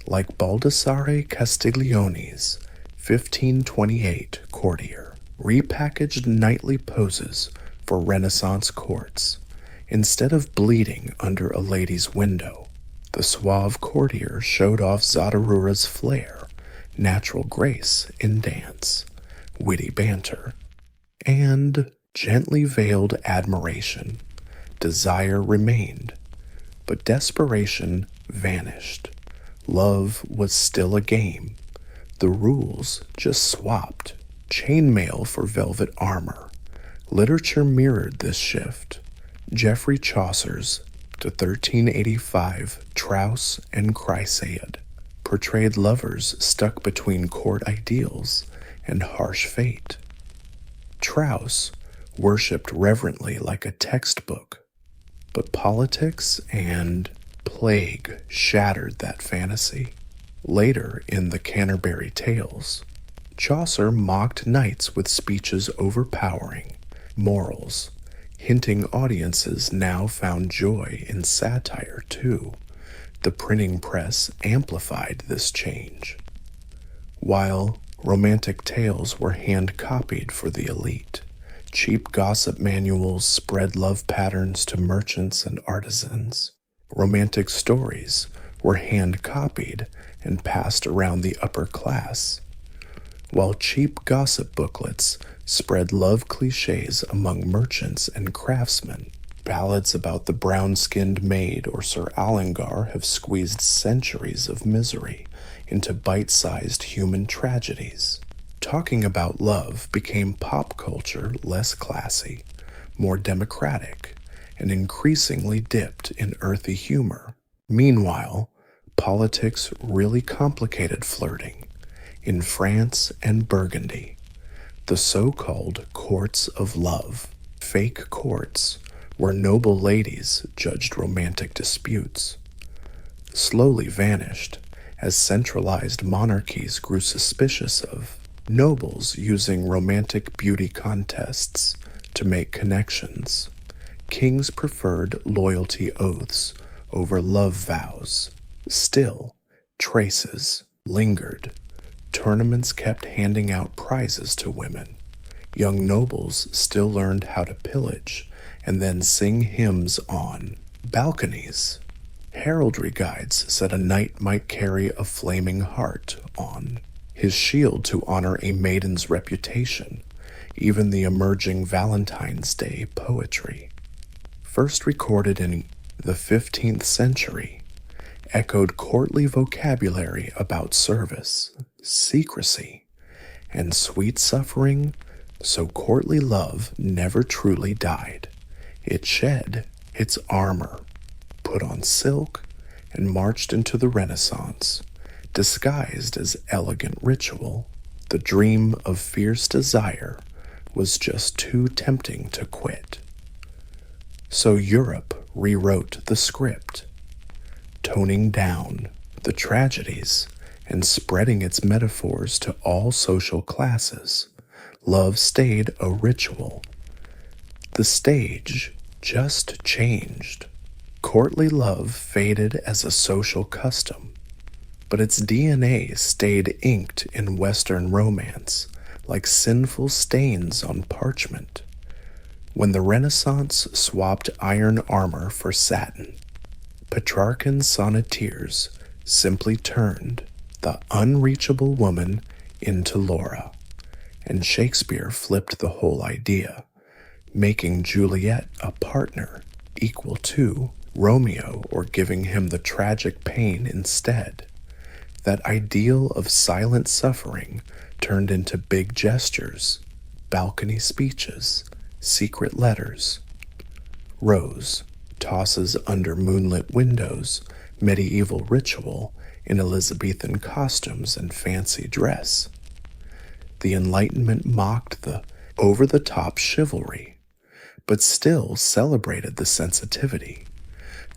like Baldassare Castiglione's 1528 Courtier, repackaged knightly poses for Renaissance courts. Instead of bleeding under a lady's window, the suave courtier showed off Zadarura's flair, natural grace in dance, witty banter, and gently veiled admiration. Desire remained, but desperation vanished. Love was still a game. The rules just swapped. Chainmail for velvet armor. Literature mirrored this shift. Geoffrey Chaucer's to 1385 Trowse and Chrysaid portrayed lovers stuck between court ideals and harsh fate. Trowse worshipped reverently like a textbook, but politics and plague shattered that fantasy. Later in the Canterbury Tales, Chaucer mocked knights with speeches overpowering morals, hinting audiences now found joy in satire too. The printing press amplified this change. While romantic tales were hand-copied for the elite, cheap gossip manuals spread love patterns to merchants and artisans. Romantic stories were hand-copied and passed around the upper class, while cheap gossip booklets spread love cliches among merchants and craftsmen. Ballads about the brown-skinned maid or Sir Alengar have squeezed centuries of misery into bite-sized human tragedies. Talking about love became pop culture less classy, more democratic, and increasingly dipped in earthy humor. Meanwhile, politics really complicated flirting. In France and Burgundy, the so-called courts of love, fake courts, where noble ladies judged romantic disputes, slowly vanished as centralized monarchies grew suspicious of nobles using romantic beauty contests to make connections. Kings preferred loyalty oaths over love vows. Still, traces lingered. Tournaments kept handing out prizes to women. Young nobles still learned how to pillage and then sing hymns on balconies. Heraldry guides said a knight might carry a flaming heart on his shield to honor a maiden's reputation. Even the emerging Valentine's Day poetry, first recorded in the 15th century, echoed courtly vocabulary about service, secrecy, and sweet suffering, so courtly love never truly died. It shed its armor, put on silk, and marched into the Renaissance, disguised as elegant ritual. The dream of fierce desire was just too tempting to quit. So Europe rewrote the script, toning down the tragedies and spreading its metaphors to all social classes. Love stayed a ritual. The stage just changed. Courtly love faded as a social custom, but its DNA stayed inked in Western romance like sinful stains on parchment. When the Renaissance swapped iron armor for satin, Petrarchan sonneteers simply turned the unreachable woman into Laura, and Shakespeare flipped the whole idea, making Juliet a partner equal to Romeo or giving him the tragic pain instead. That ideal of silent suffering turned into big gestures, balcony speeches, secret letters. Rose tosses under moonlit windows, medieval ritual in Elizabethan costumes and fancy dress. The Enlightenment mocked the over-the-top chivalry, but still celebrated the sensitivity,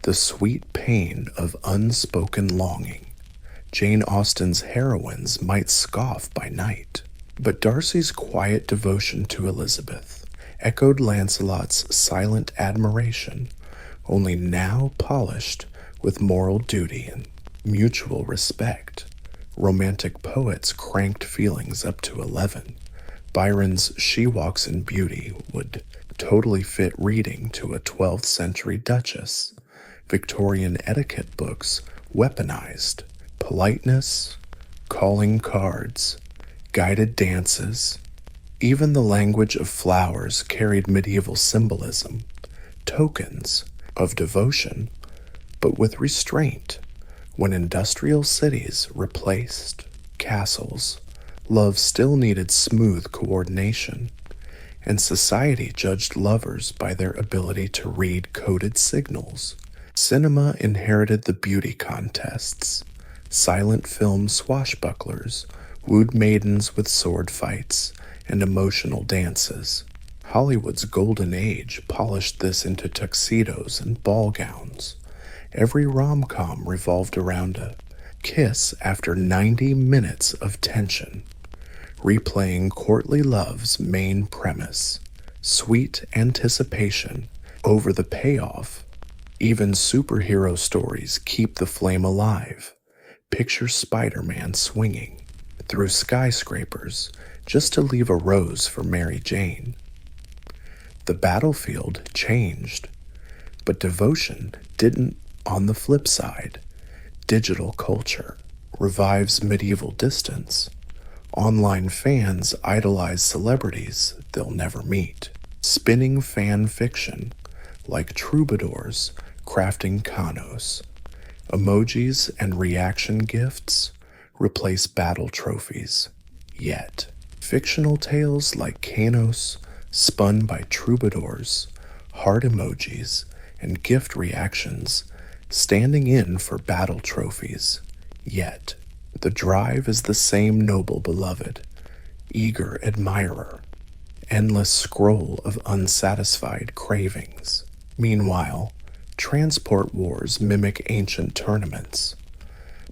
the sweet pain of unspoken longing. Jane Austen's heroines might scoff by night, but Darcy's quiet devotion to Elizabeth echoed Lancelot's silent admiration, only now polished with moral duty and mutual respect. Romantic poets cranked feelings up to 11. Byron's She Walks in Beauty would totally fit reading to a 12th century duchess. Victorian etiquette books weaponized politeness, calling cards, guided dances. Even the language of flowers carried medieval symbolism, tokens of devotion, but with restraint. When industrial cities replaced castles, love still needed smooth coordination, and society judged lovers by their ability to read coded signals. Cinema inherited the beauty contests. Silent film swashbucklers wooed maidens with sword fights and emotional dances. Hollywood's golden age polished this into tuxedos and ball gowns. Every rom-com revolved around a kiss after 90 minutes of tension, replaying courtly love's main premise, sweet anticipation over the payoff. Even superhero stories keep the flame alive. Picture Spider-Man swinging through skyscrapers just to leave a rose for Mary Jane. The battlefield changed, but devotion didn't. On the flip side, digital culture revives medieval distance. Online fans idolize celebrities they'll never meet, spinning fan fiction like troubadours crafting kanos. Emojis and reaction gifts replace battle trophies. Yet, fictional tales like Kanos, spun by troubadours, heart emojis, and gift reactions, standing in for battle trophies. Yet, the drive is the same noble beloved, eager admirer, endless scroll of unsatisfied cravings. Meanwhile, transport wars mimic ancient tournaments.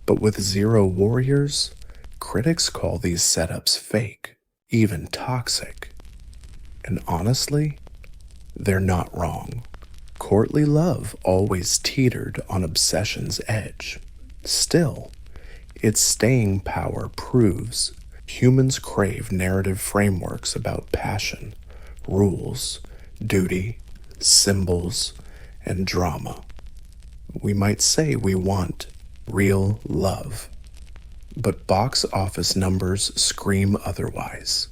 But with zero warriors, critics call these setups fake, even toxic. And honestly, they're not wrong. Courtly love always teetered on obsession's edge. Still, its staying power proves humans crave narrative frameworks about passion, rules, duty, symbols, and drama. We might say we want real love, but box office numbers scream otherwise.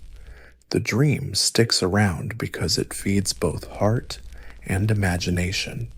The dream sticks around because it feeds both heart and imagination.